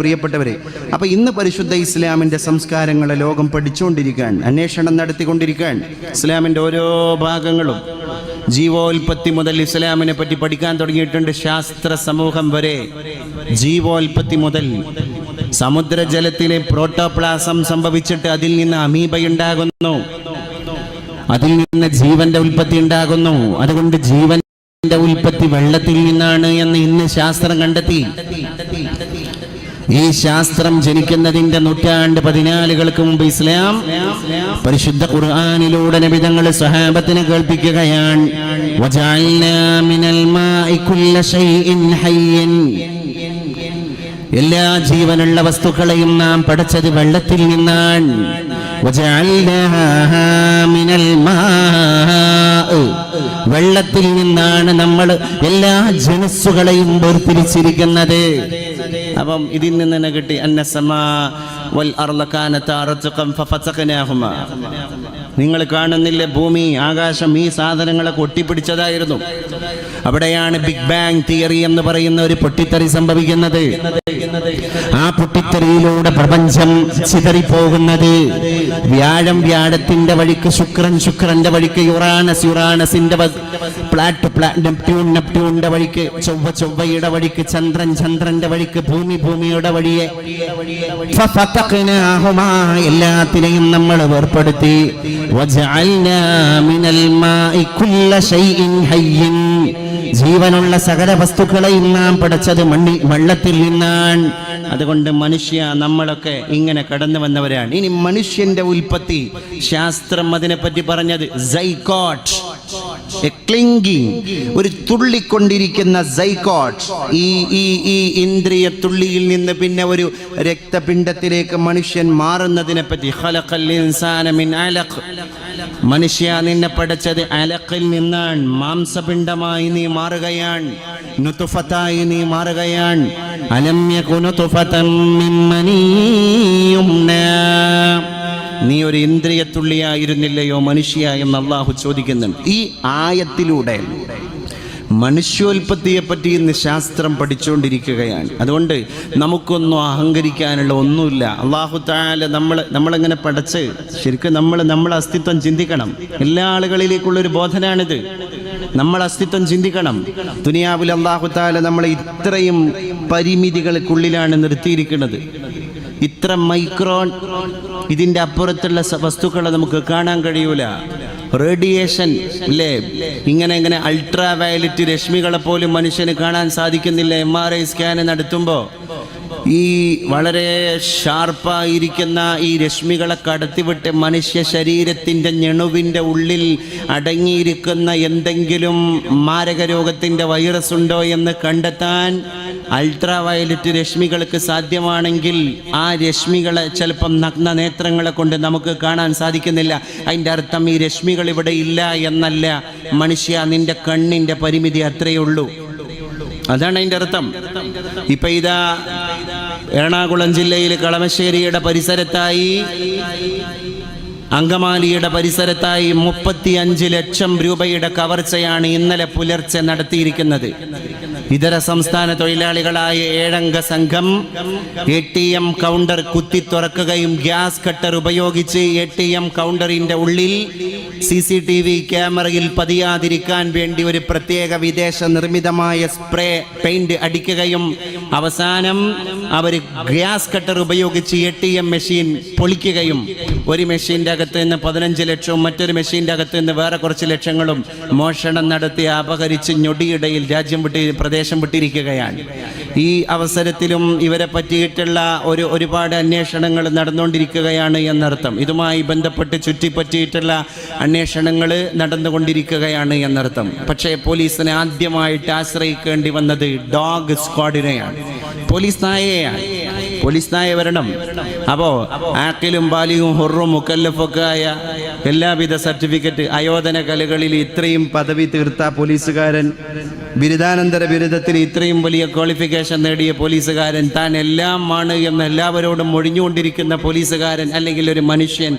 പ്രിയപ്പെട്ടവരെ. അപ്പോൾ ഇന്ന് പരിശുദ്ധ ഇസ്ലാമിൻ്റെ സംസ്കാരങ്ങളെ ലോകം പഠിച്ചുകൊണ്ടിരിക്കുകയാണ്, അന്വേഷണം നടത്തിക്കൊണ്ടിരിക്കുകയാണ്. ഇസ്ലാമിൻ്റെ ഓരോ ഭാഗങ്ങളും ജീവോൽപത്തി മുതൽ ഇസ്ലാമിനെ പറ്റി പഠിക്കാൻ തുടങ്ങിയിട്ടുണ്ട്. ശാസ്ത്ര സമൂഹം വരെ ജീവോൽപത്തി മുതൽ സമുദ്രജലത്തിലെ പ്രോട്ടോപ്ലാസം സംഭവിച്ചിട്ട് അതിൽ നിന്ന് അമീബയുണ്ടാകുന്നു, അതിൽ നിന്ന് ജീവന്റെ ഉൽപ്പത്തി ഉണ്ടാകുന്നു. അതുകൊണ്ട് ജീവന്റെ ഉൽപ്പത്തി വെള്ളത്തിൽ നിന്നാണ് എന്ന് ഇന്ന് ശാസ്ത്രം കണ്ടെത്തി. ഈ ശാസ്ത്രം ജനിക്കുന്നതിന്റെ നൂറ്റാണ്ട് 14 മുമ്പ് ഇസ്ലാം പരിശുദ്ധ ഖുർആനിലൂടെ നബി തങ്ങൾ സ്വഹാബത്തിനെ കേൾപ്പിക്കുകയാണ്, വജഅൽനാ മിനൽ മാഇ കുല്ല ശൈഇൻ ഹയ്യിൻ, എല്ലാ ജീവനുള്ള വസ്തുക്കളെയും നാം പടച്ചത് വെള്ളത്തിൽ നിന്നാണ്. വജഅൽനാഹാ മിനൽ മാഇ, വെള്ളത്തിൽ നിന്നാണ് നമ്മൾ എല്ലാ ജനസ്സുകളെയും വേർതിരിച്ചിരിക്കുന്നത്. അപ്പം ഇതിൽ നിന്ന് തന്നെ കിട്ടി അന്നസമാ വൽ അർള കാനതാ റത്ഖൻ ഫഫതഖനാഹുമാ. നിങ്ങൾ കാണുന്നില്ലേ, ഭൂമി ആകാശം ഈ സാധനങ്ങളൊക്കെ ഒട്ടിപ്പിടിച്ചതായിരുന്നു. അവിടെയാണ് ബിഗ് ബാങ് തിയറി എന്ന് പറയുന്ന ഒരു പൊട്ടിത്തെറി സംഭവിക്കുന്നത്. ആ പൊട്ടിത്തെറിയിലൂടെ പ്രപഞ്ചം ചിതറിപ്പോകുന്നത്. വ്യാഴം വ്യാഴത്തിന്റെ വഴിക്ക്, ശുക്രൻ ശുക്രന്റെ വഴിക്ക്, യുറാനസ് യുറാനസിന്റെ നെപ്റ്റ്യൂണിന്റെ വഴിക്ക്, ചൊവ്വ ചൊവ്വയുടെ വഴിക്ക്, ചന്ദ്രൻ ചന്ദ്രന്റെ വഴിക്ക്, ഭൂമി ഭൂമിയുടെ വഴിയെ, എല്ലാത്തിനെയും നമ്മൾ വേർപ്പെടുത്തി. വജഅൽനാ മിനൽ മാഇ കുല്ല ശൈഇൻ ഹയ്യിൻ, ജീവനുള്ള സകല വസ്തുക്കളെയും നാം പടച്ചത് വെള്ളത്തിൽ നിന്നാണ്. അതുകൊണ്ട് മനുഷ്യ നമ്മളൊക്കെ ഇങ്ങനെ കടന്നു വന്നവരാണ്. ഇനി മനുഷ്യന്റെ ഉൽപ്പത്തി ശാസ്ത്രം അതിനെപ്പറ്റി പറഞ്ഞത് സൈക്കോട്ട്, ഒരു തുള്ളിക്കൊണ്ടിരിക്കുന്ന സൈക്കോട്ട്. ഈ ഇന്ദ്രിയ തുള്ളിയിൽ നിന്ന് പിന്നെ ഒരു രക്തപിണ്ഡത്തിലേക്ക് മനുഷ്യൻ മാറുന്നതിനെ പറ്റി. ഖലഖൽ ഇൻസാന മിൻ അലഖ്, മനുഷ്യ നിന്നെ പടച്ചത് അലഖിൽ നിന്നാണ്, മാംസപിണ്ഡമായി നീ മാറുകയാണ്, നുത്ഫത്തായി നീ മാറുകയാണ്. അലം യകുന നുത്ഫതൻ മിൻ മനിയുംനാ, നീ ഒരു ഇന്ദ്രിയ തുള്ളിയായിരുന്നില്ലയോ മനുഷ്യ എന്ന് അല്ലാഹു ചോദിക്കുന്നുണ്ട്. ഈ ആയത്തിലൂടെ മനുഷ്യോൽപത്തിയെ പറ്റി ഇന്ന് ശാസ്ത്രം പഠിച്ചുകൊണ്ടിരിക്കുകയാണ്. അതുകൊണ്ട് നമുക്കൊന്നും അഹങ്കരിക്കാനുള്ള ഒന്നുമില്ല. അല്ലാഹു തആല നമ്മളെങ്ങനെ പഠിച്ച് ശരിക്കും നമ്മളെ അസ്തിത്വം ചിന്തിക്കണം. എല്ലാ ആളുകളിലേക്കുള്ളൊരു ബോധനാണിത്. നമ്മൾ അസ്തിത്വം ചിന്തിക്കണം. ദുനിയാവിൽ അല്ലാഹു തആല നമ്മളെ ഇത്രയും പരിമിതികൾക്കുള്ളിലാണ് നിർത്തിയിരിക്കുന്നത്. ഇത്ര മൈക്രോൺ, ഇതിൻ്റെ അപ്പുറത്തുള്ള വസ്തുക്കളെ നമുക്ക് കാണാൻ കഴിയൂല. റേഡിയേഷൻ അല്ലേ, ഇങ്ങനെ അൾട്രാ വയലറ്റ് രശ്മികളെ പോലും മനുഷ്യന് കാണാൻ സാധിക്കുന്നില്ല. MRI സ്കാൻ നടത്തുമ്പോൾ ഈ വളരെ ഷാർപ്പായിരിക്കുന്ന ഈ രശ്മികളെ കടത്തിവിട്ട് മനുഷ്യ ശരീരത്തിൻ്റെ ഞെണുവിൻ്റെ ഉള്ളിൽ അടങ്ങിയിരിക്കുന്ന എന്തെങ്കിലും മാരക രോഗത്തിൻ്റെ വൈറസ് ഉണ്ടോ എന്ന് കണ്ടെത്താൻ അൾട്രാ വയലറ്റ് രശ്മികൾക്ക് സാധ്യമാണെങ്കിൽ ആ രശ്മികളെ ചിലപ്പം നഗ്ന നേത്രങ്ങളെ കൊണ്ട് നമുക്ക് കാണാൻ സാധിക്കുന്നില്ല. അതിൻ്റെ അർത്ഥം ഈ രശ്മികൾ ഇവിടെ ഇല്ല എന്നല്ല. മനുഷ്യ, നിന്റെ കണ്ണിൻ്റെ പരിമിതി അത്രയേ ഉള്ളൂ. അതാണ് അതിൻ്റെ അർത്ഥം. ഇപ്പൊ ഇതാ എറണാകുളം ജില്ലയിൽ കളമശ്ശേരിയുടെ പരിസരത്തായി, അങ്കമാലിയുടെ പരിസരത്തായി 35 ലക്ഷം രൂപയുടെ കവർച്ചയാണ് ഇന്നലെ പുലർച്ചെ നടത്തിയിരിക്കുന്നത്. ഇതര സംസ്ഥാന തൊഴിലാളികളായ 7 അംഗ സംഘം ATM കൗണ്ടർ കുത്തി തുറക്കുകയും ഗ്യാസ് കട്ടർ ഉപയോഗിച്ച് ATM കൗണ്ടറിന്റെ ഉള്ളിൽ CCTV ക്യാമറയിൽ പതിയാതിരിക്കാൻ വേണ്ടി ഒരു പ്രത്യേക വിദേശ നിർമ്മിതമായ സ്പ്രേ പെയിന്റ് അടിക്കുകയും അവസാനം അവർ ഗ്യാസ് കട്ടർ ഉപയോഗിച്ച് ATM മെഷീൻ പൊളിക്കുകയും ഒരു മെഷീൻ്റെ അകത്ത് നിന്ന് 15 ലക്ഷവും മറ്റൊരു മെഷീൻ്റെ അകത്ത് നിന്ന് വേറെ കുറച്ച് ലക്ഷങ്ങളും മോഷണം നടത്തി അപഹരിച്ച് ഞൊടിയിടയിൽ രാജ്യം പ്രദേശം വിട്ടിരിക്കുകയാണ്. ഈ അവസരത്തിലും ഇവരെ പറ്റിയിട്ടുള്ള ഒരുപാട് അന്വേഷണങ്ങൾ നടന്നുകൊണ്ടിരിക്കുകയാണ് എന്നർത്ഥം. ഇതുമായി ബന്ധപ്പെട്ട് ചുറ്റിപ്പറ്റിയിട്ടുള്ള അന്വേഷണങ്ങൾ നടന്നുകൊണ്ടിരിക്കുകയാണ് എന്നർത്ഥം. പക്ഷേ പോലീസിനെ ആദ്യമായിട്ട് ആശ്രയിക്കേണ്ടി വന്നത് ഡോഗ് സ്ക്വാഡിനെയാണ്, പോലീസ് നായയെയാണ്. പോലീസ് നായ വരണം. അപ്പോൾ ആക്കിലും ബാലിയും ഹുറും മുക്കല്ലഫൊക്കെ ആയ എല്ലാവിധ സർട്ടിഫിക്കറ്റ്, അയോധന കലകളിൽ ഇത്രയും പദവി തീർത്ത പോലീസുകാരൻ, ബിരുദാനന്തര ബിരുദത്തിൽ ഇത്രയും വലിയ ക്വാളിഫിക്കേഷൻ നേടിയ പോലീസുകാരൻ, താൻ എല്ലാം ആണ് എന്ന് എല്ലാവരോടും ഒഴിഞ്ഞുകൊണ്ടിരിക്കുന്ന പോലീസുകാരൻ, അല്ലെങ്കിൽ ഒരു മനുഷ്യൻ,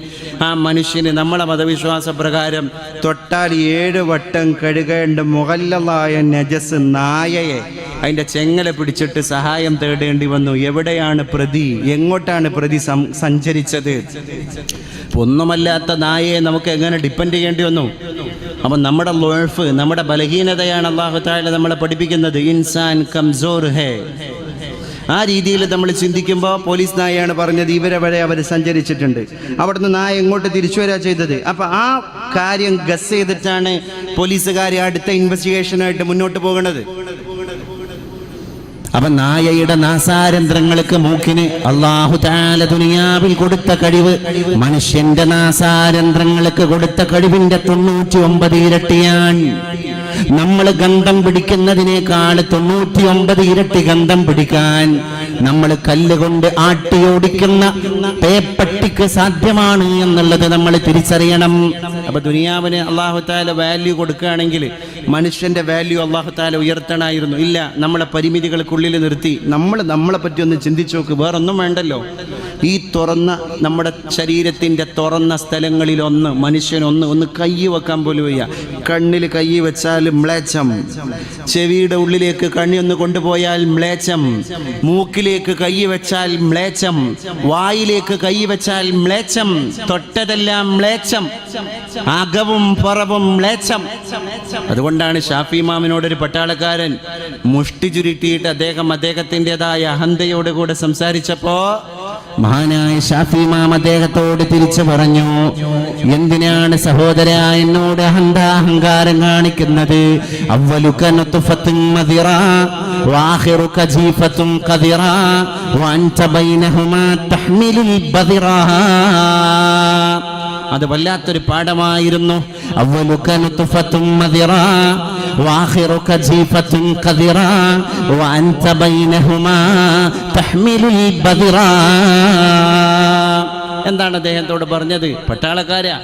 ആ മനുഷ്യന് നമ്മളെ മതവിശ്വാസ പ്രകാരം തൊട്ടാൽ 7 വട്ടം കഴുകേണ്ട മുഗല്ലലായ നജസ് നായയെ അതിൻ്റെ ചെങ്ങല പിടിച്ചിട്ട് സഹായം തേടേണ്ടി വന്നു. എവിടെയാണ് പ്രതി, എങ്ങോട്ടാണ് പ്രതി സഞ്ചരിച്ചത്? ഒന്നുമല്ലാത്ത നായയെ നമുക്ക് എങ്ങനെ ഡിപ്പെൻഡ് ചെയ്യേണ്ടി വന്നു? അപ്പം നമ്മുടെ ലോൾഫ്, നമ്മുടെ ബലഹീനതയാണ് അല്ലാഹു തആല നമ്മളെ പഠിപ്പിക്കുന്നത്. ഇൻസാൻ കംസോർ ഹേ. ആ രീതിയിൽ നമ്മൾ ചിന്തിക്കുമ്പോൾ പോലീസ് നായയാണ് പറഞ്ഞത് ഇവരെ വരെ അവർ സഞ്ചരിച്ചിട്ടുണ്ട്, അവിടുന്ന് നായ എങ്ങോട്ട് തിരിച്ചു വരിക ചെയ്തത്. അപ്പം ആ കാര്യം ഗസ് ചെയ്തിട്ടാണ് പോലീസുകാർ അടുത്ത ഇൻവെസ്റ്റിഗേഷനായിട്ട് മുന്നോട്ട് പോകുന്നത്. അപ്പൊ നായയുടെ നാസാരന്ധ്രങ്ങൾക്ക്, മൂക്കിന് അല്ലാഹു തആല ദുനിയാവിൽ കൊടുത്ത കഴിവ് മനുഷ്യന്റെ നാസാരന്ധ്രങ്ങൾക്ക് കൊടുത്ത കഴിവിന്റെ 99 ഇരട്ടിയാണ്. നമ്മൾ ഗന്ധം പിടിക്കുന്നതിനേക്കാൾ 99 ഇരട്ടി ഗന്ധം പിടിക്കാൻ നമ്മൾ കല്ലുകൊണ്ട് ആട്ടിയോടിക്കുന്ന പേപ്പട്ടിക്ക് സാധ്യമാണ് എന്നുള്ളത് നമ്മൾ തിരിച്ചറിയണം. അപ്പൊ ദുനിയാവിന് അല്ലാഹു തആല വാല്യൂ കൊടുക്കുകയാണെങ്കിൽ മനുഷ്യന്റെ വാല്യൂ അല്ലാഹു തആല ഉയർത്തണമായിരുന്നു. ഇല്ല, നമ്മളെ പരിമിതികൾക്കുള്ളിൽ നിർത്തി. നമ്മളെ പറ്റി ഒന്ന് ചിന്തിച്ചു നോക്ക്. വേറൊന്നും വേണ്ടല്ലോ. ഈ തുറന്ന നമ്മുടെ ശരീരത്തിന്റെ തുറന്ന സ്ഥലങ്ങളിലൊന്ന് മനുഷ്യനൊന്ന് കൈ വെക്കാൻ പോലും വയ്യ. കണ്ണിൽ കൈ വെച്ചാൽ മ്ലേച്ഛം, ചെവിയുടെ ഉള്ളിലേക്ക് കണ്ണിയൊന്ന് കൊണ്ടുപോയാൽ മ്ലേച്ഛം, മൂക്കിലേക്ക് കൈ വെച്ചാൽ മ്ലേച്ഛം, വായിലേക്ക് കൈ വെച്ചാൽ മ്ലേച്ഛം, തൊട്ടതെല്ലാം മ്ലേച്ഛം, അകവും പുറവും മ്ലേച്ഛം. അതുകൊണ്ടാണ് ഷാഫി ഇമാമിനോടൊരു പട്ടാളക്കാരൻ മുഷ്ടി ചുരുട്ടിയിട്ട് അദ്ദേഹത്തിൻ്റെതായ അഹന്തയോടുകൂടെ സംസാരിച്ചപ്പോ മഹാനായ ഷാഫി ഇമാം അദ്ദേഹത്തോട് തിരിച്ചു പറഞ്ഞു, എന്തിനാണ് സഹോദര എന്നോട് അഹങ്കാരം കാണിക്കുന്നത്? അവ്വലുക നത്ഫത്തുൻ മദിറാ വആഖിറുക ജീഫത്തുൻ ഖദിറാ വഅൻത ബൈനഹുമാ തഹ്മിലുൽ ബദിറാ. അത് വല്ലാത്തൊരു പാഠമായിരുന്നു. അവ്വലുക നത്ഫത്തുൻ മദിറാ വആഖിറുക ജീഫത്തുൻ ഖദിറാ വഅൻത ബൈനഹുമാ തഹ്മിലുൽ ബദിറാ. എന്താണ് അദ്ദേഹത്തോട് പറഞ്ഞത്? പട്ടാളക്കാരാ,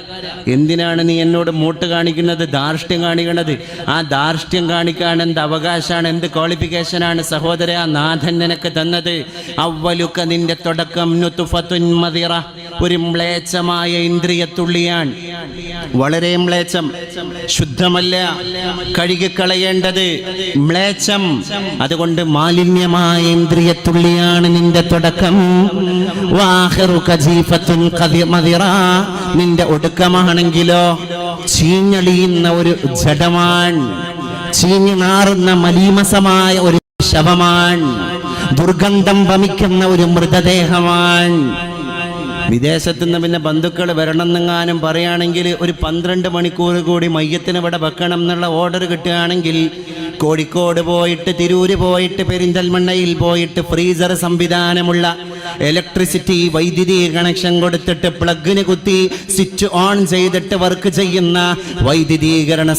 എന്തിനാണ് നീ എന്നോട് മൂട്ട് കാണിക്കുന്നത്, ധാർഷ്ട്യം കാണിക്കുന്നത്? ആ ധാർഷ്ട്യം കാണിക്കാൻ എന്ത് അവകാശമാണ്, എന്ത് ക്വാളിഫിക്കേഷനാണ് സഹോദര നാഥൻ നിനക്ക് തന്നത്? അവ്വലുക, നിന്റെ തുടക്കം, നുത്ഫത്തുൻ മദിറ, ഒരു മ്ലേച്ഛമായ ഇന്ദ്രിയത്തുള്ളിയാണ്. വളരെ മ്ലേച്ഛം, ശുദ്ധമല്ല, കഴുകിക്കളയേണ്ടത് മ്ലേച്ഛം. അതുകൊണ്ട് മാലിന്യമായ ഇന്ദ്രിയത്തുള്ളിയാണ് നിന്റെ തുടക്കം. വാഖിറുക ജീഫത്തുൻ ഖദിറ, നിന്റെ ഒടുക്കമാണെങ്കിലോ ചീഞ്ഞളിയുന്ന ഒരു ജഡമാണ്, ചീഞ്ഞു നാറുന്ന മലീമസമായ ഒരു ശവമാണ്, ദുർഗന്ധം വമിക്കുന്ന ഒരു മൃതദേഹമാണ്. വിദേശത്തു നിന്ന് പിന്നെ ബന്ധുക്കൾ വരണമെന്നെങ്ങാനും പറയുകയാണെങ്കിൽ ഒരു 12 മണിക്കൂർ കൂടി മയ്യത്തിന് ഇവിടെ വെക്കണം എന്നുള്ള ഓർഡർ കിട്ടുകയാണെങ്കിൽ കോഴിക്കോട് പോയിട്ട്, തിരൂര് പോയിട്ട്, പെരിന്തൽമണ്ണയിൽ പോയിട്ട് ഫ്രീസർ സംവിധാനമുള്ള ഇലക്ട്രിസിറ്റി വൈദ്യുതി കണക്ഷൻ കൊടുത്തിട്ട് പ്ലഗിന് കുത്തി സ്വിച്ച് ഓൺ ചെയ്തിട്ട് വർക്ക് ചെയ്യുന്ന വൈദ്യുതീകരണ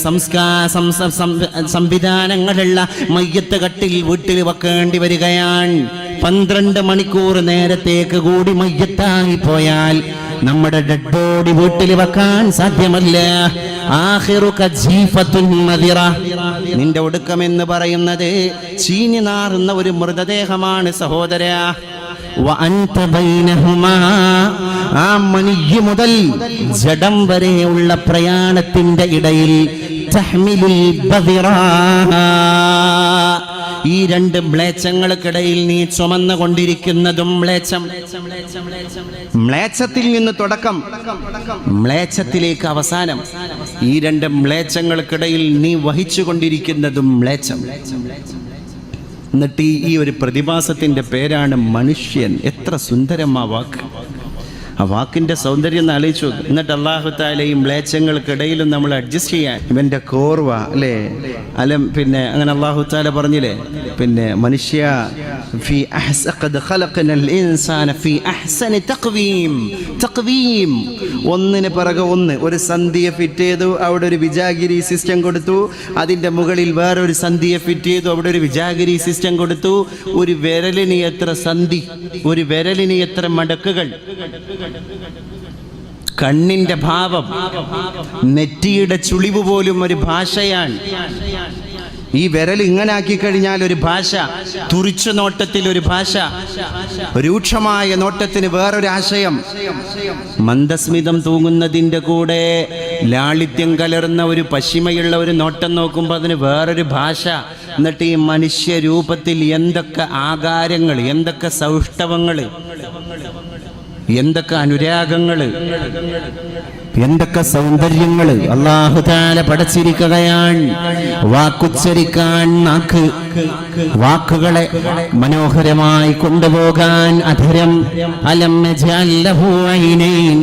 സംവിധാനങ്ങളുള്ള മയ്യത്ത് കട്ടിൽ വീട്ടിൽ വെക്കേണ്ടി വരികയാണ്. 12 മണിക്കൂർ നേരത്തേക്ക് കൂടി മയ്യത്തായി പോയാൽ നമ്മുടെ ഡെഡ് ബോഡി വീട്ടിൽ വെക്കാൻ സാധ്യമല്ല. ആഖിറുക ജീഫത്തുൻ മദിറ, നിന്റെ ഒടുക്കം എന്ന് പറയുന്നത് ചീഞ്ഞു നാറുന്ന ഒരു മൃതദേഹമാണ് സഹോദര. വഅൻത ബൈനഹുമാ, ആ മനിയ്യ് മുതൽ ജഡം വരെയുള്ള പ്രയാണത്തിന്റെ ഇടയിൽ തഹ്മിലുൽ ബദിറാ, ഈ 2 മ്ലേച്ഛങ്ങൾക്കിടയിൽ നീ ചുമന്നുകൊണ്ടിരിക്കുന്നതും മ്ലേച്ഛം. മ്ലേച്ഛത്തിൽ നിന്ന് തുടക്കം, മ്ലേച്ഛത്തിലേക്ക് അവസാനം. ഈ 2 മ്ലേച്ഛങ്ങൾക്കിടയിൽ നീ വഹിച്ചുകൊണ്ടിരിക്കുന്നതും മ്ലേച്ഛം. എന്നിട്ട് ഈ ഒരു പ്രതിഭാസത്തിന്റെ പേരാണ് മനുഷ്യൻ. എത്ര സുന്ദരം ആ വാക്ക്! ആ വാക്കിന്റെ സൗന്ദര്യം എന്ന് ആലോചിച്ചു. എന്നിട്ട് അല്ലാഹു തആല ഈ മ്ലേച്ഛങ്ങൾക്കിടയിലും നമ്മൾ അഡ്ജസ്റ്റ് ചെയ്യാൻ ഇവന്റെ കോർവ അല്ലേ അലം, പിന്നെ അങ്ങനെ അല്ലാഹു തആല പറഞ്ഞില്ലേ, പിന്നെ മനുഷ്യ ഫീ ഖദ് ഖലഖനൽ ഇൻസാന ഫീ അഹ്സനി തഖ്വീം, ഒന്നിന് പിറകെ ഒന്ന്. ഒരു സന്ധിയെ ഫിറ്റ് ചെയ്തു, അവിടെ ഒരു വിജാഗിരി സിസ്റ്റം കൊടുത്തു. അതിന്റെ മുകളിൽ വേറൊരു സന്ധിയെ ഫിറ്റ് ചെയ്തു, അവിടെ ഒരു വിജാഗിരി സിസ്റ്റം കൊടുത്തു. ഒരു വിരലിന് എത്ര സന്ധി, ഒരു വിരലിന് എത്ര മടക്കുകൾ, കണ്ണിന്റെ ഭാവം, നെറ്റിയുടെ ചുളിവ് പോലും ഒരു ഭാഷയാണ്. ഈ വിരൽ ഇങ്ങനെ ആക്കി കഴിഞ്ഞാൽ ഒരു ഭാഷ, തുറിച്ച നോട്ടത്തിൽ ഒരു ഭാഷ, രൂക്ഷമായ നോട്ടത്തിന് വേറൊരു ആശയം, മന്ദസ്മിതം തൂങ്ങുന്നതിൻ്റെ കൂടെ ലാളിത്യം കലർന്ന ഒരു പശ്ചിമയുള്ള ഒരു നോട്ടം നോക്കുമ്പോൾ അതിന് വേറൊരു ഭാഷ, എന്നിട്ട് ഈ മനുഷ്യരൂപത്തിൽ എന്തൊക്കെ ആകാരങ്ങൾ, എന്തൊക്കെ സൗഷ്ഠവങ്ങൾ, എന്തൊക്കെ അനുരാഗങ്ങൾ, എന്തൊക്കെ സൗന്ദര്യങ്ങൾ അല്ലാഹു തആല പടച്ചിരിക്കുകയാണ്. വാക്കുച്ചരിക്കാൻ നാക്ക്, വാക്കുകളെ മനോഹരമായി കൊണ്ടുപോകാൻ അധരം. അലം നജഅൽ ലഹു ഐനൈൻ,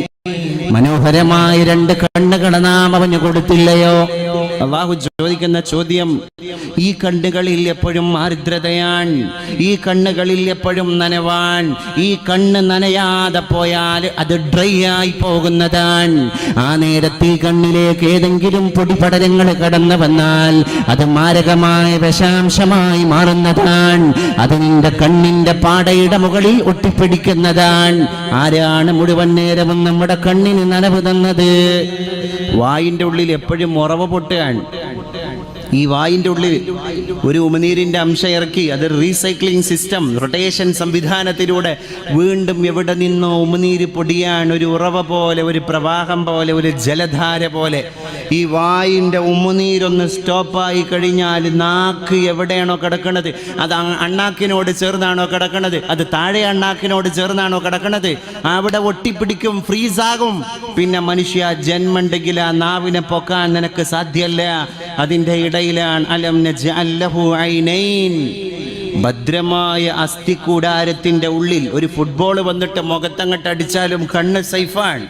മനോഹരമായ രണ്ട് കണ്ണുകളെ നാം അവന് കൊടുത്തില്ലയോ? അല്ലാഹു ചോദിക്കുന്ന ചോദ്യം, ഈ കണ്ണുകളിൽ എപ്പോഴും ആർദ്രതയാണ്, ഈ കണ്ണുകളിൽ എപ്പോഴും നനവാൻ. ഈ കണ്ണ് നനയാതെ പോയാൽ അത് ഡ്രൈ ആയി പോകുന്നതാണ്. ആ നേരത്തെ ഈ കണ്ണിലേക്ക് ഏതെങ്കിലും പൊടിപടലങ്ങൾ കടന്നു വന്നാൽ അത് മാരകമായ വിഷാംശമായി മാറുന്നതാണ്. അത് നിന്റെ കണ്ണിന്റെ പാടയുടെ മുകളിൽ ഒട്ടിപ്പിടിക്കുന്നതാണ്. ആരാണ് മുഴുവൻ നേരവും നമ്മുടെ കണ്ണിന് നനവ് തന്നത്? വായിന്റെ ഉള്ളിൽ എപ്പോഴും ഉറവ് പൊട്ടുകയാണ്. ഈ വായിന്റെ ഉള്ളിൽ ഒരു ഉമിനീരിന്റെ അംശം ഇറക്കി അത് റീസൈക്ലിംഗ് സിസ്റ്റം, റൊട്ടേഷൻ സംവിധാനത്തിലൂടെ വീണ്ടും എവിടെ നിന്നോ ഉമിനീര് പൊടിയാണ്. ഒരു ഉറവ പോലെ, ഒരു പ്രവാഹം പോലെ, ഒരു ജലധാര പോലെ. ഈ വായിന്റെ ഉമിനീരൊന്ന് സ്റ്റോപ്പായി കഴിഞ്ഞാൽ നാക്ക് എവിടെയാണോ കിടക്കുന്നത്, അത് അണ്ണാക്കിനോട് ചേർന്നാണോ കിടക്കുന്നത്, അത് താഴെ അണ്ണാക്കിനോട് ചേർന്നാണോ കിടക്കുന്നത്, അവിടെ ഒട്ടിപ്പിടിക്കും, ഫ്രീസാകും. പിന്നെ മനുഷ്യ ജന്മണ്ടെങ്കിൽ ആ നാവിനെ പൊക്കാൻ നിനക്ക് സാധ്യല്ല. അതിൻ്റെ ഇടയിലാണ് അലം നജഅൽ ലഹു ഐനൈൻ, ഭദ്രമായ അസ്ഥികൂടാരത്തിന്റെ ഉള്ളിൽ ഒരു ഫുട്ബോൾ വന്നിട്ട് മുഖത്തങ്ങട്ട് അടിച്ചാലും കണ്ണ് സേഫാണ്.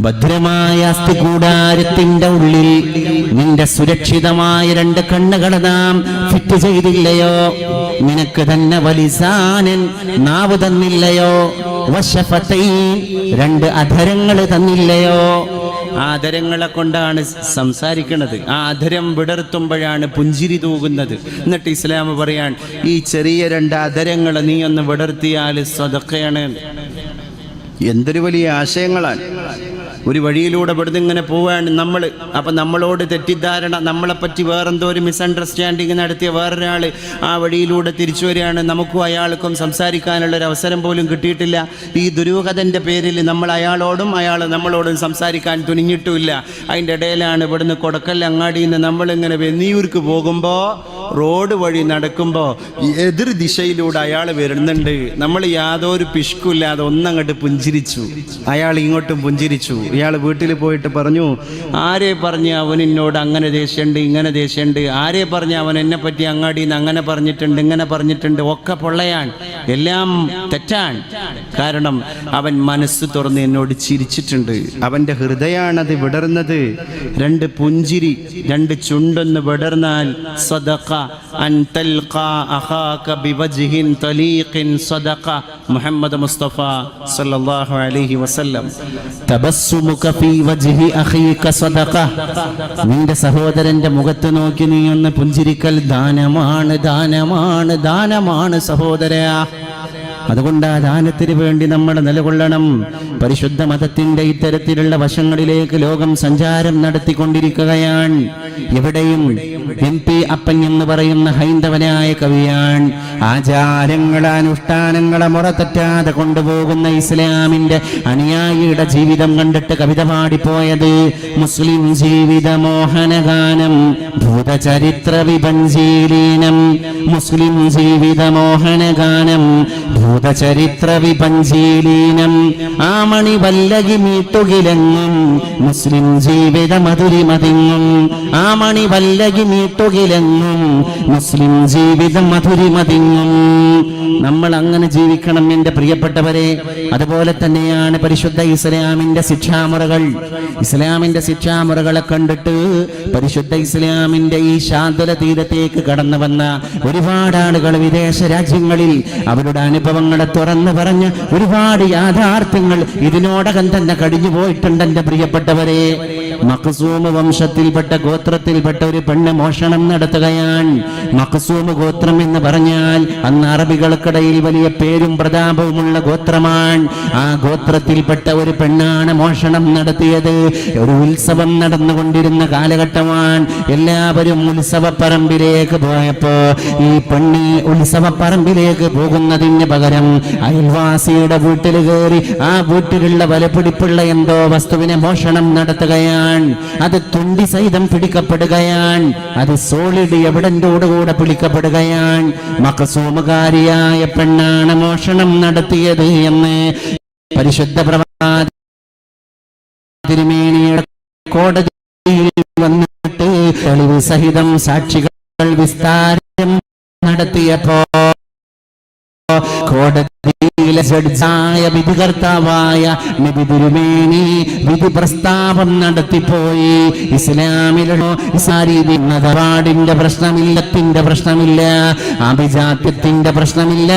ഭദ്രമായ അസ്ഥികൂടാരത്തിന്റെ ഉള്ളിൽ നിന്റെ സുരക്ഷിതമായ രണ്ട് കണ്ണുകളെ നാം ഫിറ്റ് ചെയ്തില്ലയോ? നിനക്ക് തന്നെ വലിസാനൻ, നാവ് തന്നില്ലയോ? വശഫതൈൻ, രണ്ട് അധരങ്ങൾ തന്നില്ലയോ? ആ അധരങ്ങളെ കൊണ്ടാണ് സംസാരിക്കുന്നത്. ആ അധരം വിടർത്തുമ്പോഴാണ് പുഞ്ചിരി തൂകുന്നത്. എന്നിട്ട് ഇസ്ലാം പറയാൻ, ഈ ചെറിയ രണ്ട് അധരങ്ങൾ നീ ഒന്ന് വിടർത്തിയാൽ സദഖയാണ്. എന്തൊരു വലിയ ആശയങ്ങളാണ്. ഒരു വഴിയിലൂടെ ഇവിടുന്ന് ഇങ്ങനെ പോവാണ് നമ്മൾ. അപ്പം നമ്മളോട് തെറ്റിദ്ധാരണ, നമ്മളെപ്പറ്റി വേറെന്തോ ഒരു മിസ്അണ്ടർസ്റ്റാൻഡിങ് നടത്തിയ വേറൊരാൾ ആ വഴിയിലൂടെ തിരിച്ചു വരികയാണ്. നമുക്കും അയാൾക്കും സംസാരിക്കാനുള്ളൊരു അവസരം പോലും കിട്ടിയിട്ടില്ല. ഈ ദുരൂഹതൻ്റെ പേരിൽ നമ്മൾ അയാളോടും അയാൾ നമ്മളോടും സംസാരിക്കാൻ തുനിഞ്ഞിട്ടുമില്ല. അതിൻ്റെ ഇടയിലാണ് ഇവിടുന്ന് കൊടക്കൽ അങ്ങാടിയിൽ നിന്ന് നമ്മളിങ്ങനെ വെന്നിയൂർക്ക് പോകുമ്പോൾ റോഡ് വഴി നടക്കുമ്പോൾ എതിർ ദിശയിലൂടെ അയാൾ വരുന്നുണ്ട്. നമ്മൾ യാതൊരു പിഷ്കുമില്ലാതെ ഒന്നങ്ങോട്ട് പുഞ്ചിരിച്ചു, അയാൾ ഇങ്ങോട്ടും പുഞ്ചിരിച്ചു. ഇയാൾ വീട്ടിൽ പോയിട്ട് പറഞ്ഞു, ആരെ പറഞ്ഞ് അവൻ എന്നോട് അങ്ങനെ ദേഷ്യമുണ്ട്, ഇങ്ങനെ ദേഷ്യമുണ്ട്, ആരെ പറഞ്ഞ് അവൻ എന്നെ പറ്റി അങ്ങാടിയിൽ നിന്ന് അങ്ങനെ പറഞ്ഞിട്ടുണ്ട്, ഇങ്ങനെ പറഞ്ഞിട്ടുണ്ട്, ഒക്കെ പൊള്ളയാണ്, എല്ലാം തെറ്റാണ്. കാരണം അവൻ മനസ്സ് തുറന്ന് എന്നോട് ചിരിച്ചിട്ടുണ്ട്. അവൻ്റെ ഹൃദയമാണത് വിടർന്നത്. രണ്ട് പുഞ്ചിരി, രണ്ട് ചുണ്ടൊന്ന് വിടർന്നാൽ സദഖ അൻ തൽഖ അഖാക ബിവജ്ഹിൻ തലീഖിൻ സദഖ. മുഹമ്മദ് മുസ്തഫ സല്ലല്ലാഹു അലൈഹി വസല്ലം. തബസ്സുമുക ഫീ വജ്ഹി അഖീക സദഖ, നിന്റെ സഹോദരന്റെ മുഖത്ത് നോക്കി നീ ഒന്ന് പുഞ്ചിരിക്കൽ ദാനമാണ്, ദാനമാണ്, ദാനമാണ് സഹോദരാ. അതുകൊണ്ട് ആ ദാനത്തിന് വേണ്ടി നമ്മൾ നിലകൊള്ളണം. പരിശുദ്ധ മതത്തിന്റെ ഇത്തരത്തിലുള്ള വശങ്ങളിലേക്ക് ലോകം സഞ്ചാരം നടത്തിക്കൊണ്ടിരിക്കുകയാണ്. എവിടെയും MP അപ്പൻ എന്ന് പറയുന്ന ഹൈന്ദവനായ കവിയാണ് ആചാരങ്ങളെ അനുഷ്ഠാനങ്ങളെ മുറതെറ്റാതെ കൊണ്ടുപോകുന്ന ഇസ്ലാമിന്റെ അനുയായിയുടെ ജീവിതം കണ്ടിട്ട് കവിത പാടിപ്പോയത്. മുസ്ലിം ജീവിത മോഹനഗാനം ഭൂതചരിത്ര വിപഞ്ചീലീനം, മുസ്ലിം ജീവിത മോഹനഗാനം ഭൂതചരിത്ര വിപഞ്ചീലീനം. ആമണി വല്ലകി മീട്ടുകിലെങ്ങും മുസ്ലിം ജീവിത മധുരിമതിങ്ങും, ആമണി വല്ലകി മീട്ടുകിലെങ്ങും മുസ്ലിം ജീവിതം മധുരിമതിങ്ങും. നമ്മൾ അങ്ങനെ ജീവിക്കണം എൻ്റെ പ്രിയപ്പെട്ടവരെ. അതുപോലെ തന്നെയാണ് പരിശുദ്ധ ഇസ്ലാമിന്റെ ശിക്ഷാമുറകൾ. ഇസ്ലാമിന്റെ ശിക്ഷാമുറകളെ കണ്ടിട്ട് പരിശുദ്ധ ഇസ്ലാമിന്റെ ഈ ശാന്തല തീരത്തേക്ക് കടന്നു വന്ന ഒരുപാട് ആളുകൾ വിദേശ രാജ്യങ്ങളിൽ അവരുടെ അനുഭവങ്ങളെ തുറന്നു പറഞ്ഞ് ഒരുപാട് യാഥാർത്ഥ്യങ്ങൾ ഇതിനോടകം തന്നെ കഴിഞ്ഞു പോയിട്ടുണ്ട് എൻ്റെ പ്രിയപ്പെട്ടവരെ. മഖ്സൂം വംശത്തിൽപ്പെട്ട ഗോത്രത്തിൽപ്പെട്ട ഒരു പെണ്ണ് മോഷണം നടത്തുകയാണ്. മഖ്സൂം ഗോത്രം എന്ന് പറഞ്ഞാൽ അന്ന് അറബികൾക്കിടയിൽ വലിയ പേരും പ്രതാപവുമുള്ള ഗോത്രമാണ്. ആ ഗോത്രത്തിൽപ്പെട്ട ഒരു പെണ്ണാണ് മോഷണം നടത്തിയത്. ഒരു ഉത്സവം നടന്നുകൊണ്ടിരുന്ന കാലഘട്ടമാണ്. എല്ലാവരും ഉത്സവപ്പറമ്പിലേക്ക് പോയപ്പോ ഈ പെണ്ണി ഉത്സവപ്പറമ്പിലേക്ക് പോകുന്നതിന് പകരം അയൽവാസിയുടെ വീട്ടിൽ കയറി ആ വീട്ടിലുള്ള വിലപിടിപ്പുള്ള എന്തോ വസ്തുവിനെ മോഷണം നടത്തുകയാണ്. പിടിക്കപ്പെടുകയാണ്. അത് തുണ്ടി സഹിതം പിടിക്കപ്പെടുകയാണ്. അത് സോളിഡ് എവിഡന്റോടുകൂടെ പിടിക്കപ്പെടുകയാണ്. മഖ്സൂമുകാരിയായ പെണ്ണാണ് മോഷണം നടത്തിയത് എന്ന് പരിശുദ്ധ പ്രവാചകൻ തിരുമേനിയുടെ കോടതിയിൽ വന്നിട്ട് തെളിവ് സഹിതം സാക്ഷികൾ വിസ്താരം നടത്തിയപ്പോ കോടതിയിലെ ജഡ്ജായ വിധികർത്താവായ നബി തിരുമേനി വിധി പ്രസ്താവം നടത്തിപ്പോയി. ഇസ്ലാമിലോ സാരീതിന്റെ പ്രശ്നമില്ലത്തിന്റെ പ്രശ്നമില്ല, അഭിജാത്യത്തിന്റെ പ്രശ്നമില്ല,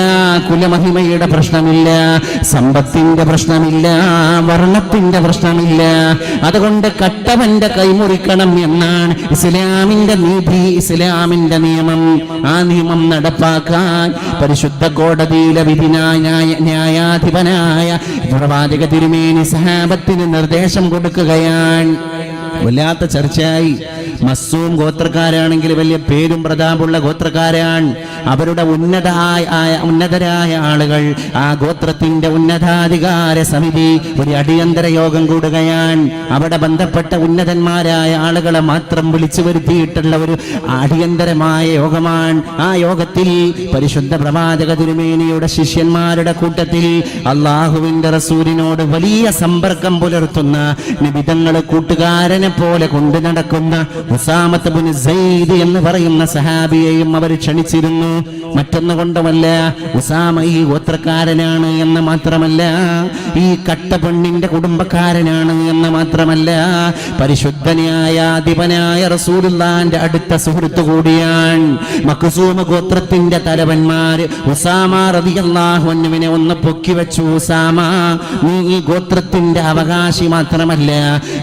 കുലമഹിമയുടെ പ്രശ്നമില്ല, സമ്പത്തിന്റെ പ്രശ്നമില്ല, വർണ്ണത്തിന്റെ പ്രശ്നമില്ല. അതുകൊണ്ട് കട്ടവന്റെ കൈമുറിക്കണം എന്നാണ് ഇസ്ലാമിന്റെ നീതി, ഇസ്ലാമിന്റെ നിയമം. ആ നിയമം നടപ്പാക്കാൻ പരിശുദ്ധ കോടതിയിലെ ന്യായാധിപനായ പ്രവാചക തിരുമേനി സഹാബത്തിന് നിർദ്ദേശം കൊടുക്കുകയാണ്. വല്ലാത്ത ചർച്ചയായി. മസ്സൂം ഗോത്രക്കാരാണെങ്കിൽ വലിയ പേരും പ്രതാപുള്ള ഗോത്രക്കാരാണ്. അവരുടെ ഉന്നതരായ ആളുകൾ, ആ ഗോത്രത്തിന്റെ ഉന്നതാധികാര സമിതി ഒരു അടിയന്തര യോഗം കൂടുകയാണ്. അവിടെ ബന്ധപ്പെട്ട ഉന്നതന്മാരായ ആളുകളെ മാത്രം വിളിച്ചു വരുത്തിയിട്ടുള്ള ഒരു അടിയന്തരമായ യോഗമാണ്. ആ യോഗത്തിൽ പരിശുദ്ധ പ്രവാചക തിരുമേനിയുടെ ശിഷ്യന്മാരുടെ കൂട്ടത്തിൽ അള്ളാഹുവിന്റെ റസൂലിനോട് വലിയ സമ്പർക്കം പുലർത്തുന്ന നിബിധങ്ങളെ കൂട്ടുകാരനെ പോലെ കൊണ്ടു നടക്കുന്ന ഉസാമത്ത് ബിൻ സൈദ് എന്ന് പറയുന്ന സഹാബിയെയും അവർ ക്ഷണിച്ചിരുന്നു. മറ്റൊന്നു കൊണ്ടുമല്ല, ഉസാമ ഈ ഗോത്രക്കാരനാണ് എന്ന് മാത്രമല്ല, ഈ കട്ടപ്പെണ്ണിന്റെ കുടുംബക്കാരനാണ് എന്ന് മാത്രമല്ല, പരിശുദ്ധനായ അധിപനായ റസൂലുള്ളാഹിന്റെ അടുത്ത സുഹൃത്തു കൂടിയാണ്. മഖ്സൂം ഗോത്രത്തിന്റെ തലവന്മാര് ഉസാമ റളിയല്ലാഹു അൻഹുവിനെ ഒന്ന് പൊക്കി വെച്ചു. ഉസാമ, നീ ഈ ഗോത്രത്തിന്റെ അവകാശി മാത്രമല്ല,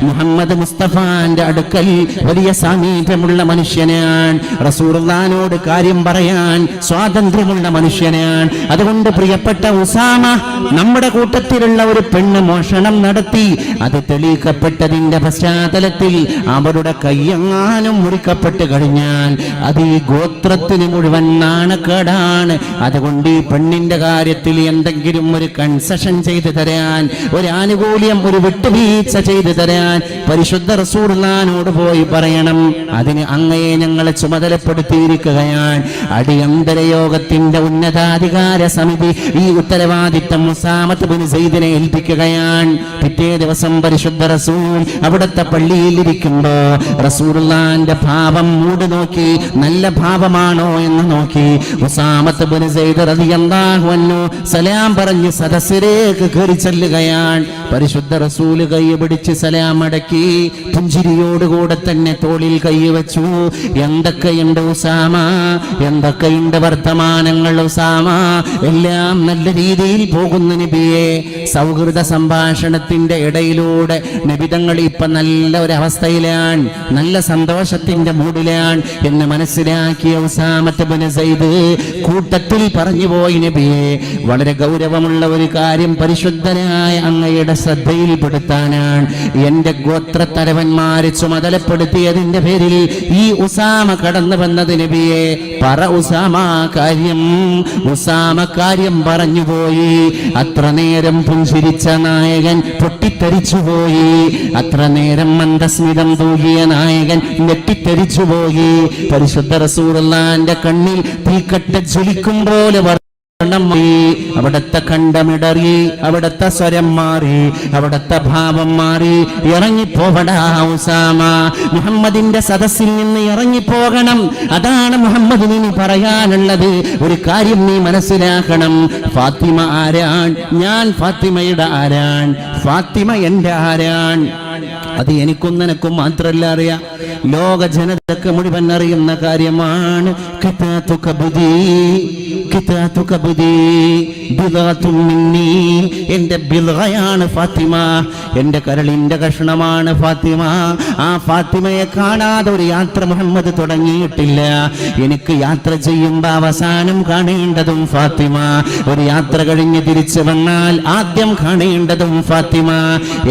മുഹമ്മദ് മുസ്തഫാന്റെ അടുക്കൽ വലിയ സാമീപ്യമുള്ള മനുഷ്യനാണ്. റസൂലുള്ളാഹിനോട് കാര്യം പറയാൻ സ്വാതന്ത്ര്യമുള്ള മനുഷ്യനാണ്. അതുകൊണ്ട് പ്രിയപ്പെട്ട ഉസാമ, നമ്മുടെ കൂട്ടത്തിലുള്ള ഒരു പെണ്ണ് മോഷണം നടത്തി. അത് തെളിയിക്കപ്പെട്ടതിന്റെ പശ്ചാത്തലത്തിൽ അവരുടെ കയ്യെങ്ങാനും മുറിക്കപ്പെട്ട് കഴിഞ്ഞാൽ അത് ഈ ഗോത്രത്തിന് മുഴുവൻ നാണക്കേടാണ്. അതുകൊണ്ട് ഈ പെണ്ണിന്റെ കാര്യത്തിൽ എന്തെങ്കിലും ഒരു കൺസെഷൻ ചെയ്തു തരാൻ, ഒരു ആനുകൂല്യം, ഒരു വിട്ടുവീഴ്ച ചെയ്തു തരാൻ പരിശുദ്ധ റസൂലുള്ളാഹിനോട് പോയി പറയണം. അതിന് അങ്ങയെ ഞങ്ങളെ ചുമതലപ്പെടുത്തിയിരിക്കുകയാണ്. അടിയന്തര യോഗത്തിന്റെ ഉന്നതാധികാര സമിതി ഈ ഉത്തരവാദിത്തം ഉസാമത്ത് ബിൻ സൈദിനെ ഏൽപ്പിക്കുകയാണ്. പിറ്റേ ദിവസം പരിശുദ്ധ റസൂൽ അവിടുത്തെ പള്ളിയിൽ ഇരിക്കുമ്പോ റസൂലുള്ളാഹിന്റെ ഭാവം മൂട് നോക്കി, നല്ല ഭാവമാണോ എന്ന് നോക്കി ഉസാമത്ത് ബിൻ സൈദ് റളിയല്ലാഹു അൻഹു സലാം പറഞ്ഞ് സദസ്സിലേക്ക് കയറി ചെല്ലുകയാണ്. പരിശുദ്ധ റസൂൽ കൈ പിടിച്ച് സലാം അടക്കി പുഞ്ചിരിയോടുകൂടെ തന്നെ തോളിൽ കൈ വെച്ചു. എന്തൊക്കെയുണ്ട് ഉസാമ, എന്തൊക്കെയുണ്ട് വർത്തമാനങ്ങൾ ഉസാമ? എല്ലാം നല്ല രീതിയിൽ പോകുന്ന നബിയെ. സൗഹൃദ സംഭാഷണത്തിന്റെ ഇടയിലൂടെ നബിതങ്ങൾ ഇപ്പൊ നല്ല ഒരു അവസ്ഥയിലാണ്, നല്ല സന്തോഷത്തിന്റെ മൂഡിലാണ് എന്ന് മനസ്സിലാക്കിയ ഉസാമത്ത് ബിൻ സൈദ് കൂട്ടത്തിൽ പറഞ്ഞു പോയി, നബിയെ, വളരെ ഗൗരവമുള്ള ഒരു കാര്യം പരിശുദ്ധനായ അങ്ങയുടെ ശ്രദ്ധയിൽപ്പെടുത്താനാണ് എന്റെ ഗോത്രത്തലവന്മാരെ ചുമതലപ്പെടുത്തിയതിന്റെ പേരിൽ ഈ ഉസാമ കടന്നു വന്നത്. നബിയെ, പറ ഉസാമ കാര്യം. ഉസാമ കാര്യം പറഞ്ഞുപോയി. അത്ര നേരം പുഞ്ചിരിച്ച നായകൻ പൊട്ടിത്തെറിച്ചുപോയി. അത്ര നേരം മന്ദസ്മിതം തൂകിയ നായകൻ ഞെട്ടിത്തെറിച്ചുപോയി. പരിശുദ്ധ റസൂലുള്ളാഹിന്റെ കണ്ണിൽ തീക്കട്ട ജ്വലിക്കും പോലെ അവിടത്തെ കണ്ടമിടറി, അവിടത്തെ സ്വരം മാറി, അവിടത്തെ ഭാവം മാറി. ഇറങ്ങിപ്പോവടാ ഉസാമ, മുഹമ്മദിന്റെ സദസ്സിൽ നിന്ന് ഇറങ്ങിപ്പോകണം. അതാണ് മുഹമ്മദിന് ഇനി പറയാനുള്ളത്. ഒരു കാര്യം നീ മനസ്സിലാക്കണം. ഫാത്തിമ ആരാൻ? ഞാൻ ഫാത്തിമയുടെ ആരാൻ? ഫാത്തിമ എന്റെ ആരാൻ? അത് എനിക്കും നിനക്കും മാത്രല്ല അറിയാം, ലോക ജനതക്ക് മുഴുവൻ അറിയുന്ന കാര്യമാണ്. എന്റെ ബിൽഗയാണ് ഫാത്തിമ, എന്റെ കരളിന്റെ കഷ്ണമാണ് ഫാത്തിമ. ആ ഫാത്തിമയെ കാണാതെ ഒരു യാത്ര മുഹമ്മദ് തുടങ്ങിയിട്ടില്ല. എനിക്ക് യാത്ര ചെയ്യുമ്പോ അവസാനം കാണേണ്ടതും ഫാത്തിമ. ഒരു യാത്ര കഴിഞ്ഞ് തിരിച്ചു വന്നാൽ ആദ്യം കാണേണ്ടതും ഫാത്തിമ.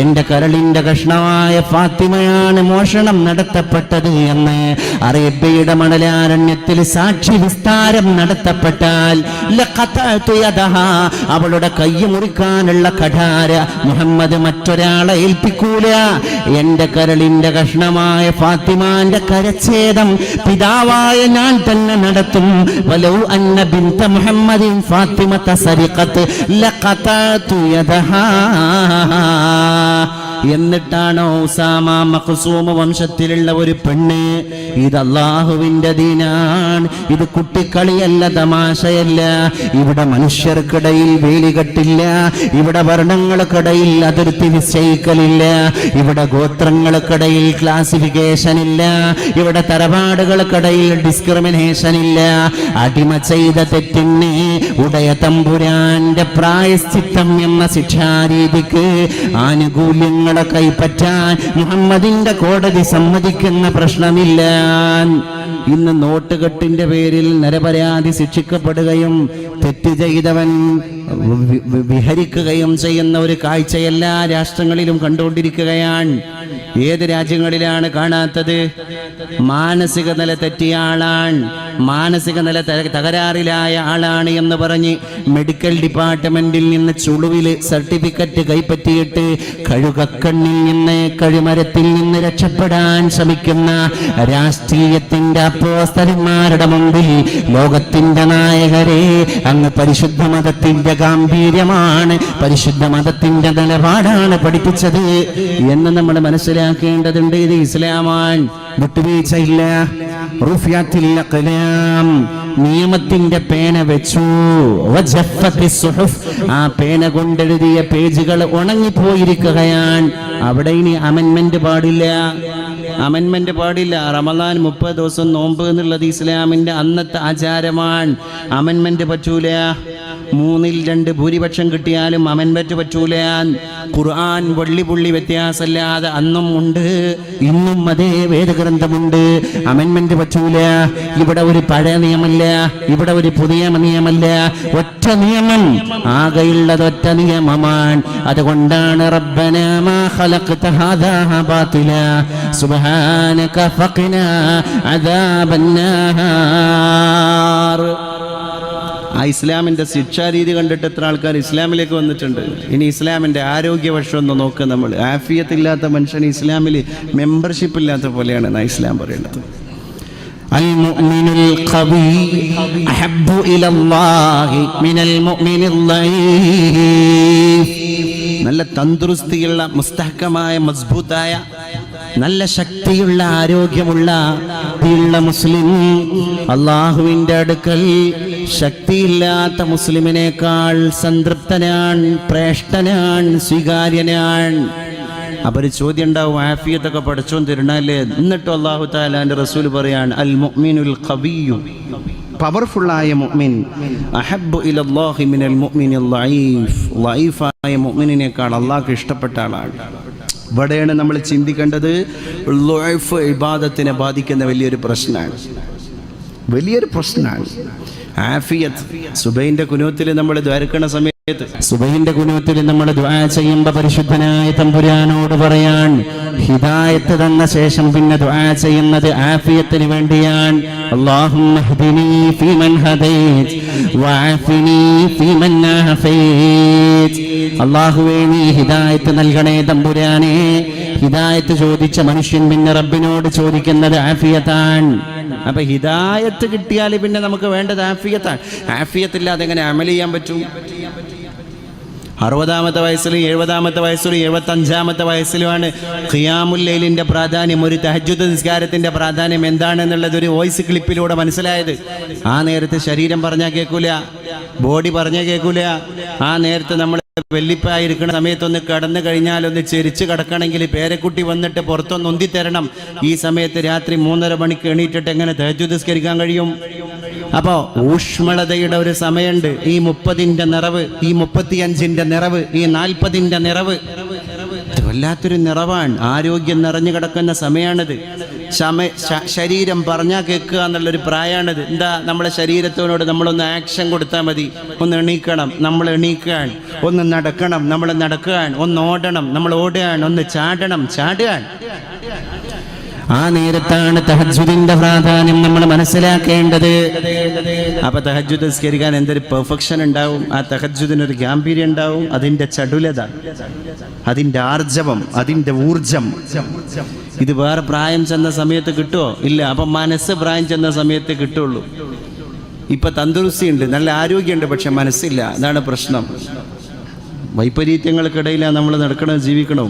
എന്റെ കരളിന്റെ കഷ്ണമായ ഫാത്തിമയാണ് മോഷണം നടത്തപ്പെട്ടത് എന്ന് അറേബ്യയുടെ മണലാരണ്യത്തിൽ സാക്ഷി വിസ്താരം നടത്തപ്പെട്ടാൽ ലഖതഅതു യദഹാ, അവളുടെ കൈ മുറിക്കാനുള്ള കഠാര മുഹമ്മദ് മറ്റൊരാളെ ഏൽപ്പിക്കൂല. എന്റെ കരളിന്റെ കഷ്ണമായ ഫാത്തിമാന്റെ കരച്ഛേദം പിതാവായ ഞാൻ തന്നെ നടത്തും. വലൗ അന്ന ബിൻത മുഹമ്മദിൻ ഫാത്തിമത സരിഖത്ത് ലഖതഅതു യദഹാ. എന്നിട്ടാണോ ഉസാമ മഖ്സൂമ വംശത്തിലുള്ള ഒരു പെണ്ണ്, ഇത് അല്ലാഹുവിന്റെ ദീനാണ്, ഇത് കുട്ടിക്കളിയല്ല, തമാശയല്ല. ഇവിടെ മനുഷ്യർക്കിടയിൽ വേലികെട്ടില്ല, ഇവിടെ വർണ്ണങ്ങൾക്കിടയിൽ അതിർത്തി നിശ്ചയിക്കലില്ല, ഇവിടെ ഗോത്രങ്ങൾക്കിടയിൽ ക്ലാസിഫിക്കേഷൻ ഇല്ല, ഇവിടെ തറവാടുകൾക്കിടയിൽ ഡിസ്ക്രിമിനേഷൻ ഇല്ല. അടിമ ചെയ്ത തെറ്റിന് ഉടയ തമ്പുരാന്റെ പ്രായശ്ചിത്തം എന്ന ശിക്ഷാരീതിക്ക് ആനുകൂല്യങ്ങൾ കൈപ്പറ്റാൻ മുഹമ്മദിന്റെ കോടതി സമ്മതിക്കുന്ന പ്രശ്നമില്ല. ഇന്ന് നോട്ടുകെട്ടിന്റെ പേരിൽ നിരപരാധി ശിക്ഷിക്കപ്പെടുകയും തെറ്റ് ചെയ്തവൻ വിഹരിക്കുകയും ചെയ്യുന്ന ഒരു കാഴ്ച എല്ലാ രാഷ്ട്രങ്ങളിലും കണ്ടുകൊണ്ടിരിക്കുകയാണ്. ഏത് രാജ്യങ്ങളിലാണ് കാണാത്തത്? മാനസിക നില തെറ്റിയ ആളാണ്, മാനസിക നില തകരാറിലായ ആളാണ് എന്ന് പറഞ്ഞ് മെഡിക്കൽ ഡിപ്പാർട്ട്മെന്റിൽ നിന്ന് ചുളുവില് സർട്ടിഫിക്കറ്റ് കൈപ്പറ്റിയിട്ട് കഴുകക്കണ്ണിൽ നിന്ന് കഴുമരത്തിൽ നിന്ന് രക്ഷപ്പെടാൻ ശ്രമിക്കുന്ന രാഷ്ട്രീയത്തിന്റെ അപ്പോസ്തലന്മാരുടെ മുമ്പിൽ ലോകത്തിന്റെ നായകരെ, അങ്ങ് പരിശുദ്ധ മതത്തിന്റെ ഗാംഭീര്യമാണ്, പരിശുദ്ധ മതത്തിന്റെ നിലപാടാണ് പഠിപ്പിച്ചത് എന്ന് നമ്മൾ മനസ്സിലാക്കേണ്ടതുണ്ട്. ഇത് ഇസ്ലാമാണ്, വിട്ടുവീഴ്ചയില്ല. നിയമത്തിന്റെ പേന വെച്ചു, ആ പേന കൊണ്ടെഴുതിയ പേജുകൾ ഉണങ്ങിപ്പോയിരിക്കുകയാണ്. അവിടെ ഇനി അമെൻമെന്റ് പാടില്ല, അമെൻമെന്റ് പാടില്ല. റമദാൻ 30 ദിവസം നോമ്പ് എന്നുള്ളത് ഇസ്ലാമിന്റെ അന്നത്തെ ആചാരമാണ്. അമെൻമെന്റ് പറ്റൂല. 3/2 ഭൂരിപക്ഷം കിട്ടിയാലും അമെൻമെന്റ് പറ്റൂല. ഖുർആൻ വെള്ളിപുള്ളി വ്യത്യാസമില്ലാതെ അന്നും ഉണ്ട്, ഇന്നും അതേ വേദഗ്രന്ഥമുണ്ട്. അമെൻമെന്റ് പറ്റൂല. ഇവിടെ ഒരു പഴയ നിയമമല്ല, ഇവിടെ ഒരു പുതിയ നിയമമല്ല, ഒറ്റ നിയമം, ആകെയുള്ളത് ഒറ്റ നിയമമാണ്. അതുകൊണ്ടാണ് റബ്ബനാ മാ ഖലഖ്ത ഹാദാ ബാതില സുബ്ഹാനക ഫഖിനാ അദാബന്നാർ. ആ ഇസ്ലാമിൻ്റെ ശിക്ഷാരീതി കണ്ടിട്ട് എത്ര ആൾക്കാർ ഇസ്ലാമിലേക്ക് വന്നിട്ടുണ്ട്. ഇനി ഇസ്ലാമിൻ്റെ ആരോഗ്യവശം ഒന്ന് നോക്കുക. നമ്മൾ ആഫിയത്തില്ലാത്ത മനുഷ്യന് ഇസ്ലാമിൽ മെമ്പർഷിപ്പ് ഇല്ലാത്ത പോലെയാണ് എന്നാ ഇസ്ലാം പറയുന്നത്. അൽ-മുഅ്മിനുൽ ഖവി അഹബ്ബു ഇലല്ലാഹി മിനൽ മുഅ്മിനിൽ ളഈഫ്. നല്ല തന്തുറുസ്തിയുള്ള മുസ്തഹക്കമായ മസ്ബൂത്തായ നല്ല ശക്തിയുള്ള ആരോഗ്യമുള്ള മുസ്ലിം അള്ളാഹുവിൻ്റെ അടുക്കൽ ശക്തിയില്ലാത്ത മുസ്ലിമിനേക്കാൾ സംതൃപ്തനാണ്, ശ്രേഷ്ഠനാണ്, സ്വീകാര്യനാണ്. അപ്പോൾ ഒരു ചോദ്യം ഉണ്ടാവും, ആഫിയത്തൊക്കെ പഠിച്ചോൻ തരണല്ലേ? എന്നിട്ടും അല്ലാഹു തആലാന്റെ റസൂൽ പറയാണ് അൽ മുഅ്മിനുൽ ഖവിയ്യു, പവർഫുള്ളായ മുഅ്മിൻ അഹബ്ബു ഇലല്ലാഹി മിനൽ മുഅ്മിനിൽ ളഈഫ്, ളഈഫായ മുഅ്മിനിനേക്കാൾ അല്ലാഹുക്ക് ഇഷ്ടപ്പെട്ട ആളാണ്. ഇവിടെയാണ് നമ്മൾ ചിന്തിക്കേണ്ടത്. ളുഅഫ് ഇബാദത്തിനെ ബാധിക്കുന്ന വലിയൊരു പ്രശ്നമാണ്, വലിയൊരു പ്രശ്നമാണ്. ആഫിയത്ത്. സുബൈന്റെ കുനൂത്തിൽ നമ്മൾ ദ്വാരക്കണ സമയത്ത്, സുബൈന്റെ കുനൂത്തിൽ നമ്മൾ ദുആ ചെയ്യുമ്പോൾ പരിശുദ്ധനായ തമ്പുരാനോട് പറയാൻ ഹിദായത്ത് തന്ന ശേഷം പിന്നെ ദുആ ചെയ്യുന്നത് ആഫിയത്തിന് വേണ്ടിയാണ്. അല്ലാഹുമ്മ ഹ്ദിനി ഫീമൻ ഹദൈത് വഅഫിനി ഫീമൻ ആഫൈത്. അല്ലാഹുവേ നീ ഹിദായത്ത് നൽകണേ തമ്പുരാനെ. ഹിദായത്ത് ചോദിച്ച മനുഷ്യൻ പിന്നെ റബ്ബിനോട് ചോദിക്കുന്നത് ആഫിയത്താണ്. അപ്പൊ ഹിദായത്ത് കിട്ടിയാൽ പിന്നെ നമുക്ക് വേണ്ടത് ആഫിയത്താണ്. ആഫിയത്തില്ലാതെ എങ്ങനെ അമൽ ചെയ്യാൻ പറ്റും? 60-ാമത്തെ വയസ്സിലും 70-ാമത്തെ വയസ്സിലും 75-ാമത്തെ വയസ്സിലുമാണ് ഖിയാമുൽ ലൈലിന്റെ പ്രാധാന്യം, ഒരു തഹജ്ജുദ് നിസ്കാരത്തിന്റെ പ്രാധാന്യം എന്താണെന്നുള്ളത് ഒരു വോയിസ് ക്ലിപ്പിലൂടെ മനസ്സിലായത്. ആ നേരത്തെ ശരീരം പറഞ്ഞാൽ കേൾക്കൂല, ബോഡി പറഞ്ഞാൽ കേൾക്കൂല. ആ നേരത്തെ നമ്മൾ വെല്ലിപ്പായിരിക്കുന്ന സമയത്തൊന്ന് കടന്നു കഴിഞ്ഞാൽ ഒന്ന് ചെരിച്ച് കിടക്കണമെങ്കിൽ പേരക്കുട്ടി വന്നിട്ട് പുറത്തൊന്ന് ഒന്തിത്തരണം. ഈ സമയത്ത് രാത്രി 3:30 മണിക്ക് എണീറ്റിട്ട് എങ്ങനെ തഹജ്ജുദ് നിസ്കരിക്കാൻ കഴിയും? അപ്പോൾ ഊഷ്മളതയുടെ ഒരു സമയമുണ്ട്. ഈ 30-ന്റെ നിറവ്, ഈ 35-ന്റെ നിറവ്, ഈ 40-ന്റെ നിറവ്, വല്ലാത്തൊരു നിറവാണ്. ആരോഗ്യം നിറഞ്ഞു കിടക്കുന്ന സമയമാണിത്. ശരീരം പറഞ്ഞാൽ കേൾക്കുക എന്നുള്ളൊരു പ്രായമാണിത്. എന്താ, നമ്മളെ ശരീരത്തിനോട് നമ്മളൊന്ന് ആക്ഷൻ കൊടുത്താൽ മതി. ഒന്ന് എണീക്കണം, നമ്മൾ എണീക്കാൻ. ഒന്ന് നടക്കണം, നമ്മൾ നടക്കാൻ. ഒന്ന് ഓടണം, നമ്മൾ ഓടുകയാണ്. ഒന്ന് ചാടണം, ചാടുകയാണ്. ആ നേരത്താണ് തഹജ്ജുദിന്റെ പ്രാധാന്യം നമ്മൾ മനസ്സിലാക്കേണ്ടത്. അപ്പൊ തഹജ്ജുദ് നിസ്കരിക്കാൻ എന്തൊരു പെർഫെക്ഷൻ ഉണ്ടാവും, ആ തഹജ്ജുദിനൊരു ഗാംഭീര്യം ഉണ്ടാവും, അതിന്റെ ചടുലത, അതിന്റെ ആർജവം, അതിന്റെ ഊർജം. ഇത് വേറെ പ്രായം ചെന്ന സമയത്ത് കിട്ടുമോ? ഇല്ല. അപ്പൊ മനസ്സ് പ്രായം ചെന്ന സമയത്ത് കിട്ടുള്ളൂ. ഇപ്പൊ തന്ദുരുസ്തി ഉണ്ട്, നല്ല ആരോഗ്യമുണ്ട്, പക്ഷെ മനസ്സില്ല. അതാണ് പ്രശ്നം. വൈപരീത്യങ്ങൾക്കിടയിലാണ് നമ്മൾ നടക്കണം, ജീവിക്കണം.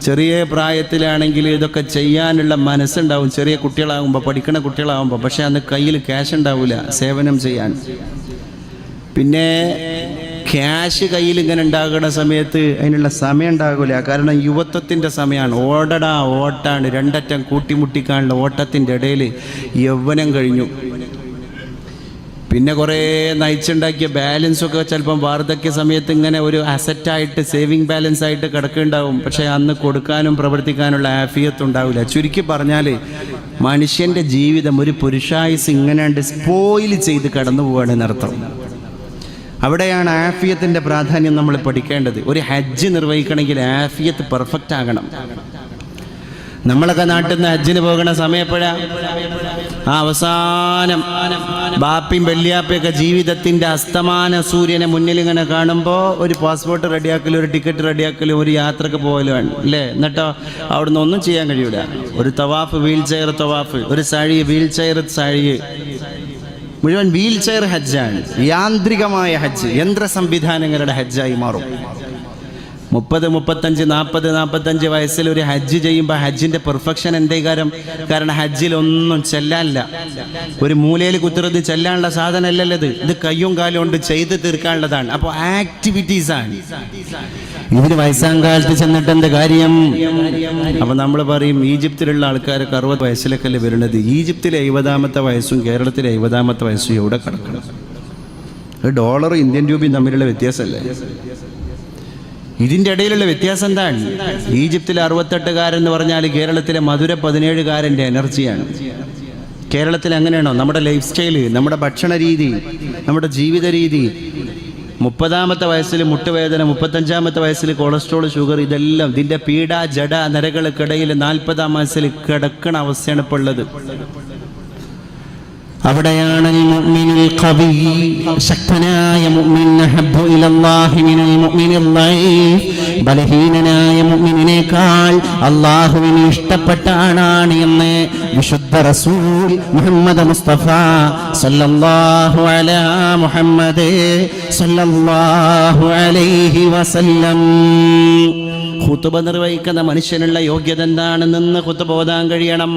ചെറിയ പ്രായത്തിലാണെങ്കിൽ ഇതൊക്കെ ചെയ്യാനുള്ള മനസ്സുണ്ടാവും, ചെറിയ കുട്ടികളാകുമ്പോൾ, പഠിക്കുന്ന കുട്ടികളാകുമ്പോൾ. പക്ഷെ അന്ന് കയ്യിൽ ക്യാഷ് ഉണ്ടാവില്ല സേവനം ചെയ്യാൻ. പിന്നെ ക്യാഷ് കയ്യിൽ ഇങ്ങനെ ഉണ്ടാകുന്ന സമയത്ത് അതിനുള്ള സമയം ഉണ്ടാകില്ല. കാരണം യുവത്വത്തിൻ്റെ സമയമാണ്. ഓട്ടാണ്, രണ്ടറ്റം കൂട്ടിമുട്ടിക്കാനുള്ള ഓട്ടത്തിൻ്റെ ഇടയിൽ യൗവനം കഴിഞ്ഞു. പിന്നെ കുറേ നയിച്ചുണ്ടാക്കിയ ബാലൻസൊക്കെ ചിലപ്പം വാർദ്ധക്യ സമയത്ത് ഇങ്ങനെ ഒരു അസറ്റായിട്ട്, സേവിങ് ബാലൻസ് ആയിട്ട് കിടക്കുന്നുണ്ടാവും. പക്ഷേ അന്ന് കൊടുക്കാനും പ്രവർത്തിക്കാനുള്ള ആഫിയത്ത് ഉണ്ടാവില്ല. ചുരുക്കി പറഞ്ഞാൽ മനുഷ്യൻ്റെ ജീവിതം ഒരു പുരുഷായുസ് ഇങ്ങനെ സ്പോയിൽ ചെയ്ത് കടന്നു പോവുകയാണെന്നർത്ഥം. അവിടെയാണ് ആഫിയത്തിൻ്റെ പ്രാധാന്യം നമ്മൾ പഠിക്കേണ്ടത്. ഒരു ഹജ്ജ് നിർവഹിക്കണമെങ്കിൽ ആഫിയത്ത് പെർഫെക്റ്റ് ആകണം. നമ്മളൊക്കെ നാട്ടിൽ നിന്ന് ഹജ്ജിന് പോകുന്ന സമയപ്പോഴാ അവസാനം ബാപ്പിയും വല്യാപ്പയൊക്കെ ജീവിതത്തിൻ്റെ അസ്തമാന സൂര്യനെ മുന്നിൽ ഇങ്ങനെ കാണുമ്പോൾ ഒരു പാസ്പോർട്ട് റെഡിയാക്കലും, ഒരു ടിക്കറ്റ് റെഡിയാക്കലും, ഒരു യാത്രക്ക് പോകലുമാണ് അല്ലേ. എന്നിട്ടോ അവിടുന്ന് ഒന്നും ചെയ്യാൻ കഴിയൂല. ഒരു തവാഫ്, വീൽ ചെയർ തവാഫ്, ഒരു സാഴി, വീൽ ചെയർ സാഴി, മുഴുവൻ വീൽ ചെയർ ഹജ്ജാണ്. യാന്ത്രികമായ ഹജ്ജ്, യന്ത്ര സംവിധാനങ്ങളുടെ ഹജ്ജായി മാറും. 30, 35, 40, 45 വയസ്സിൽ ഒരു ഹജ്ജ് ചെയ്യുമ്പോൾ ഹജ്ജിൻ്റെ പെർഫെക്ഷൻ എന്തേ കാരണം ഹജ്ജിലൊന്നും ചെല്ലാനില്ല. ഒരു മൂലയിൽ കുത്തിറത് ചെല്ലാനുള്ള സാധനമല്ലല്ലോ ഇത്. ഇത് കയ്യും കാലും കൊണ്ട് ചെയ്ത് തീർക്കാനുള്ളതാണ്. അപ്പോൾ ആക്ടിവിറ്റീസാണ്. ഇതിന് വയസ്സാം കാലത്ത് ചെന്നിട്ട് എന്ത് കാര്യം? അപ്പം നമ്മൾ പറയും ഈജിപ്തിലുള്ള ആൾക്കാർക്ക് 60 വയസ്സിലൊക്കെയല്ലേ വരുന്നത്. ഈജിപ്തിലെ 70-ാമത്തെ വയസ്സും കേരളത്തിലെ 70-ാമത്തെ വയസ്സും എവിടെ കിടക്കണം? ഡോളറും ഇന്ത്യൻ രൂപയും തമ്മിലുള്ള വ്യത്യാസമല്ലേ? ഇതിൻ്റെ ഇടയിലുള്ള വ്യത്യാസം എന്താണ്? ഈജിപ്തിലെ 68കാരൻ എന്ന് പറഞ്ഞാൽ കേരളത്തിലെ മധുര 17കാരൻ്റെ എനർജിയാണ്. കേരളത്തിൽ അങ്ങനെയാണോ? നമ്മുടെ ലൈഫ് സ്റ്റൈല്, നമ്മുടെ ഭക്ഷണ രീതി, നമ്മുടെ ജീവിത രീതി. 30-ാമത്തെ വയസ്സിൽ മുട്ടുവേദന, 35-ാമത്തെ വയസ്സിൽ കൊളസ്ട്രോൾ, ഷുഗർ, ഇതെല്ലാം ഇതിൻ്റെ പീഡ ജഡ നരകൾക്കിടയിൽ 40-ാം വയസ്സിൽ കിടക്കണ അവസ്ഥയാണ് ഇപ്പോൾ ഉള്ളത്. അവിടെയാണ് ശക്തനായ മുഅ്മിൻ അഹബ്ബു ഇലല്ലാഹി മിനൽ മുഅ്മിനിൽ ദഈഫ്. ബലഹീനനായ മുഅ്മിനിനേക്കാൾ അല്ലാഹുവിന് ഇഷ്ടപ്പെട്ട ആളാണ് എന്ന് വിശുദ്ധ റസൂൽ മുഹമ്മദ് മുസ്തഫ സല്ലല്ലാഹു അലാ മുഹമ്മദ് സല്ലല്ലാഹു അലൈഹി വസല്ലം. ഖുതുബ നിർവഹിക്കുന്ന മനുഷ്യനുള്ള യോഗ്യത എന്താണ്? നിന്ന് ഖുതുബ ഓതാൻ കഴിയണം.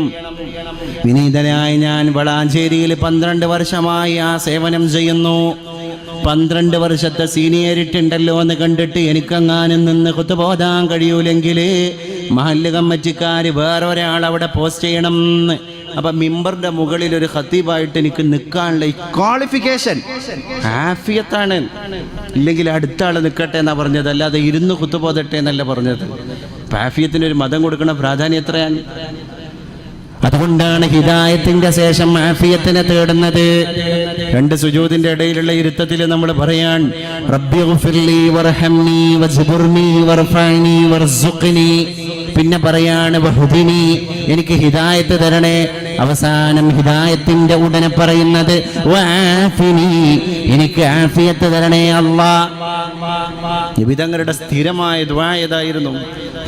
വിനീതനായി ഞാൻ വളാഞ്ചേരിയിൽ 12 വർഷമായി ആ സേവനം ചെയ്യുന്നു. 12 വർഷത്തെ സീനിയറിറ്റി ഉണ്ടല്ലോ എന്ന് കണ്ടിട്ട് എനിക്കെങ്ങാനും നിന്ന് ഖുതുബ ഓതാൻ കഴിയൂലെങ്കിൽ മഹല്ല് കമ്മിറ്റിക്കാർ വേറെ ഒരാൾ അവിടെ പോസ്റ്റ് ചെയ്യണം. അപ്പം മിമ്പറിൻ്റെ മുകളിൽ ഒരു ഖത്തീബായിട്ട് എനിക്ക് നിൽക്കാനുള്ള ഈ ക്വാളിഫിക്കേഷൻ ആഫിയത്താണ്. ഇല്ലെങ്കിൽ അടുത്ത ആൾ നിൽക്കട്ടെ എന്നാണ് പറഞ്ഞത്, അല്ലാതെ ഇരുന്ന് ഖുതുബ ഓതട്ടെ എന്നല്ല പറഞ്ഞത്. അപ്പം ആഫിയത്തിന് ഒരു മതം കൊടുക്കുന്ന പ്രാധാന്യം എത്രയാണ്? അതുകൊണ്ടാണ് ഹിദായത്തിന്റെ ശേഷം ആഫിയത്തിനെ തേടുന്നത്. 2 സുജൂദിന്റെ ഇടയിലുള്ള ഇരുത്തത്തിൽ നമ്മൾ പറയാൻ റബ്ബി ഗുഫിർലി വർഹംനി വജ്ബുർനി വർഫഅനി വർസുഖ്നി. പിന്നെ പറയാണ് വഹ്ദിനി, എനിക്ക് ഹിദായത്ത് തരണേ. അവസാനം ഹിദായത്തിന്റെ ഉടനെ പറയുന്നത് വആഫിനി, എനിക്ക് ആഫിയത്ത് തരണേ അല്ലാഹ്. നബിതങ്ങളുടെ സ്ഥിരമായ ദുആ ഏതായിരുന്നു?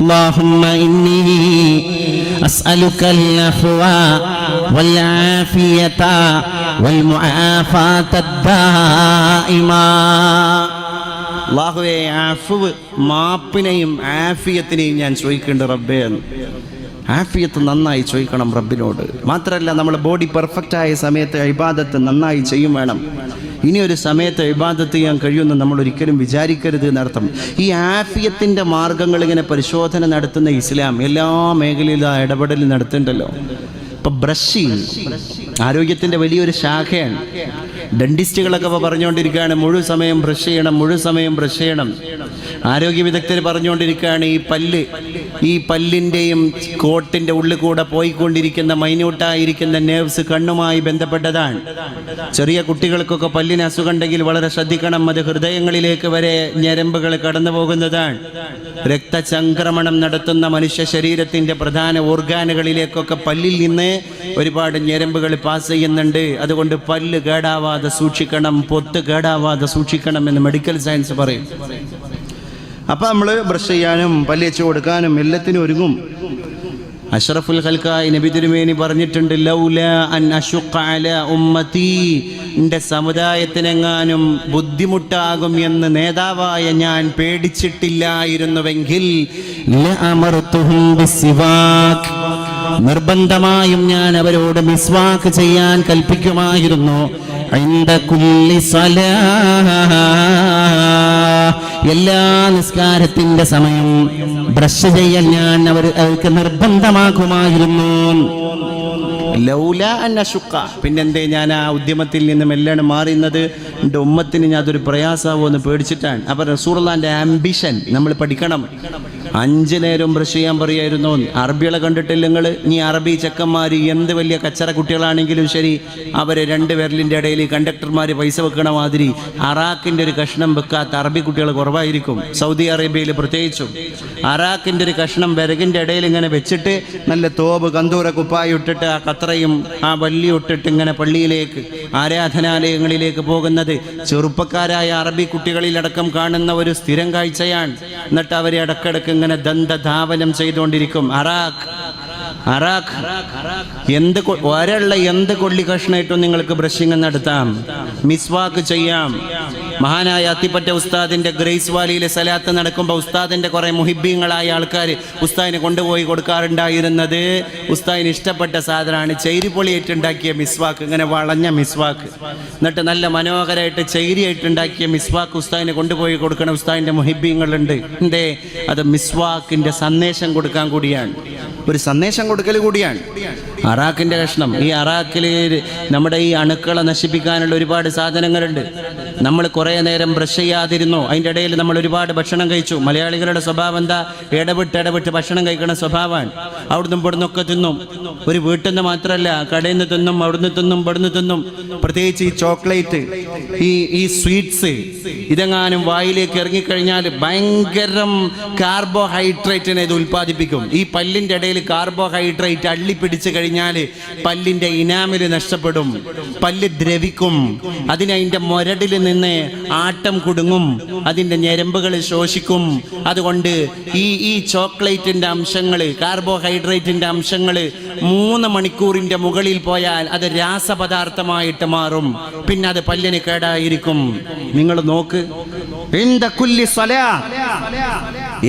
അല്ലാഹുമ്മ ഇന്നി അസ്അലുക്കൽ അഫ്വ വൽ ആഫിയത വൽ മുആഫാത ദായിമാ. അല്ലാഹുവേ, അഫ്വ്, മാപ്പിനെയും ആഫിയത്തിനെയും ഞാൻ ചോദിക്കേണ്ട റബ്ബേ. ആഫിയത്ത് നന്നായി ചോദിക്കണം റബ്ബിനോട്. മാത്രമല്ല നമ്മൾ ബോഡി പെർഫെക്റ്റ് ആയ സമയത്ത് ഇബാദത്ത് നന്നായി ചെയ്യും വേണം. ഇനിയൊരു സമയത്ത് ഇബാദത്ത് ചെയ്യാൻ കഴിയുമെന്ന് നമ്മൾ ഒരിക്കലും വിചാരിക്കരുത് എന്നർത്ഥം. ഈ ആഫിയത്തിൻ്റെ മാർഗങ്ങൾ ഇങ്ങനെ പരിശോധന നടത്തുന്ന ഇസ്ലാം എല്ലാ മേഖലയിലും ഇടപെടൽ നടത്തുന്നുണ്ടല്ലോ. ഇപ്പം ബ്രഷിങ് ആരോഗ്യത്തിൻ്റെ വലിയൊരു ശാഖയാണ്. ഡെന്റിസ്റ്റുകളൊക്കെ ഇപ്പോൾ പറഞ്ഞുകൊണ്ടിരിക്കുകയാണ് മുഴുവൻ സമയം ബ്രഷ് ചെയ്യണം, മുഴുവൻ സമയം ബ്രഷ് ചെയ്യണം. ആരോഗ്യ വിദഗ്ധർ പറഞ്ഞുകൊണ്ടിരിക്കുകയാണ് ഈ പല്ല് ഈ പല്ലിൻ്റെയും കോട്ടിൻ്റെ ഉള്ളിൽ കൂടെ പോയിക്കൊണ്ടിരിക്കുന്ന മൈന്യൂട്ടായിരിക്കുന്ന നേർവ്സ് കണ്ണുമായി ബന്ധപ്പെട്ടതാണ്. ചെറിയ കുട്ടികൾക്കൊക്കെ പല്ലിന് അസുഖം ഉണ്ടെങ്കിൽ വളരെ ശ്രദ്ധിക്കണം. അത് ഹൃദയങ്ങളിലേക്ക് വരെ ഞരമ്പുകൾ കടന്നു പോകുന്നതാണ്. രക്തചംക്രമണം നടത്തുന്ന മനുഷ്യ ശരീരത്തിൻ്റെ പ്രധാന ഓർഗാനുകളിലേക്കൊക്കെ പല്ലിൽ നിന്ന് ഒരുപാട് ഞരമ്പുകൾ പാസ് ചെയ്യുന്നുണ്ട്. അതുകൊണ്ട് പല്ല് കേടാവാതെ സൂക്ഷിക്കണം, പൊത്ത് കേടാവാതെ സൂക്ഷിക്കണം എന്ന് മെഡിക്കൽ സയൻസ് പറയും. അപ്പം നമ്മൾ ബ്രഷ് ചെയ്യാനും പല്ല് വെച്ച് കൊടുക്കാനും എല്ലാത്തിനും ഒരുങ്ങും. അഷ്റഫുൽ ഖൽഖായി നബി തിരുമേനി പറഞ്ഞിട്ടുണ്ട്, ലൗല അൻ അശുഖ അലാ ഉമ്മത്തി, എൻ്റെ സമുദായത്തിനെങ്ങാനും ബുദ്ധിമുട്ടാകും എന്ന് നേതാവായ ഞാൻ പേടിച്ചിട്ടില്ലായിരുന്നുവെങ്കിൽ ലഅമർതുഹും ബിസ്സിവാക്, നിർബന്ധമായും ഞാൻ അവരോട് മിസ്വാക്ക് ചെയ്യാൻ കൽപ്പിക്കുമായിരുന്നു. ഇൻദ കുല്ലി സലാഹ്, എല്ലാ നിസ്കാരത്തിന്റെ സമയം ബ്രഷ് ചെയ്യൽ ഞാൻ അവർക്ക് നിർബന്ധമാക്കുമായിരുന്നു. ലൗല അൻ അശുഖ, പിന്നെന്തേ ഞാൻ ആ ഉദ്യമത്തിൽ നിന്നും എല്ലാം മാറുന്നത് എൻ്റെ ഉമ്മത്തിന് ഞാൻ അതൊരു പ്രയാസമാവോ എന്ന് പേടിച്ചിട്ടാണ്. അപ്പം റസൂലുള്ളാഹിന്റെ ആംബിഷൻ നമ്മൾ പഠിക്കണം. 5 നേരം ബ്രഷ് ചെയ്യാൻ പറയായിരുന്നു. അറബികളെ കണ്ടിട്ടില്ല നിങ്ങൾ? ഇനി അറബി ചെക്കന്മാർ എന്ത് വലിയ കച്ചറ കുട്ടികളാണെങ്കിലും ശരി, അവർ 2 വിരലിൻ്റെ ഇടയിൽ കണ്ടക്ടർമാർ പൈസ വെക്കണ മാതിരി അറാക്കിൻ്റെ ഒരു കഷ്ണം വെക്കാത്ത അറബി കുട്ടികൾ കുറവായിരിക്കും. സൗദി അറേബ്യയിൽ പ്രത്യേകിച്ചും അറാക്കിൻ്റെ ഒരു കഷ്ണം വിറകിൻ്റെ ഇടയിൽ ഇങ്ങനെ വെച്ചിട്ട് നല്ല തോബ് കന്തൂര കുപ്പായി ഇട്ടിട്ട് ആ കത്രയും ആ വള്ളി ഇട്ടിട്ട് ഇങ്ങനെ പള്ളിയിലേക്ക് ആരാധനാലയങ്ങളിലേക്ക് പോകുന്നത് ചെറുപ്പക്കാരായ അറബി കുട്ടികളിലടക്കം കാണുന്ന ഒരു സ്ഥിരം കാഴ്ചയാണ്. എന്നിട്ട് അവരെ ഇടക്കിടക്ക് ഇങ്ങനെ ദന്തധാവനം ചെയ്തുകൊണ്ടിരിക്കും. അറാഖ് എന്ത് കൊള്ളി കഷ്ണമായിട്ടും നിങ്ങൾക്ക് ബ്രഷിങ് നടത്താം, മിസ്വാക്ക് ചെയ്യാം. മഹാനായ അത്തിപ്പറ്റ ഉസ്താദിന്റെ ഗ്രേസ് വാലിയിലെ സലാത്ത് നടക്കുമ്പോൾ ഉസ്താദിന്റെ കുറെ മുഹിബ്ബീങ്ങളായ ആൾക്കാർ ഉസ്താദിനെ കൊണ്ടുപോയി കൊടുക്കാറുണ്ടായിരുന്നത് ഉസ്താദിന് ഇഷ്ടപ്പെട്ട സാധനമാണ് ചൈരിപ്പൊളിയായിട്ടുണ്ടാക്കിയ മിസ്വാക്ക്, ഇങ്ങനെ വളഞ്ഞ മിസ്വാക്ക്. എന്നിട്ട് നല്ല മനോഹരമായിട്ട് ചൈരിയായിട്ടുണ്ടാക്കിയ മിസ്വാക്ക് ഉസ്താദിനെ കൊണ്ടുപോയി കൊടുക്കണ ഉസ്താദിന്റെ മുഹിബ്ബീങ്ങളുണ്ട്. എന്തേ? അത് മിസ്വാക്കിന്റെ സന്ദേശം കൊടുക്കാൻ കൂടിയാണ്, ഒരു സന്ദേശം കൊടുക്കൽ കൂടിയാണ്. അറാഖിന്റെ കഷ്ണം, ഈ അറാഖിൽ നമ്മുടെ ഈ അണുക്കളെ നശിപ്പിക്കാനുള്ള ഒരുപാട് സാധനങ്ങളുണ്ട്. നമ്മൾ കുറേ നേരം ബ്രഷ് ചെയ്യാതിരുന്നു, അതിൻ്റെ ഇടയിൽ നമ്മൾ ഒരുപാട് ഭക്ഷണം കഴിച്ചു. മലയാളികളുടെ സ്വഭാവം എന്താ? ഇടവിട്ട് ഭക്ഷണം കഴിക്കുന്ന സ്വഭാവമാണ്. അവിടുന്ന് ഇവിടുന്നൊക്കെ തിന്നും. ഒരു വീട്ടിൽ നിന്ന് മാത്രമല്ല, കടയിൽ നിന്ന് തിന്നും, അവിടുന്ന് തിന്നും, ഇവിടുന്ന് തിന്നും. പ്രത്യേകിച്ച് ഈ ചോക്ലേറ്റ്, ഈ സ്വീറ്റ്സ്, ഇതെങ്ങാനും വായിലേക്ക് ഇറങ്ങിക്കഴിഞ്ഞാൽ ഭയങ്കരം കാർബോഹൈഡ്രേറ്റിനെ ഇത് ഉൽപ്പാദിപ്പിക്കും. ഈ പല്ലിൻ്റെ ഇടയിൽ കാർബോഹൈഡ്രേറ്റ് അള്ളിപ്പിടിച്ച് കഴിഞ്ഞാൽ പല്ലിൻ്റെ ഇനാമിൽ നഷ്ടപ്പെടും, പല്ല് ദ്രവിക്കും, അതിൻ്റെ മുരടിൽ നിന്ന് ആട്ടം കുടുങ്ങും, അതിൻ്റെ ഞരമ്പുകൾ ശോഷിക്കും. അതുകൊണ്ട് ഈ ചോക്ലേറ്റിൻ്റെ അംശങ്ങൾ, കാർബോഹൈഡ്രേറ്റിൻ്റെ അംശങ്ങൾ 3 മണിക്കൂറിൻ്റെ മുകളിൽ പോയാൽ അത് രാസപദാർത്ഥമായിട്ട് മാറും. പിന്നെ അത് പല്ലിന് കേടായിരിക്കും. നിങ്ങൾ നോക്ക്,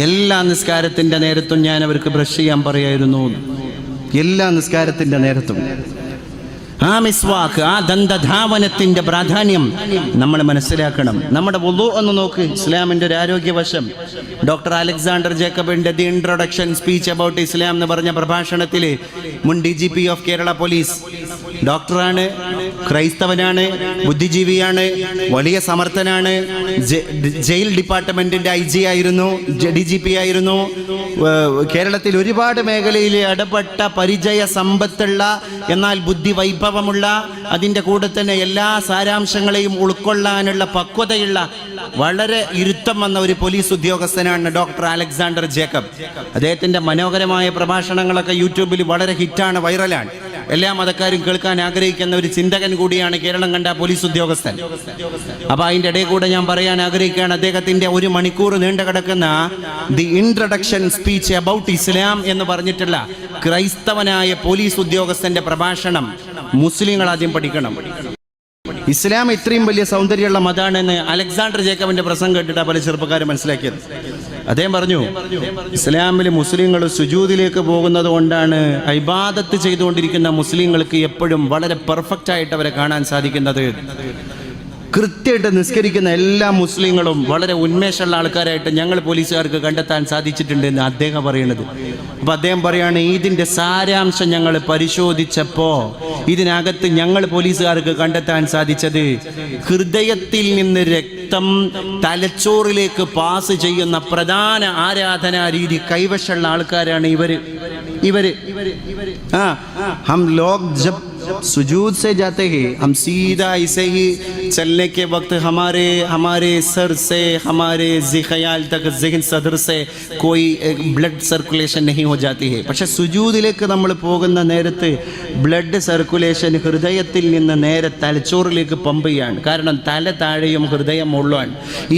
എല്ലാ നിസ്കാരത്തിന്റെ നേരത്തും ഞാൻ അവർക്ക് ബ്രഷ് ചെയ്യാൻ പറയായിരുന്നു. എല്ലാ നിസ്കാരത്തിന്റെ നേരത്തും ആ മിസ്വാക്ക്, ആ ദന്തധാവനത്തിന്റെ പ്രാധാന്യം നമ്മൾ മനസ്സിലാക്കണം. നമ്മുടെ വുളു ഒന്ന് നോക്ക്, ഇസ്ലാമിന്റെ ഒരു ആരോഗ്യവശം. ഡോക്ടർ അലക്സാണ്ടർ ജേക്കബിന്റെ the introduction speech about Islam എന്ന് പറഞ്ഞ പ്രഭാഷണത്തിൽ മുൻ DGP ഓഫ് കേരള പോലീസ്, ഡോക്ടറാണ്, ക്രൈസ്തവനാണ്, ബുദ്ധിജീവിയാണ്, വലിയ സമർത്ഥനാണ്, ജയിൽ ഡിപ്പാർട്ട്മെന്റിന്റെ IG ആയിരുന്നു, DGP ആയിരുന്നു. കേരളത്തിൽ ഒരുപാട് മേഖലയിൽ ഇടപെട്ട പരിചയ സമ്പത്തുള്ള, എന്നാൽ ബുദ്ധി വൈഭവമുള്ള, അതിൻ്റെ കൂടെ തന്നെ എല്ലാ സാരാംശങ്ങളെയും ഉൾക്കൊള്ളാനുള്ള പക്വതയുള്ള, വളരെ ഇരുത്തം വന്ന ഒരു പോലീസ് ഉദ്യോഗസ്ഥനാണ് ഡോക്ടർ അലക്സാണ്ടർ ജേക്കബ്. അദ്ദേഹത്തിൻ്റെ മനോഹരമായ പ്രഭാഷണങ്ങളൊക്കെ യൂട്യൂബിൽ വളരെ ഹിറ്റാണ്, വൈറലാണ്. എല്ലാ മതക്കാരും കേൾക്കാൻ ആഗ്രഹിക്കുന്ന ഒരു ചിന്തകൻ കൂടിയാണ് കേരളം കണ്ട പോലീസ് ഉദ്യോഗസ്ഥൻ. അപ്പൊ അതിൻ്റെ ഇടയിൽ കൂടെ ഞാൻ പറയാൻ ആഗ്രഹിക്കുകയാണ്, അദ്ദേഹത്തിന്റെ 1 മണിക്കൂർ നീണ്ടു കിടക്കുന്ന the introduction speech about Islam എന്ന് പറഞ്ഞിട്ടുള്ള ക്രൈസ്തവനായ പോലീസ് ഉദ്യോഗസ്ഥന്റെ പ്രഭാഷണം മുസ്ലിങ്ങൾ ആദ്യം പഠിക്കണം. ഇസ്ലാം ഇത്രയും വലിയ സൗന്ദര്യമുള്ള മതമാണെന്ന് അലക്സാണ്ടർ ജേക്കബിന്റെ പ്രസംഗം കേട്ടിട്ടാണ് പല ചെറുപ്പക്കാരും മനസ്സിലാക്കിയത്. അദ്ദേഹം പറഞ്ഞു, ഇസ്ലാമിൽ മുസ്ലിങ്ങൾ സുജൂദിലേക്ക് പോകുന്നത് കൊണ്ടാണ് ഇബാദത്ത് ചെയ്തുകൊണ്ടിരിക്കുന്ന മുസ്ലിങ്ങൾക്ക് എപ്പോഴും വളരെ പെർഫെക്റ്റ് ആയിട്ട് അവരെ കാണാൻ സാധിക്കുന്നത്. കൃത്യമായിട്ട് നിസ്കരിക്കുന്ന എല്ലാ മുസ്ലിങ്ങളും വളരെ ഉന്മേഷമുള്ള ആൾക്കാരായിട്ട് ഞങ്ങൾ പോലീസുകാർക്ക് കണ്ടെത്താൻ സാധിച്ചിട്ടുണ്ട് എന്ന് അദ്ദേഹം പറയുന്നത്. അപ്പം അദ്ദേഹം പറയാണ്, ഇതിൻ്റെ സാരാംശം ഞങ്ങൾ പരിശോധിച്ചപ്പോൾ ഇതിനകത്ത് ഞങ്ങൾ പോലീസുകാർക്ക് കണ്ടെത്താൻ സാധിച്ചത് ഹൃദയത്തിൽ നിന്ന് രക്തം തലച്ചോറിലേക്ക് പാസ് ചെയ്യുന്ന പ്രധാന ആരാധനാ രീതി കൈവശമുള്ള ആൾക്കാരാണ് ഇവര്. ഹം ലോഗ് ജബ് सुजूद से जाते हैं, हम सीधा ऐसे ही चलने के वक्त हमारे सर से हमारे ख़याल तक ज़हन सदर से कोई ब्लड सर्कुलेशन नहीं हो जाती है. പക്ഷേ സുജൂദിലേക്ക് നമ്മൾ പോകുന്ന നേരത്ത് ബ്ലഡ് സർക്കുലേഷൻ ഹൃദയത്തിൽ നിന്ന് നേരെ തലച്ചോറിലേക്ക് പമ്പ് ചെയ്യാണ്. കാരണം തല താഴെയും ഹൃദയം മുഴുവൻ.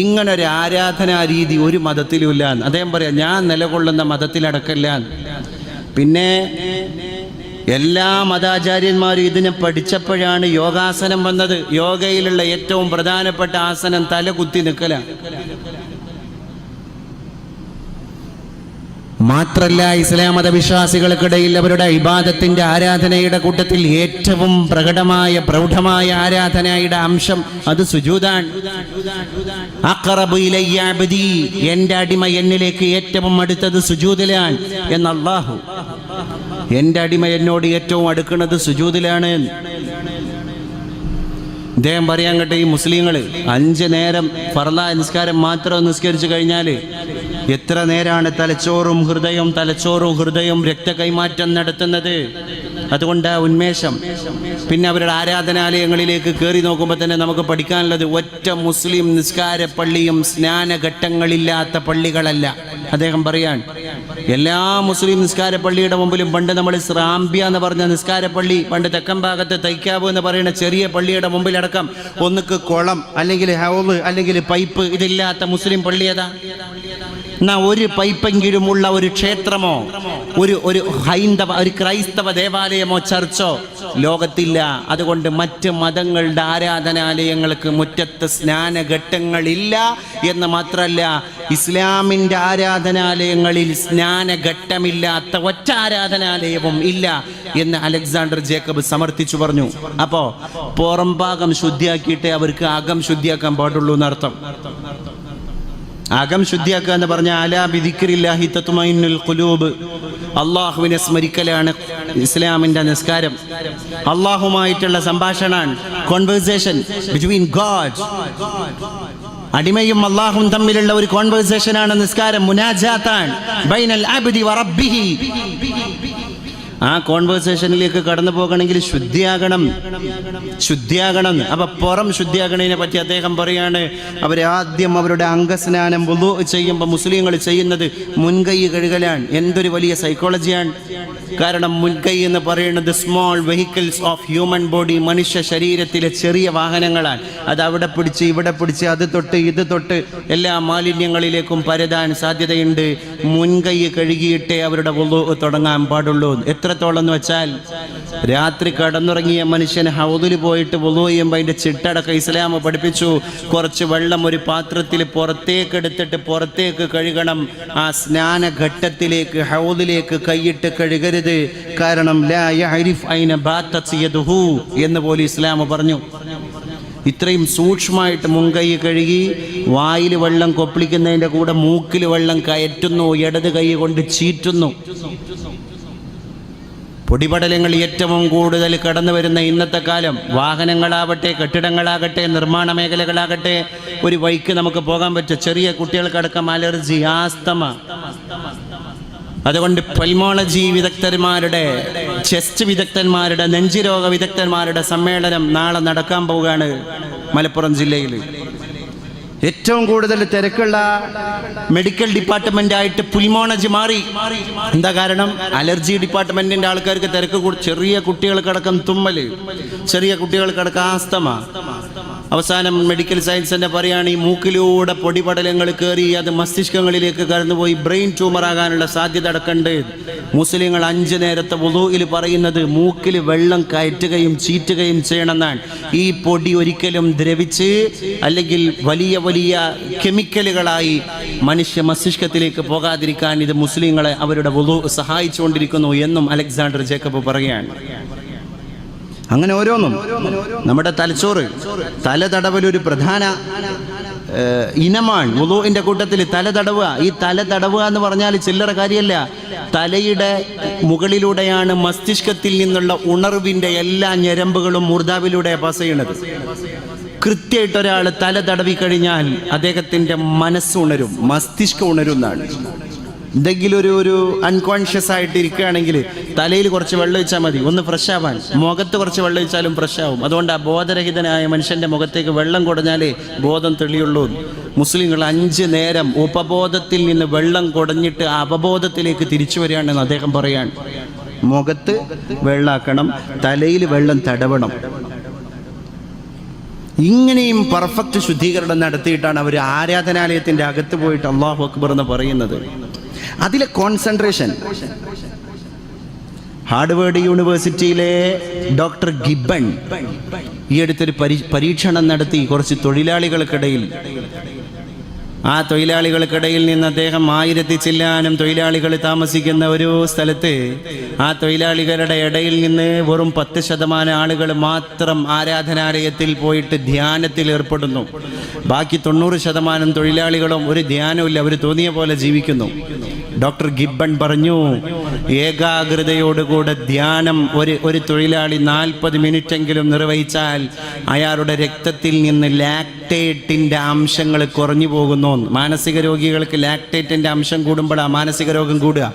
ഇങ്ങനൊരു ആരാധനാ രീതി ഒരു മതത്തിലും ഇല്ല. അദ്ദേഹം പറയാം, ഞാൻ നിലകൊള്ളുന്ന മതത്തിലടക്കല്ല. പിന്നെ എല്ലാ മതാചാര്യന്മാരും ഇതിനെ പഠിച്ചപ്പോഴാണ് യോഗാസനം വന്നത്. യോഗയിലുള്ള ഏറ്റവും പ്രധാനപ്പെട്ട ആസനം തല കുത്തി നിൽക്കല. മാത്രല്ല, ഇസ്ലാം മതവിശ്വാസികൾക്കിടയിൽ അവരുടെ ഇബാദത്തിന്റെ ആരാധനയുടെ കൂട്ടത്തിൽ ഏറ്റവും പ്രൗഢമായ ആരാധനയുടെ അംശം അത് സുജൂദാണ്. അഖറബു ഇലയ്യ അബ്ദി, എൻ്റെ അടിമ എന്നിലേക്ക് ഏറ്റവും അടുത്തത് സുജൂദിലാണ് എന്ന് അല്ലാഹു. എൻ്റെ അടിമ എന്നോട് ഏറ്റവും അടുക്കുന്നത് സുജൂദിലാണ്. അദ്ദേഹം പറയാൻ കേട്ടെ, ഈ മുസ്ലിങ്ങൾ 5 നേരം ഫർളായ നിസ്കാരം മാത്രം നിസ്കരിച്ചു കഴിഞ്ഞാൽ എത്ര നേരാണ് തലച്ചോറും ഹൃദയം രക്ത കൈമാറ്റം നടത്തുന്നത്. അതുകൊണ്ട് ഉന്മേഷം. പിന്നെ അവരുടെ ആരാധനാലയങ്ങളിലേക്ക് കയറി നോക്കുമ്പോൾ തന്നെ നമുക്ക് പഠിക്കാനുള്ളത്, ഒറ്റ മുസ്ലിം നിസ്കാര പള്ളിയും സ്നാനഘട്ടങ്ങളില്ലാത്ത പള്ളികളല്ല. അദ്ദേഹം പറയാൻ, എല്ലാ മുസ്ലിം നിസ്കാര പള്ളിയുടെ മുമ്പിലും പണ്ട് നമ്മൾ സ്രാമ്പ്യ എന്ന് പറഞ്ഞ നിസ്കാര പള്ളി, പണ്ട് തെക്കൻ ഭാഗത്ത് തൈക്കാവ് എന്ന് പറയുന്ന ചെറിയ പള്ളിയുടെ മുമ്പിലടക്കം ഒന്നുക്ക് കുളം അല്ലെങ്കിൽ ഹൗള് അല്ലെങ്കിൽ പൈപ്പ് ഇതില്ലാത്ത മുസ്ലിം പള്ളി ഏതാ? എന്നാ ഒരു പൈപ്പെങ്കിലും ഉള്ള ഒരു ക്ഷേത്രമോ ഒരു ക്രൈസ്തവ ദേവാലയമോ ചർച്ചോ ലോകത്തില്ല. അതുകൊണ്ട് മറ്റ് മതങ്ങളുടെ ആരാധനാലയങ്ങൾക്ക് മുറ്റത്ത് സ്നാനഘട്ടങ്ങളില്ല എന്ന് മാത്രമല്ല, ഇസ്ലാമിൻ്റെ ആരാധനാലയങ്ങളിൽ സ്നാനഘട്ടമില്ലാത്ത ഒറ്റ ആരാധനാലയവും ഇല്ല എന്ന് അലക്സാണ്ടർ ജേക്കബ് സമർത്ഥിച്ചു പറഞ്ഞു. അപ്പോൾ പുറം ഭാഗം ശുദ്ധിയാക്കിയിട്ടേ അവർക്ക് അകം ശുദ്ധിയാക്കാൻ പാടുള്ളൂ എന്നർത്ഥം. അകം ശുദ്ധിയാക്കുക എന്ന് പറഞ്ഞാൽ അലാ ബിദിക്രില്ലാഹി തത്മഇന്നുൽ ഖുലൂബ്, അള്ളാഹുവിനെ സ്മരിക്കലാണ് ഇസ്ലാമിൻ്റെ നിസ്കാരം. അള്ളാഹുമായിട്ടുള്ള സംഭാഷണമാണ്, കോൺവെർസേഷൻ ബിറ്റ്വീൻ ഗോഡ്. അടിമയും അള്ളാഹും തമ്മിലുള്ള ഒരു കോൺവെർസേഷനാണ് നിസ്കാരം. മുനാജാത്താണ് ബൈനൽ അബ്ദി വ റബ്ബിഹി. ആ കോൺവെർസേഷനിലേക്ക് കടന്നു പോകണമെങ്കിൽ ശുദ്ധിയാകണം. അപ്പൊ പുറം ശുദ്ധിയാകണതിനെ പറ്റി അദ്ദേഹം പറയാണ്, അവരാദ്യം അവരുടെ അംഗസ്നാനം വുളൂ ചെയ്യുമ്പോൾ മുസ്ലിങ്ങൾ ചെയ്യുന്നത് മുൻകൈ കഴുകലാണ്. എന്തൊരു വലിയ സൈക്കോളജിയാണ്. കാരണം മുൻകൈ എന്ന് പറയുന്നത് small vehicles of human body, മനുഷ്യ ശരീരത്തിലെ ചെറിയ വാഹനങ്ങളാണ്. അത് അവിടെ പിടിച്ച് ഇവിടെ പിടിച്ച് അത് തൊട്ട് ഇത് തൊട്ട് എല്ലാ മാലിന്യങ്ങളിലേക്കും പരതാൻ സാധ്യതയുണ്ട്. മുൻകൈ കഴുകിയിട്ടേ അവരുടെ വുളൂ തുടങ്ങാൻ പാടുള്ളൂ. എത്രത്തോളം എന്ന് വെച്ചാൽ, രാത്രി കടന്നുറങ്ങിയ മനുഷ്യൻ ഹൗദിൽ പോയിട്ട് വുളൂ ചെയ്യുമ്പോൾ അതിൻ്റെ ചിട്ടടക്കം ഇസ്ലാം പഠിപ്പിച്ചു. കുറച്ച് വെള്ളം ഒരു പാത്രത്തിൽ പുറത്തേക്ക് എടുത്തിട്ട് പുറത്തേക്ക് കഴുകണം. ആ സ്നാനഘട്ടത്തിലേക്ക് ഹൗദിലേക്ക് കൈയിട്ട് കഴുകരുത്. കാരണം ലാ യഅരിഫ് ഐന ബാതത് യദുഹു എന്ന് പോലും ഇസ്ലാം പറഞ്ഞു. ഇത്രയും സൂക്ഷ്മമായിട്ട് മുൻകൈ കഴുകി വായിൽ വെള്ളം കൊപ്പിളിക്കുന്നതിൻ്റെ കൂടെ മൂക്കിൽ വെള്ളം കയറ്റുന്നു, ഇടത് കൈ കൊണ്ട് ചീറ്റുന്നു. പൊടിപടലങ്ങൾ ഏറ്റവും കൂടുതൽ കടന്നു വരുന്ന ഇന്നത്തെ കാലം, വാഹനങ്ങളാവട്ടെ, കെട്ടിടങ്ങളാകട്ടെ, നിർമ്മാണ മേഖലകളാകട്ടെ, ഒരു വഴിക്ക് നമുക്ക് പോകാൻ പറ്റും. ചെറിയ കുട്ടികൾക്കടക്കം അലർജി, ആസ്തമ. അതുകൊണ്ട് പൾമോളജി വിദഗ്ധന്മാരുടെ, ചെസ്റ്റ് വിദഗ്ധന്മാരുടെ, നെഞ്ചുരോഗ വിദഗ്ധന്മാരുടെ സമ്മേളനം നാളെ നടക്കാൻ പോവുകയാണ് മലപ്പുറം ജില്ലയിൽ. ഏറ്റവും കൂടുതൽ തിരക്കുള്ള മെഡിക്കൽ ഡിപ്പാർട്ട്മെന്റ് ആയിട്ട് പുൽമോളജി മാറി. എന്താ കാരണം? അലർജി ഡിപ്പാർട്ട്മെന്റിന്റെ ആൾക്കാർക്ക് തിരക്ക് കൂടി. ചെറിയ കുട്ടികൾക്കടക്കം തുമ്മല്, ചെറിയ കുട്ടികൾക്കടക്കം ആസ്തമ. അവസാനം മെഡിക്കൽ സയൻസ് തന്നെ പറയുകയാണ്, ഈ മൂക്കിലൂടെ പൊടിപടലങ്ങൾ കയറി അത് മസ്തിഷ്കങ്ങളിലേക്ക് കടന്നുപോയി ബ്രെയിൻ ട്യൂമർ ആകാനുള്ള സാധ്യത അടക്കണ്ട്. മുസ്ലിങ്ങൾ 5 നേരത്തെ വുളൂഇൽ പറയുന്നത് മൂക്കിൽ വെള്ളം കയറ്റുകയും ചീറ്റുകയും ചെയ്യണമെന്നാണ്. ഈ പൊടി ഒരിക്കലും ദ്രവിച്ച് അല്ലെങ്കിൽ വലിയ വലിയ കെമിക്കലുകളായി മനുഷ്യ മസ്തിഷ്കത്തിലേക്ക് പോകാതിരിക്കാൻ ഇത് മുസ്ലിങ്ങളെ അവരുടെ വുളൂ സഹായിച്ചുകൊണ്ടിരിക്കുന്നു എന്നും അലക്സാണ്ടർ ജേക്കബ് പറയുകയാണ്. അങ്ങനെ ഓരോന്നും. നമ്മുടെ തലച്ചോറ്, തല തടവലൊരു പ്രധാന ഇനമാണ്. വുളൂഇന്റെ കൂട്ടത്തിൽ തല തടവുക. ഈ തല തടവുക എന്ന് പറഞ്ഞാൽ ചില്ലറ കാര്യമല്ല. തലയുടെ മുകളിലൂടെയാണ് മസ്തിഷ്കത്തിൽ നിന്നുള്ള ഉണർവിന്റെ എല്ലാ ഞരമ്പുകളും മൂർധാവിലൂടെ പാസ് ചെയ്യണത്. കൃത്യമായിട്ട് ഒരാൾ തല തടവി കഴിഞ്ഞാൽ അദ്ദേഹത്തിന്റെ മനസ്സ് ഉണരും, മസ്തിഷ്കം ഉണരും എന്നാണ്. എന്തെങ്കിലും ഒരു അൺകോൺഷ്യസ് ആയിട്ട് ഇരിക്കുകയാണെങ്കിൽ തലയിൽ കുറച്ച് വെള്ളം ഒഴിച്ചാൽ മതി, ഒന്ന് ഫ്രഷ് ആവാൻ. മുഖത്ത് കുറച്ച് വെള്ളം ഒഴിച്ചാലും ഫ്രഷ് ആവും. അതുകൊണ്ട് ആ ബോധരഹിതനായ മനുഷ്യന്റെ മുഖത്തേക്ക് വെള്ളം കുടഞ്ഞാലേ ബോധം തെളിയുള്ളൂ. മുസ്ലിങ്ങൾ 5 നേരം ഉപബോധത്തിൽ നിന്ന് വെള്ളം കുടഞ്ഞിട്ട് അപബോധത്തിലേക്ക് തിരിച്ചു വരികയാണെന്ന് അദ്ദേഹം പറയാൻ. മുഖത്ത് വെള്ളാക്കണം, തലയിൽ വെള്ളം തടവണം. ഇങ്ങനെയും പെർഫെക്റ്റ് ശുദ്ധീകരണം നടത്തിയിട്ടാണ് അവർ ആരാധനാലയത്തിന്റെ അകത്ത് പോയിട്ട് അല്ലാഹു അക്ബർ എന്ന് പറയുന്നത്. അതിലെ കോൺസെൻട്രേഷൻ. ഹാർഡ്വേർഡ് യൂണിവേഴ്സിറ്റിയിലെ ഡോക്ടർ ഗിബ്ബൺ ഈ അടുത്തൊരു പരീക്ഷണം നടത്തി കുറച്ച് തൊഴിലാളികൾക്കിടയിൽ. ആ തൊഴിലാളികൾക്കിടയിൽ നിന്ന് അദ്ദേഹം 1000 ചില്ലാനം തൊഴിലാളികൾ താമസിക്കുന്ന ഒരു സ്ഥലത്ത് ആ തൊഴിലാളികളുടെ ഇടയിൽ നിന്ന് വെറും 10% ആളുകൾ മാത്രം ആരാധനാലയത്തിൽ പോയിട്ട് ധ്യാനത്തിൽ ഏർപ്പെടുന്നു. ബാക്കി 90% തൊഴിലാളികളും ഒരു ധ്യാനമില്ല, അവർ തോന്നിയ പോലെ ജീവിക്കുന്നു. ഡോക്ടർ ഗിബ്ബൺ പറഞ്ഞു, ഏകാഗ്രതയോടുകൂടെ ധ്യാനം ഒരു തൊഴിലാളി 40 മിനിറ്റെങ്കിലും നിർവഹിച്ചാൽ അയാളുടെ രക്തത്തിൽ നിന്ന് ലാക്ടേറ്റിന്റെ അംശങ്ങൾ കുറഞ്ഞു പോകുന്നു. മാനസിക രോഗികൾക്ക് ലാക്ടേറ്റിന്റെ അംശം കൂടുമ്പോഴാണ് മാനസിക രോഗം കൂടുക.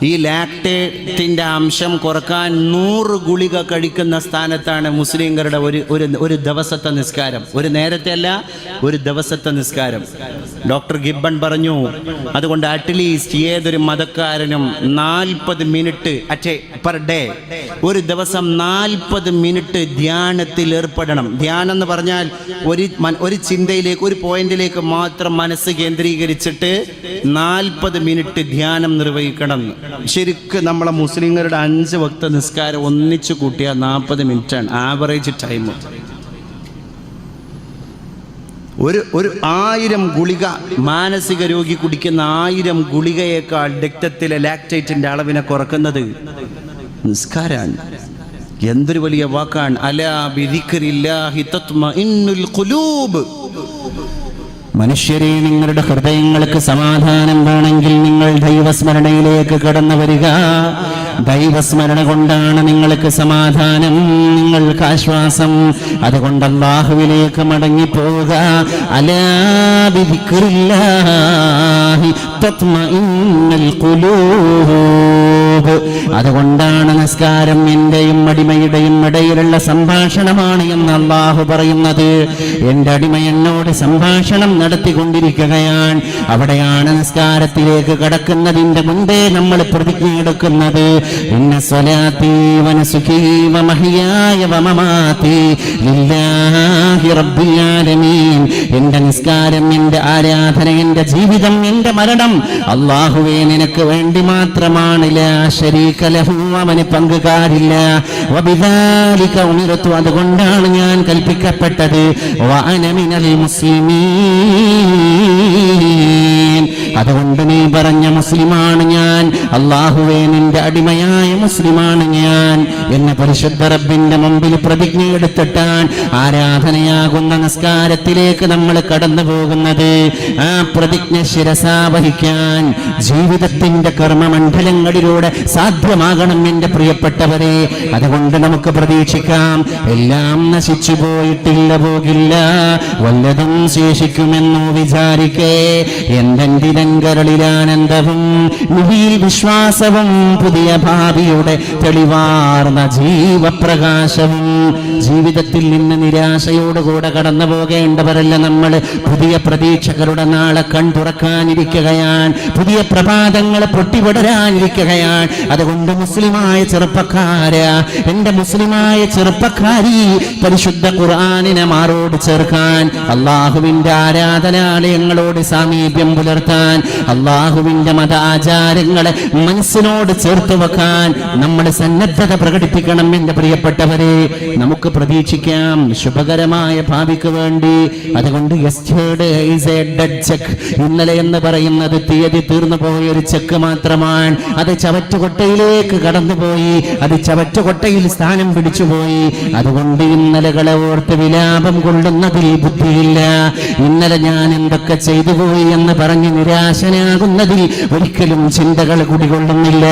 ഈ ലാക്ടേറ്റിന്റെ അംശം കുറക്കാൻ 100 ഗുളിക കഴിക്കുന്ന സ്ഥാനത്താണ് മുസ്ലിംകളുടെ ഒരു ദിവസത്തെ നിസ്കാരം. ഒരു നേരത്തെ അല്ല, ഒരു ദിവസത്തെ നിസ്കാരം. ഡോക്ടർ ഗിബ്ബൺ പറഞ്ഞു, അതുകൊണ്ട് അറ്റ്ലീസ്റ്റ് ഏതൊരു മതക്കാരനും 40 മിനിറ്റ് പെർ ഡേ, ഒരു ദിവസം 40 മിനിറ്റ് ധ്യാനത്തിൽ ഏർപ്പെടണം. ധ്യാനം എന്ന് പറഞ്ഞാൽ ഒരു ചിന്തയിലേക്ക്, ഒരു പോയിന്റിലേക്ക് മാത്രം മനസ്സ് കേന്ദ്രീകരിച്ചിട്ട് 40 മിനിറ്റ് ധ്യാനം നിർവഹിക്കണം. ശരിക്കും നമ്മളെ മുസ്ലിങ്ങളുടെ 5 വക്ത നിസ്കാരം ഒന്നിച്ചു കൂട്ടിയാൽ 40 മിനിറ്റാണ് ആവറേജ് ടൈം. ഒരു 1000 ഗുളിക മാനസിക രോഗി കുടിക്കുന്ന 1000 ഗുളികയേക്കാൾ രക്തത്തിലെ ലാക്ടേറ്റിന്റെ അളവിനെ കുറക്കുന്നത് നിസ്കാരാണ്. എന്തൊരു വലിയ വാക്കാണ്. അലാ ബിദിക്രില്ലാഹി തത്മഇന്നുൽ ഖുലൂബ്. മനുഷ്യരെ, നിങ്ങളുടെ ഹൃദയങ്ങൾക്ക് സമാധാനം വേണമെങ്കിൽ നിങ്ങൾ ദൈവസ്മരണയിലേക്ക് കടന്നു വരിക. ദൈവസ്മരണ കൊണ്ടാണ് നിങ്ങൾക്ക് സമാധാനം, നിങ്ങൾക്ക് ആശ്വാസം. അതുകൊണ്ട് അല്ലാഹുവിലേക്ക് മടങ്ങിപ്പോവുക. അലാ ബിദിക്രില്ലാഹി തത്മഇന്നുൽ ഖുലൂബ്. അതുകൊണ്ടാണ് നിസ്കാരം എന്റെയും അടിമയുടെയും ഇടയിലുള്ള സംഭാഷണമാണ് എന്ന് അല്ലാഹു പറയുന്നത്. എന്റെ അടിമ എന്നോട് സംഭാഷണം നടത്തിക്കൊണ്ടിരിക്കുകയാണ്. അവിടെയാണ് നിസ്കാരത്തിലേക്ക് കടക്കുന്നതിന്റെ മുൻപേ നമ്മൾ പ്രതിജ്ഞ എടുക്കുന്നത്. ഇന്ന സ്വലാത്തി വനുസുകി വമഹ്യായ വമമാതി ലില്ലാഹി റബ്ബിൽ ആലമീൻ. എന്റെ നിസ്കാരം, എന്റെ ആരാധന, എന്റെ ജീവിതം, എന്റെ മരണം അല്ലാഹുവേ നിനക്ക് വേണ്ടി മാത്രമാണ്. ലാ ശരീക ലഹു, അവന് പങ്കുകാരില്ല. വബിദാലിക ഉമിർതു, അതുകൊണ്ടാണ് ഞാൻ കൽപ്പിക്കപ്പെട്ടത്. വഅന മിനൽ മുസ്ലിമീൻ, അതുകൊണ്ട് നീ പറഞ്ഞ മുസ്ലിമാണ് ഞാൻ. അല്ലാഹുവേ നിന്റെ അടിമയായ മുസ്ലിമാണ് ഞാൻ എന്ന് പരിശുദ്ധ റബ്ബിന്റെ മുമ്പിൽ പ്രതിജ്ഞയെടുത്തിട്ടാണ് ആരാധനയാകുന്ന നിസ്കാരത്തിലേക്ക് നമ്മൾ കടന്നു പോകുന്നത്. ആ പ്രതിജ്ഞ ശിരസാവഹിക്കാൻ ജീവിതത്തിന്റെ കർമ്മമണ്ഡലങ്ങളിലൂടെ സാധ്യമാകണം എന്റെ പ്രിയപ്പെട്ടവരെ. അതുകൊണ്ട് നമുക്ക് പ്രതീക്ഷിക്കാം, എല്ലാം നശിച്ചു പോയിട്ടില്ല, പോകില്ല, വല്ലതും ശേഷിക്കുമെന്നു വിചാരിക്കേ. എന്തെന്തിരങ്കരളിലാനന്ദവും നിധിയിൽ വിശ്വാസവും പുതിയ ഭാവിയുടെ തെളിവാർന്ന ജീവപ്രകാശവും. ജീവിതത്തിൽ നിന്ന് നിരാശയോടുകൂടെ കടന്നു പോകേണ്ടവരല്ല നമ്മൾ. പുതിയ പ്രതീക്ഷകളുടെ നാളെ കൺതുറക്കാനിരിക്കുകയാണ്. പുതിയ പ്രഭാതങ്ങൾ പൊട്ടിവിടരാനിരിക്കുകയാണ്. അതുകൊണ്ട് മുസ്ലിമായ ചെറുപ്പക്കാര, എന്റെ മുസ്ലിമായ ചെറുപ്പക്കാരി, പരിശുദ്ധ ഖുർആനിനെ മാറോട് ചേർക്കാൻ, അള്ളാഹുവിന്റെ ആരാധനാലയങ്ങളോട് സാമീപ്യം പുലർത്താൻ, വെക്കാൻ, അള്ളാഹുവിന്റെ മത ആചാരങ്ങളെ മനസ്സിനോട് ചേർത്ത് വെക്കാൻ നമ്മൾ സന്നദ്ധത പ്രകടിപ്പിക്കണം. എന്റെ പ്രിയപ്പെട്ടവരെ, നമുക്ക് പ്രതീക്ഷിക്കാം ശുഭകരമായ ഭാവിക്ക് വേണ്ടി. അതുകൊണ്ട് yesterday is A dead check. ഇന്നലെ എന്ന് പറയുന്നത് തീയതി തീർന്നു പോയ ഒരു ചെക്ക് മാത്രമാണ്. അത് ചവറ്റുകൊട്ടയിലേക്ക് കടന്നുപോയി, അത് ചവറ്റുകൊട്ടയിൽ സ്ഥാനം പിടിച്ചുപോയി. അതുകൊണ്ട് ഇന്നലകളെ ഓർത്ത് വിലാപം കൊള്ളുന്നതിൽ ബുദ്ധിയില്ല. ഇന്നലെ ഞാൻ എന്തൊക്കെ ചെയ്തു പോയി എന്ന് പറഞ്ഞ് നിരാശനാകുന്നതിൽ ഒരിക്കലും ചിന്തകൾ കുടികൊള്ളുന്നില്ല.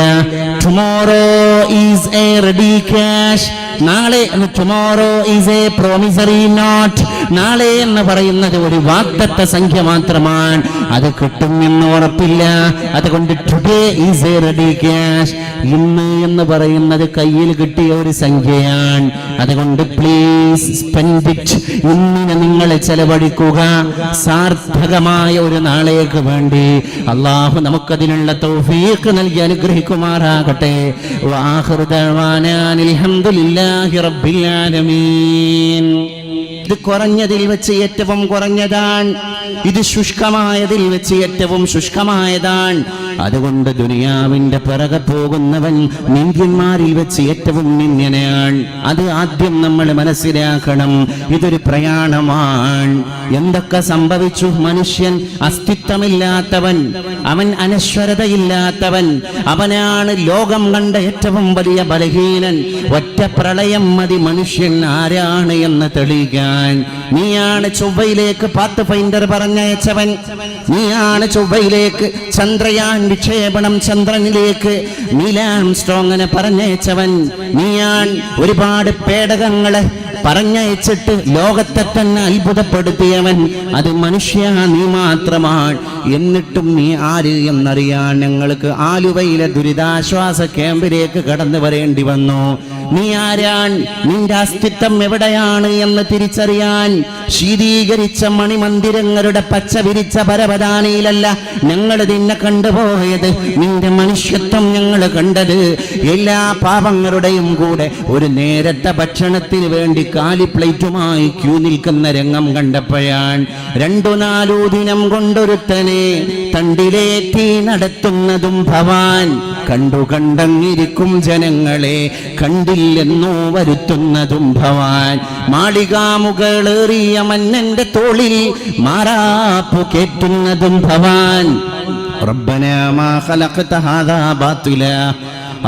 Tomorrow is a ready cash. നാളെ, tomorrow is a promissory note. നാളെ എന്ന് പറയുന്നത് ഒരു വാഗ്ദത്ത സംഖ്യ മാത്രമാണ്, അത് കിട്ടുമെന്ന് ഉറപ്പില്ല. അതുകൊണ്ട് today is a ready cash. ഇന്ന് എന്ന് പറയുന്നത് കയ്യിൽ കിട്ടിയ ഒരു സംഖ്യയാണ്. അതുകൊണ്ട് പ്ലീസ് സ്പെൻഡ് ഇറ്റ്. ഇന്നിനെ നിങ്ങൾ ചെലവഴിക്കുക സാർത്ഥകമായ ഒരു നാളേക്ക് വേണ്ടി. അള്ളാഹു നമുക്കതിനുള്ള തൗഫീഖ് നൽകി അനുഗ്രഹിക്കുമാറാകട്ടെ. വആഖിറു ദഅവാനാ അൽഹംദുലില്ലാഹി റബ്ബിൽ ആലമീൻ. ഇത് കുറഞ്ഞതിൽ വെച്ച് ഏറ്റവും കുറഞ്ഞതാണ്, ഇത് ശുഷ്കമായതിൽ വെച്ച് ഏറ്റവും ശുഷ്കമായതാണ്. അതുകൊണ്ട് ദുനിയാവിന്റെ പിറകെ പോകുന്നവൻ നിന്ദ്യന്മാരിൽ വെച്ച് ഏറ്റവും നിന്ദ്യനാണ്. അത് ആദ്യം നമ്മൾ മനസ്സിലാക്കണം. ഇതൊരു പ്രയാണമാണ്. എന്തൊക്കെ സംഭവിച്ചു? മനുഷ്യൻ അസ്തിത്വമില്ലാത്തവൻ, അവൻ അനശ്വരതയില്ലാത്തവൻ, അവനാണ് ലോകം കണ്ട ഏറ്റവും വലിയ ബലഹീനൻ. ഒറ്റ പ്രളയം മതി മനുഷ്യൻ ആരാണ് എന്ന് തെളിയിക്കാൻ. നീയാണ് ചൊവ്വയിലേക്ക് പാത്ത് ഫൈൻഡർ പറഞ്ഞയച്ചവൻ, നീയാണ് ചൊവ്വയിലേക്ക് ചന്ദ്രയാൻ വിക്ഷേപണം ചന്ദ്രനിലേക്ക് നീൽ ആംസ്ട്രോങ്ങിനെ പറഞ്ഞയച്ചവൻ, നീയാണ് ഒരുപാട് പേടകങ്ങളെ പറഞ്ഞയച്ചിട്ട് ലോകത്തെ തന്നെ അത്ഭുതപ്പെടുത്തിയവൻ. അത് മനുഷ്യ നീ മാത്രമാണ്. എന്നിട്ടും നീ ആര് എന്നറിയാൻ ഞങ്ങൾക്ക് ആലുവയിലെ ദുരിതാശ്വാസ ക്യാമ്പിലേക്ക് കടന്നു വരേണ്ടി വന്നു. നീ ആരാൻ, നിന്റെ അസ്തിത്വം എവിടെയാണ് എന്ന് തിരിച്ചറിയാൻ ശീതീകരിച്ച മണിമന്ദിരങ്ങളുടെ പച്ച വിരിച്ച പരവതാനിയിലല്ല ഞങ്ങൾ നിന്നെ കണ്ടുപോയത്. നിന്റെ മനുഷ്യത്വം ഞങ്ങൾ കണ്ടത് എല്ലാ പാപങ്ങളുടെയും കൂടെ ഒരു നേരത്തെ ഭക്ഷണത്തിന് വേണ്ടി കാലി പ്ലേറ്റുമായി ക്യൂ നിൽക്കുന്ന രംഗം കണ്ടപ്പോഴാണ്. 2-4 ദിനം കൊണ്ടൊരുത്തനെ തണ്ടിലേറ്റി നടത്തുന്നതും ഭവാൻ, കണ്ടു കണ്ടങ്ങിരിക്കും ജനങ്ങളെ കണ്ടില്ലെന്നോ വരുത്തുന്നതും ഭവാൻ. മാളികാമുകളേറിയ മന്നന്റെ തോളിൽ മാറാപ്പു കേറ്റുന്നതും ഭവാൻ. റബ്ബനാ മാ ഖലഖത ഹാദാ ബാത്തിലാ.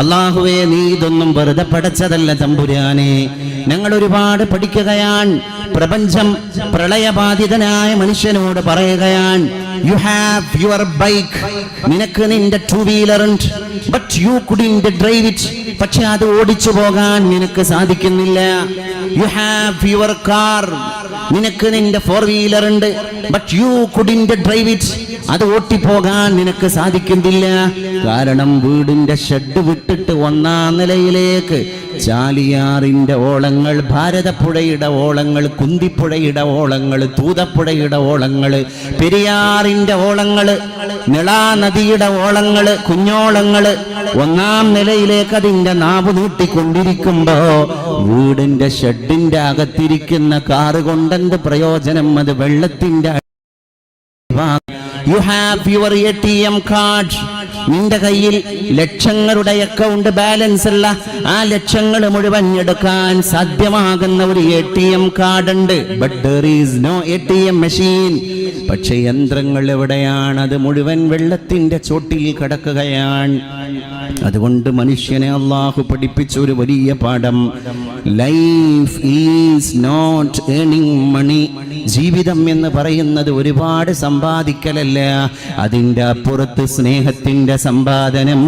അല്ലാഹുവേ, നീ ഇതൊന്നും വെറുതെ പടച്ചതല്ല തമ്പുരാനെ. ഞങ്ങൾ ഒരുപാട് പഠിക്കുകയാണ്. പ്രപഞ്ചം പ്രളയബാധിതനായ മനുഷ്യനോട് പറയുകയാണ്, യു ഹാവ് യുവർ ബൈക്ക്, നിനക്ക് നിന്റെ 2 വീലർ ഉണ്ട്, but you couldn't drive it, പക്ഷെ അത് ഓടിച്ചു പോകാൻ നിനക്ക് സാധിക്കുന്നില്ല. യു ഹാവ് യുവർ കാർ, നിനക്ക് നിന്റെ 4 വീലർ ഉണ്ട്, but you couldn't drive it, അത് ഓട്ടിപ്പോകാൻ നിനക്ക് സാധിക്കുന്നില്ല. കാരണം വീടിന്റെ ഷെഡ് വിട്ടിട്ട് 1-ാം നിലയിലേക്ക് ചാലിയാറിന്റെ ഓളങ്ങൾ, ഭാരതപ്പുഴയുടെ ഓളങ്ങൾ, കുന്തിപ്പുഴയുടെ ഓളങ്ങൾ, തൂതപ്പുഴയുടെ ഓളങ്ങൾ, പെരിയാറിന്റെ ഓളങ്ങൾ, നിളാ നദിയുടെ ഓളങ്ങൾ, കുഞ്ഞോളങ്ങൾ 1-ാം നിലയിലേക്ക് അതിന്റെ നാവ് നീട്ടിക്കൊണ്ടിരിക്കുമ്പോ വീടിന്റെ ഷെഡിന്റെ അകത്തിരിക്കുന്ന കാറ് കൊണ്ടെന്ത് പ്രയോജനം? അത് വെള്ളത്തിന്റെ. You have your ATM card. നിന്റെ കയ്യിൽ ലക്ഷങ്ങളുടെ അക്കൗണ്ട് ബാലൻസ് ഉള്ള ആ ലക്ഷങ്ങൾ മുഴുവൻ എടുക്കാൻ സാധ്യമാകുന്ന ഒരു ATM കാർഡ് ഉണ്ട്. But there is no ATM machine. പക്ഷേ യന്ത്രങ്ങൾ എവിടെയാണ്? അത് മുഴുവൻ വെള്ളത്തിന്റെ ചോട്ടിൽ കിടക്കുകയാണ്. അതുകൊണ്ട് മനുഷ്യനെ അള്ളാഹു പഠിപ്പിച്ച ഒരു വലിയ പാഠം, ലൈഫ് ഈസ് നോട്ട് ഏണിംഗ് മണി. ജീവിതം എന്ന് പറയുന്നത് ഒരുപാട് സമ്പാദിക്കലല്ല, അതിൻ്റെ അപ്പുറത്ത് സ്നേഹത്തിന്റെ സമ്പാദനം,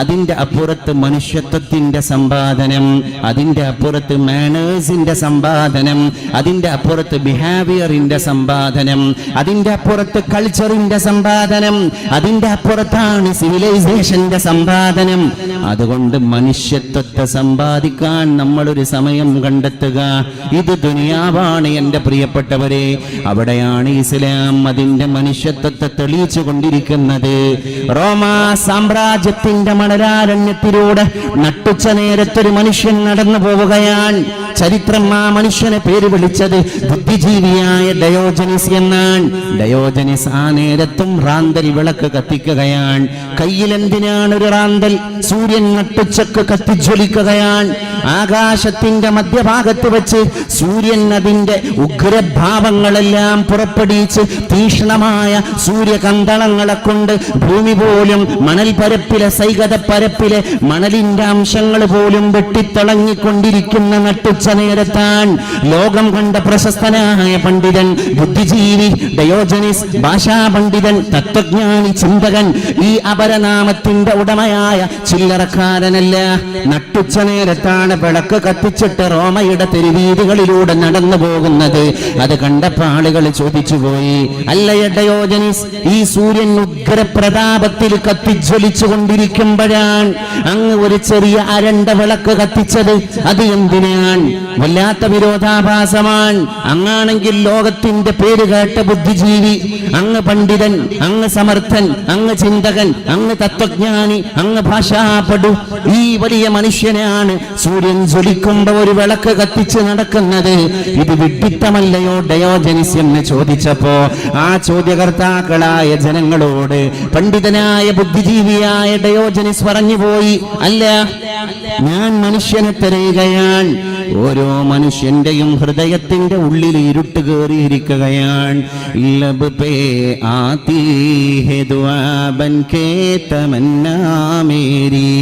അതിൻ്റെ അപ്പുറത്ത് മനുഷ്യത്വത്തിന്റെ സമ്പാദനം, അതിൻ്റെ അപ്പുറത്ത് മാനേഴ്സിന്റെ സമ്പാദനം, അതിൻ്റെ അപ്പുറത്ത് ബിഹേവിയറിന്റെ സമ്പാദനം, അതിൻ്റെ അപ്പുറത്ത് കൾച്ചറിന്റെ സമ്പാദനം, അതിൻ്റെ അപ്പുറത്താണ് സിവിലൈസേഷന്റെ സമ്പാദനം. അതുകൊണ്ട് മനുഷ്യത്വത്തെ സമ്പാദിക്കാൻ നമ്മളൊരു സമയം കണ്ടെത്തുക. ഇത് ദുനിയാവാണ് എൻ്റെ പ്രിയപ്പെട്ടവരെ. അവിടെയാണ് ഇസ്ലാം അതിന്റെ മനുഷ്യത്വത്തെ തെളിയിച്ചു കൊണ്ടിരിക്കുന്നത്. റോമാ സാമ്രാജ്യത്തിന്റെ മണലാരണ്യത്തിലൂടെ നട്ടുച്ച നേരത്തൊരു മനുഷ്യൻ നടന്നു പോവുകയാണ്. ചരിത്രം ആ മനുഷ്യനെ പേര് വിളിച്ചത് ബുദ്ധിജീവിയായ ഡയോജനിസ് എന്നാണ്. ഡയോജനിസ് ആ നേരത്തും റാന്തൽ വിളക്ക് കത്തിക്കുകയാണ്. കയ്യിൽ എന്തിനാണ് ഒരു റാന്തൽ? സൂര്യൻ നട്ടുച്ചക്ക് കത്തിജ്വലിക്കുകയാണ്. ആകാശത്തിന്റെ മധ്യഭാഗത്ത് വെച്ച് സൂര്യൻ അതിന്റെ ഉഗ്രഭാവങ്ങളെല്ലാം പുറപ്പെടുവിച്ച് തീക്ഷ്ണമായ സൂര്യകന്തളങ്ങളെ കൊണ്ട് ഭൂമി പോലും മണൽപ്പരപ്പിലെ സൈകത പരപ്പിലെ മണലിന്റെ അംശങ്ങൾ പോലും വെട്ടിത്തിളങ്ങിക്കൊണ്ടിരിക്കുന്ന നട്ടുച്ച നേരത്താണ് ലോകം കണ്ട പ്രശസ്തനായ പണ്ഡിതൻ, ബുദ്ധിജീവി ഡയോജനിസ്, ഭാഷാ പണ്ഡിതൻ, തത്വജ്ഞാനി, ചിന്തകൻ, ഈ അപരനാമത്തിന്റെ ഉടമയായ ചില്ലറക്കാരനല്ല. നട്ടുച്ച നേരത്താണ് വിളക്ക് കത്തിച്ചിട്ട് റോമയുടെ തെരുവീതികളിലൂടെ നടന്നു പോകുന്നത്. അത് കണ്ടപ്പോൾ ആളുകൾ ചോദിച്ചുപോയി, അല്ലയ ഡയോജനിസ്, ഈ സൂര്യൻ ഉഗ്രപ്രതാപത്തിൽ കത്തിജ്വലിച്ചു കൊണ്ടിരിക്കുമ്പോഴാണ് അങ്ങ് ഒരു ചെറിയ അരണ്ട വിളക്ക് കത്തിച്ചത്? അത് എന്തിനാണ്? വല്ലാത്ത വിരോധാഭാസമാണ്. അങ്ങാണെങ്കിൽ ലോകത്തിന്റെ പേര് കേട്ട ബുദ്ധിജീവി, അങ്ങ് പണ്ഡിതൻ, അങ്ങ് സമർത്ഥൻ, അങ്ങ് ചിന്തകൻ, അങ്ങ് തത്വജ്ഞാനി, അങ്ങ് ഭാഷാപടു, ഈ വലിയ മനുഷ്യനാണ് സൂര്യൻ ജ്വലിക്കുമ്പോ ഒരു വിളക്ക് കത്തിച്ച് നടക്കുന്നത്. ഇത് വിഡ്ഢിത്തമല്ലയോ ഡയോജനിസ് എന്ന് ചോദിച്ചപ്പോ ആ ചോദ്യകർത്താക്കളായ ജനങ്ങളോട് പണ്ഡിതനായ ബുദ്ധിജീവിയായ ഡയോജനിസ് പറഞ്ഞുപോയി, അല്ല, ഞാൻ മനുഷ്യനെ തിരയുകയാണ്. ഓരോ മനുഷ്യന്റെയും ഹൃദയത്തിന്റെ ഉള്ളിൽ ഇരുട്ട് കയറിയിരിക്കുകയാണ്. ലബ് പേ ആതി ഹെ ദുആ ബൻ കെ തമന്നാ മേരി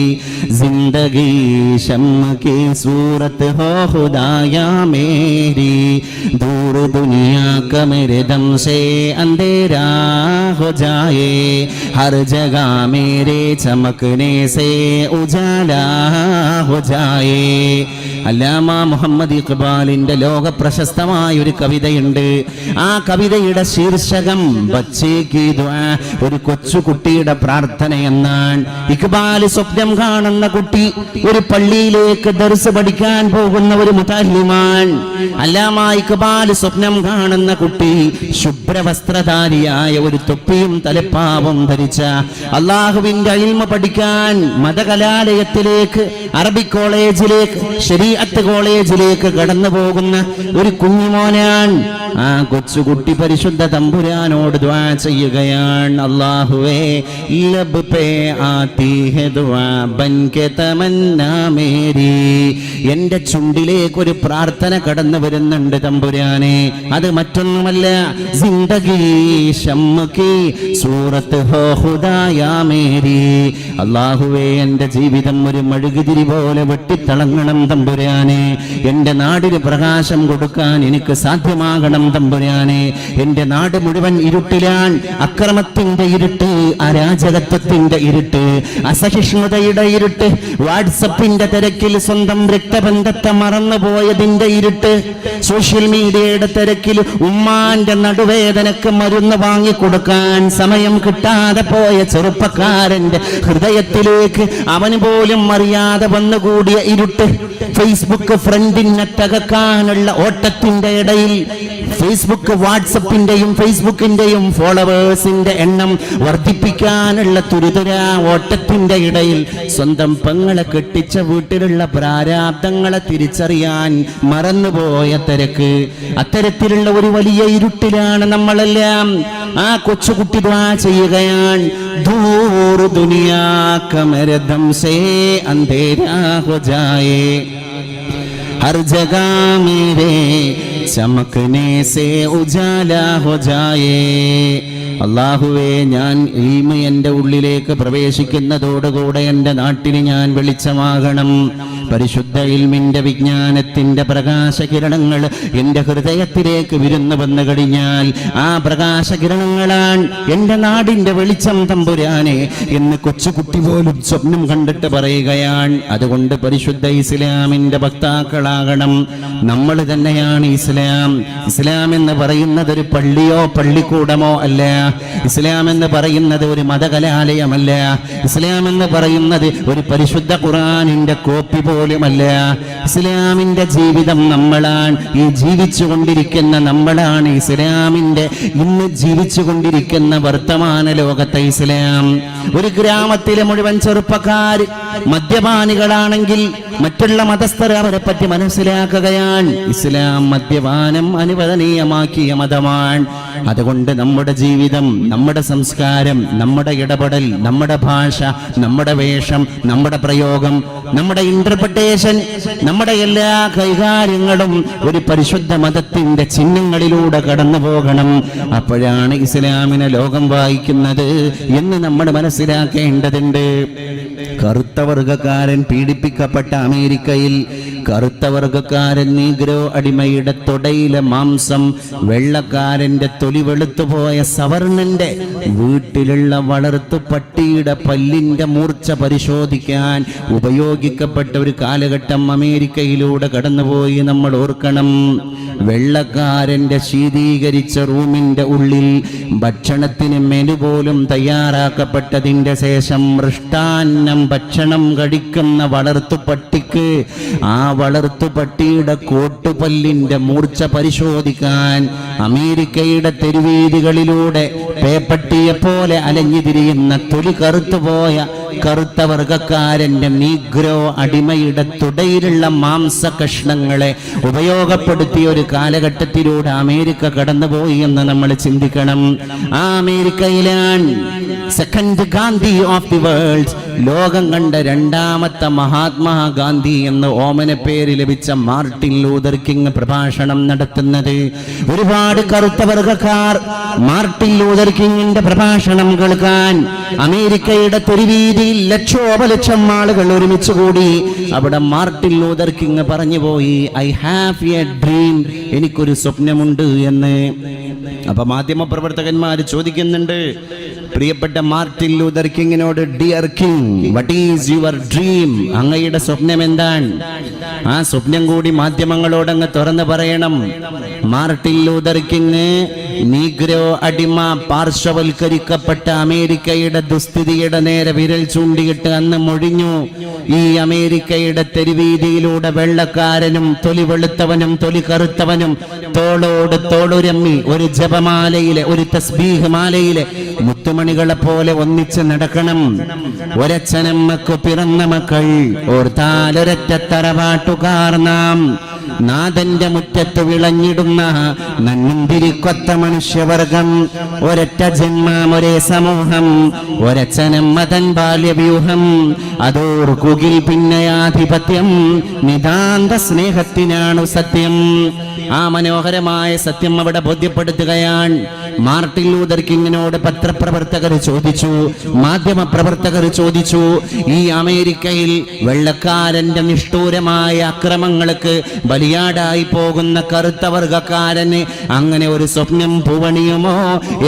जिंदगी शम्म की सूरत हो खुदाया मेरी दूर दुनिया का मेरे दम से अंधेरा हो जाए हर जगह मेरे चमकने से उजाला हो जाए. അല്ലാമ മുഹമ്മദ് ഇഖ്ബാലിന്റെ ലോക പ്രശസ്തമായ ഒരു കവിതയുണ്ട്. ആ കവിതയുടെ ശീർഷകം ബച്ചേ കി ദുആ, ഒരു കൊച്ചുകുട്ടിയുടെ പ്രാർത്ഥന എന്നാണ്. ഇഖ്ബാൽ സ്വപ്നം കാണുന്ന കുട്ടി ഒരു പള്ളിയിലേക്ക് ദർസ് പഠിക്കാൻ പോകുന്ന ഒരു മുതല്ലിമാണ്. അല്ലാമ ഇഖ്ബാൽ സ്വപ്നം കാണുന്ന കുട്ടി ശുഭ്രവസ്ത്രധാരിയായ ഒരു തൊപ്പിയും തലപ്പാവും ധരിച്ച അള്ളാഹുവിന്റെ ഇൽമ പഠിക്കാൻ മതകലാലയത്തിലേക്ക്, അറബിക് കോളേജിലേക്ക്, ശരീഅത്ത് കോളേജിലേക്ക് കടന്നു പോകുന്ന ഒരു കുഞ്ഞുമോനാണ്. ആ കൊച്ചുകുട്ടി പരിശുദ്ധ തമ്പുരാനോട് ദുആ ചെയ്യുകയാണ്, അല്ലാഹുവേ ലബ് പേ ആതി ഹെ ദുആ ബൻ കെ തമന്നാ മേരി, എന്റെ ചുണ്ടിലേക്ക് ഒരു പ്രാർത്ഥന കടന്നു വരുന്നുണ്ട് തമ്പുരാനെ. അത് മറ്റൊന്നുമല്ല, സിന്ദഗി ശമ്മ കി സൂറത്ത് ഹോ ഖുദായാ മേരി, അല്ലാഹുവേ എന്റെ ജീവിതം ഒരു മെഴുകുതിരി പോലെ വെട്ടിത്തിളങ്ങണം തമ്പുരാനെ. എന്റെ നാടിന് പ്രകാശം കൊടുക്കാൻ എനിക്ക് സാധ്യമാകണം തമ്പുരാനെ. എന്റെ നാട് മുഴുവൻ ഇരുട്ടിലാണ്. അക്രമത്തിന്റെ ഇരുട്ട്, അരാജകത്വത്തിന്റെ ഇരുട്ട്, അസഹിഷ്ണുതയുടെ ഇരുട്ട്, വാട്സപ്പിന്റെ തിരക്കിൽ സ്വന്തം രക്തബന്ധത്തെ മറന്നുപോയതിന്റെ ഇരുട്ട്, സോഷ്യൽ മീഡിയയുടെ തിരക്കിൽ ഉമ്മാന്റെ നടുവേദനക്ക് മരുന്ന് വാങ്ങിക്കൊടുക്കാൻ സമയം കിട്ടാതെ പോയ ചെറുപ്പക്കാരന്റെ ഹൃദയത്തിലേക്ക് അവന് പോലും അറിയാതെ വന്നുകൂടിയ ഇരുട്ട്, ഫേസ്ബുക്ക് ഫ്രണ്ടിനെ തകർക്കാനുള്ള ഓട്ടത്തിന്റെ ഇടയിൽ ഫേസ്ബുക്ക്, വാട്സപ്പിന്റെയും ഫേസ്ബുക്കിന്റെയും ഫോളോവേഴ്സിന്റെ എണ്ണം വർദ്ധിപ്പിക്കാനുള്ള തുരിതുര ഓട്ടത്തിന്റെ ഇടയിൽ സ്വന്തം പെങ്ങളെ കെട്ടിച്ച വീട്ടിലുള്ള പ്രാരാബ്ദങ്ങളെ തിരിച്ചറിയാൻ മറന്നുപോയ തിരക്ക്, അത്തരത്തിലുള്ള ഒരു വലിയ ഇരുട്ടിലാണ് നമ്മളെല്ലാം. ആ കൊച്ചുകുട്ടി ദുആ ചെയ്യുകയാണ്, ദൂർ ദുനിയാ ക മേരെ ദം സേ അന്ധേരാ ഹോ ജായേ हर जगह मेरे चमकने से उजाला हो जाए. അല്ലാഹുവേ, ഞാൻ ഈമ എൻ്റെ ഉള്ളിലേക്ക് പ്രവേശിക്കുന്നതോടുകൂടെ എൻ്റെ നാട്ടിന് ഞാൻ വെളിച്ചമാകണം. പരിശുദ്ധ ഇൽമിന്റെ വിജ്ഞാനത്തിന്റെ പ്രകാശകിരണങ്ങൾ എൻ്റെ ഹൃദയത്തിലേക്ക് വിരുന്നു വന്നു കഴിഞ്ഞാൽ ആ പ്രകാശകിരണങ്ങളാണ് എൻ്റെ നാടിൻ്റെ വെളിച്ചം തമ്പുരാനെ എന്ന് കൊച്ചുകുട്ടി പോലും സ്വപ്നം കണ്ടിട്ട് പറയുകയാണ്. അതുകൊണ്ട് പരിശുദ്ധ ഇസ്ലാമിന്റെ ഭക്താക്കളാകണം നമ്മൾ തന്നെയാണ് ഇസ്ലാം. ഇസ്ലാം എന്ന് പറയുന്നത് ഒരു പള്ളിയോ പള്ളിക്കൂടമോ അല്ല. ഇസ്ലാം എന്ന് പറയുന്നത് ഒരു മതകലാലയമല്ല. ഇസ്ലാം എന്ന് പറയുന്നത് ഒരു പരിശുദ്ധ ഖുർആനിന്റെ കോപ്പി പോലുമല്ല. ഇസ്ലാമിന്റെ ജീവിതം നമ്മളാണ്. ഈ ജീവിച്ചു കൊണ്ടിരിക്കുന്ന നമ്മളാണ് ഇസ്ലാമിന്റെ ഇന്ന് ജീവിച്ചു കൊണ്ടിരിക്കുന്ന വർത്തമാന ലോകത്തെ ഇസ്ലാം. ഒരു ഗ്രാമത്തിലെ മുഴുവൻ ചെറുപ്പക്കാർ മദ്യപാനികളാണെങ്കിൽ മറ്റുള്ള മതസ്ഥർ അവരെ പറ്റി മനസ്സിലാക്കുകയാണ്. ഇസ്ലാം മദ്യപാനം അനുവദനീയമാക്കിയ മതമാണ്. അതുകൊണ്ട് നമ്മുടെ ജീവിതം, നമ്മുടെ സംസ്കാരം, നമ്മുടെ ഇടപെടൽ, നമ്മുടെ ഭാഷ, നമ്മുടെ വേഷം, നമ്മുടെ പ്രയോഗം, നമ്മുടെ ഇന്റർപ്രിട്ടേഷൻ, നമ്മുടെ എല്ലാ കൈകാര്യങ്ങളും ഒരു പരിശുദ്ധ മതത്തിന്റെ ചിഹ്നങ്ങളിലൂടെ കടന്നു പോകണം. അപ്പോഴാണ് ഇസ്ലാമിനെ ലോകം വായിക്കുന്നത് എന്ന് നമ്മൾ മനസ്സിലാക്കേണ്ടതുണ്ട്. കറുത്ത വർഗക്കാരൻ പീഡിപ്പിക്കപ്പെട്ട അമേരിക്കയിൽ കറുത്ത വർഗക്കാരൻ നീഗ്രോ അടിമയുടെ തുടയിലെ മാംസം വെള്ളക്കാരന്റെ തൊലി വെളുത്തുപോയ സവർണന്റെ വീട്ടിലുള്ള വളർത്തു പട്ടിയുടെ പല്ലിന്റെ മൂർച്ച പരിശോധിക്കാൻ ഉപയോഗിക്കപ്പെട്ട ഒരു കാലഘട്ടം അമേരിക്കയിലൂടെ കടന്നുപോയി നമ്മൾ ഓർക്കണം. വെള്ളക്കാരന്റെ ശീതീകരിച്ച റൂമിന്റെ ഉള്ളിൽ ഭക്ഷണത്തിന് മെനു പോലും തയ്യാറാക്കപ്പെട്ടതിന്റെ ശേഷം മൃഷ്ടാന്നം ഭക്ഷണം കഴിക്കുന്ന വളർത്തുപട്ടിക്ക് ആ വളർത്തുപട്ടിയുടെ കോട്ടുപല്ലിന്റെ മൂർച്ച പരിശോധിക്കാൻ അമേരിക്കയുടെ തെരുവീതികളിലൂടെ പേപ്പട്ടിയെ പോലെ അലഞ്ഞു തിരിയുന്ന തൊലി കറുത്തുപോയ കറുത്ത വർഗക്കാരന്റെ നീഗ്രോ അടിമയുടെ തുടയിലുള്ള മാംസ കഷ്ണങ്ങളെ ഉപയോഗപ്പെടുത്തിയ ഒരു കാലഘട്ടത്തിലൂടെ അമേരിക്ക കടന്നുപോയി എന്ന് നമ്മൾ ചിന്തിക്കണം. ആ അമേരിക്കയിലാണ് second Gandhi of the world, ലോകം കണ്ട രണ്ടാമത്തെ മഹാത്മാഗാന്ധി എന്ന് ഓമന പേര് ലഭിച്ച മാർട്ടിൻ ലൂതർ കിങ് പ്രഭാഷണം നടത്തുന്നത്. ഒരുപാട് കറുത്ത വർഗക്കാർ മാർട്ടിൻ ലൂതർ കിങ്ങിന്റെ പ്രഭാഷണം കേൾക്കാൻ അമേരിക്കയുടെ തെരുവീതിയിൽ ലക്ഷോപലക്ഷം ആളുകൾ ഒരുമിച്ച് കൂടി. അവിടെ മാർട്ടിൻ ലൂതർ കിങ് പറഞ്ഞുപോയി, ഐ ഹാവ് എ ഡ്രീം, എനിക്കൊരു സ്വപ്നമുണ്ട് എന്ന്. അപ്പൊ മാധ്യമപ്രവർത്തകന്മാർ ചോദിക്കുന്നുണ്ട്, പ്രിയപ്പെട്ട മാർട്ടിൻ ലൂതർ കിങ്ങിനോട്, dear King, what is your dream? അങ്ങയുടെ സ്വപ്നം എന്താണ്? ആ സ്വപ്നം കൂടി മാധ്യമങ്ങളോട് അങ്ങ് തുറന്നു പറയണം. മാർട്ടിൻ ലൂതർ കിങ് നീഗ്രോ അടിമ പാർശ്വവൽക്കരിക്കപ്പെട്ട അമേരിക്കയുടെ ദുസ്ഥിതിയുടെ നേരെ വിരൽ ചൂണ്ടിയിട്ട് അന്ന് മൊഴിഞ്ഞു, ഈ അമേരിക്കയുടെ തെരുവീതിയിലൂടെ വെള്ളക്കാരനും തൊലി വെളുത്തവനും തൊലി കറുത്തവനും തോളോട് തോളുരമ്മി ഒരു ജപമാലയിലെ, ഒരു തസ്ബീഹ് മാലയിലെ മുത്തുമണികളെ പോലെ ഒന്നിച്ച് നടക്കണം. ഒരച്ഛനമ്മക്ക് പിറന്ന മക്കൾ, ഓർത്താലൊരൊറ്റ തറവാട്ടുകാർ നാം. നാഥന്റെ മുറ്റത്ത് വിളഞ്ഞിടുന്ന നന്നിന്തിരിക്കൊത്ത മനുഷ്യവർഗം, ഒരൊറ്റ ജന്മം, ഒരേ സമൂഹം, ഒരച്ഛനമ്മ തൻ ബാല്യവ്യൂഹം, അതോർക്കുകിൽ പിന്നെ ആധിപത്യം, നിതാന്ത സ്നേഹത്തിനാണു സത്യം. ആ മനോഹരമായ സത്യം അവിടെ ബോധ്യപ്പെടുത്തുകയാണ്. മാർട്ടിൻ ലൂതർ കിങ്ങിനോട് പത്രപ്രവർത്തകർ ചോദിച്ചു, മാധ്യമ പ്രവർത്തകർ ചോദിച്ചു, ഈ അമേരിക്കയിൽ വെള്ളക്കാരന്റെ നിഷ്ഠൂരമായ അക്രമങ്ങൾക്ക് ബലിയാടായി പോകുന്ന കറുത്ത വർഗക്കാരന് അങ്ങനെ ഒരു സ്വപ്നം പൂവണിയുമോ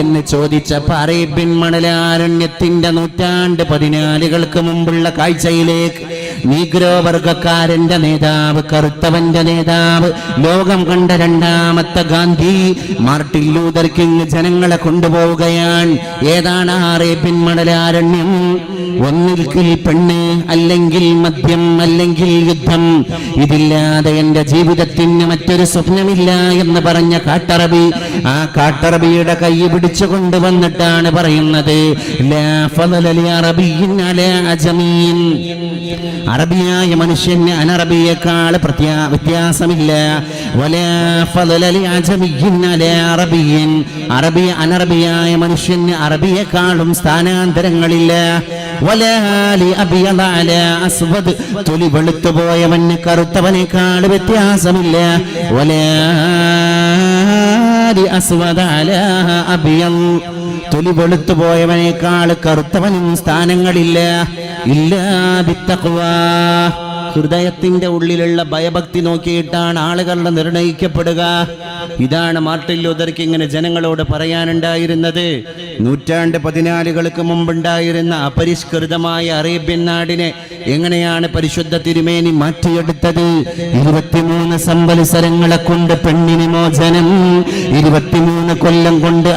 എന്ന് ചോദിച്ചപ്പോൾ അറേബ്യൻ മണലാരണ്യത്തിന്റെ 14 മുമ്പുള്ള കാഴ്ചയിലേക്ക് നീഗ്രോ വർഗക്കാരന്റെ നേതാവ്, കറുത്തവന്റെ നേതാവ്, ലോകം കണ്ട രണ്ടാമത്തെ ഗാന്ധി മാർട്ടിൻ ലൂതർ കിങ് ജനങ്ങളെ കൊണ്ടുപോവുകയാണ്. ഏതാണ് അറേബ്യൻ മണലാരണ്യം? ഒന്നിൽക്കിൽ പെണ്ണ്, അല്ലെങ്കിൽ മദ്യം, അല്ലെങ്കിൽ യുദ്ധം. ഇതില്ലാതെ എന്റെ ജീവിതത്തിന് മറ്റൊരു സ്വപ്നമില്ല എന്ന് പറഞ്ഞ കാട്ടറബി, ആ കാട്ടറബിയുടെ കൈ പിടിച്ചു കൊണ്ടുവന്നിട്ടാണ് പറയുന്നത്, ലാ ഫളല ലി അറബിയ്യിൻ അലാ അജമീൻ. അറബിയായ മനുഷ്യന് അനറബിയേക്കാൾ വ്യത്യാസമില്ല. വലാ ഫളല ലി അജമിയ്യിൻ അലാ അറബിയ്യിൻ. അനറബിയായ മനുഷ്യന് അറബിയേക്കാളും സ്ഥാനാന്തരങ്ങളില്ല. വലാ ലി അബ്യദ അലാ അസ്വദ്. തൊലി വെളുത്തുപോയവന് കറുത്തവനേക്കാൾ വ്യത്യാസമില്ല. വലാ ലി അസ്വദ അലാ അബ്യദ്. തൊലി വെളുത്തുപോയവനേക്കാൾ കറുത്തവനും സ്ഥാനങ്ങളില്ല. ഇല്ലാ ബിത്തഖ്വാ. ഹൃദയത്തിന്റെ ഉള്ളിലുള്ള ഭയഭക്തി നോക്കിയിട്ടാണ് ആളുകളുടെ നിർണയിക്കപ്പെടുക. ഇതാണ് മാർട്ടിൻ ലൂതർ കിങ്ങിന് ജനങ്ങളോട് പറയാനുണ്ടായിരുന്നത്. 14 മുമ്പുണ്ടായിരുന്ന അപരിഷ്കൃതമായ അറേബ്യൻ നാടിനെ എങ്ങനെയാണ് പരിശുദ്ധ തിരുമേനി മാറ്റിയെടുത്തത്? 23 സംവത്സരങ്ങളെ കൊണ്ട് പെണ്ണിന് മോചനം, 23 21 കൊല്ലം കൊണ്ട്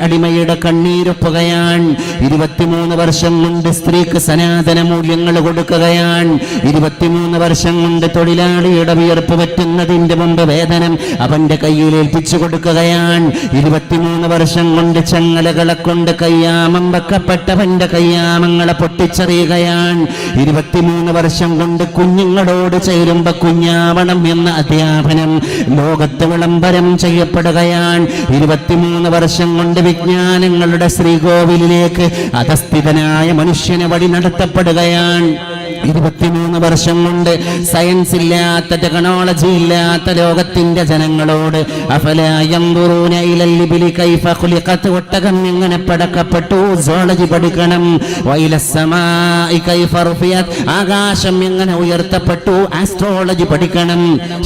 അടിമയുടെ കണ്ണീരൊപ്പുകയാണ്. 23 വർഷം കൊണ്ട് സ്ത്രീക്ക് സനാതന മൂല്യങ്ങൾ കൊടുക്കുകയാണ്. 23 വർഷം കൊണ്ട് തൊഴിലാളിയുടെ വിയർപ്പ് പറ്റുന്നതിന്റെ മുമ്പ് വേതനം അവന്റെ കയ്യിൽ ഏൽപ്പിച്ചു കൊടുക്കുകയാണ്. 23 വർഷം കൊണ്ട് ചങ്ങലകളെ കൊണ്ട് കയ്യാമം വെക്കപ്പെട്ടവന്റെ കയ്യാമങ്ങളെ പൊട്ടിച്ചെറിയുകയാണ്. 23 വർഷം കൊണ്ട് കുഞ്ഞുങ്ങളോട് ചേരുമ്പോ കുഞ്ഞാവണം എന്ന അധ്യാപനം ലോകത്ത് വിളംബരം ചെയ്യപ്പെടുകയാണ്. 23 വർഷം കൊണ്ട് വിജ്ഞാനങ്ങളുടെ ശ്രീകോവിലിലേക്ക് അധസ്ഥിതനായ മനുഷ്യനെ വഴി നടത്തപ്പെടുകയാണ്. 23 വർഷം കൊണ്ട് സയൻസ് ഇല്ലാത്ത ടെക്നോളജി ഇല്ലാത്ത ലോകത്തിന്റെ ജനങ്ങളോട് ഒട്ടകം എങ്ങനെ പടക്കപ്പെട്ടു സോളജി പഠിക്കണം, ആകാശം എങ്ങനെ ഉയർത്തപ്പെട്ടു ആസ്ട്രോളജി പഠിക്കണം.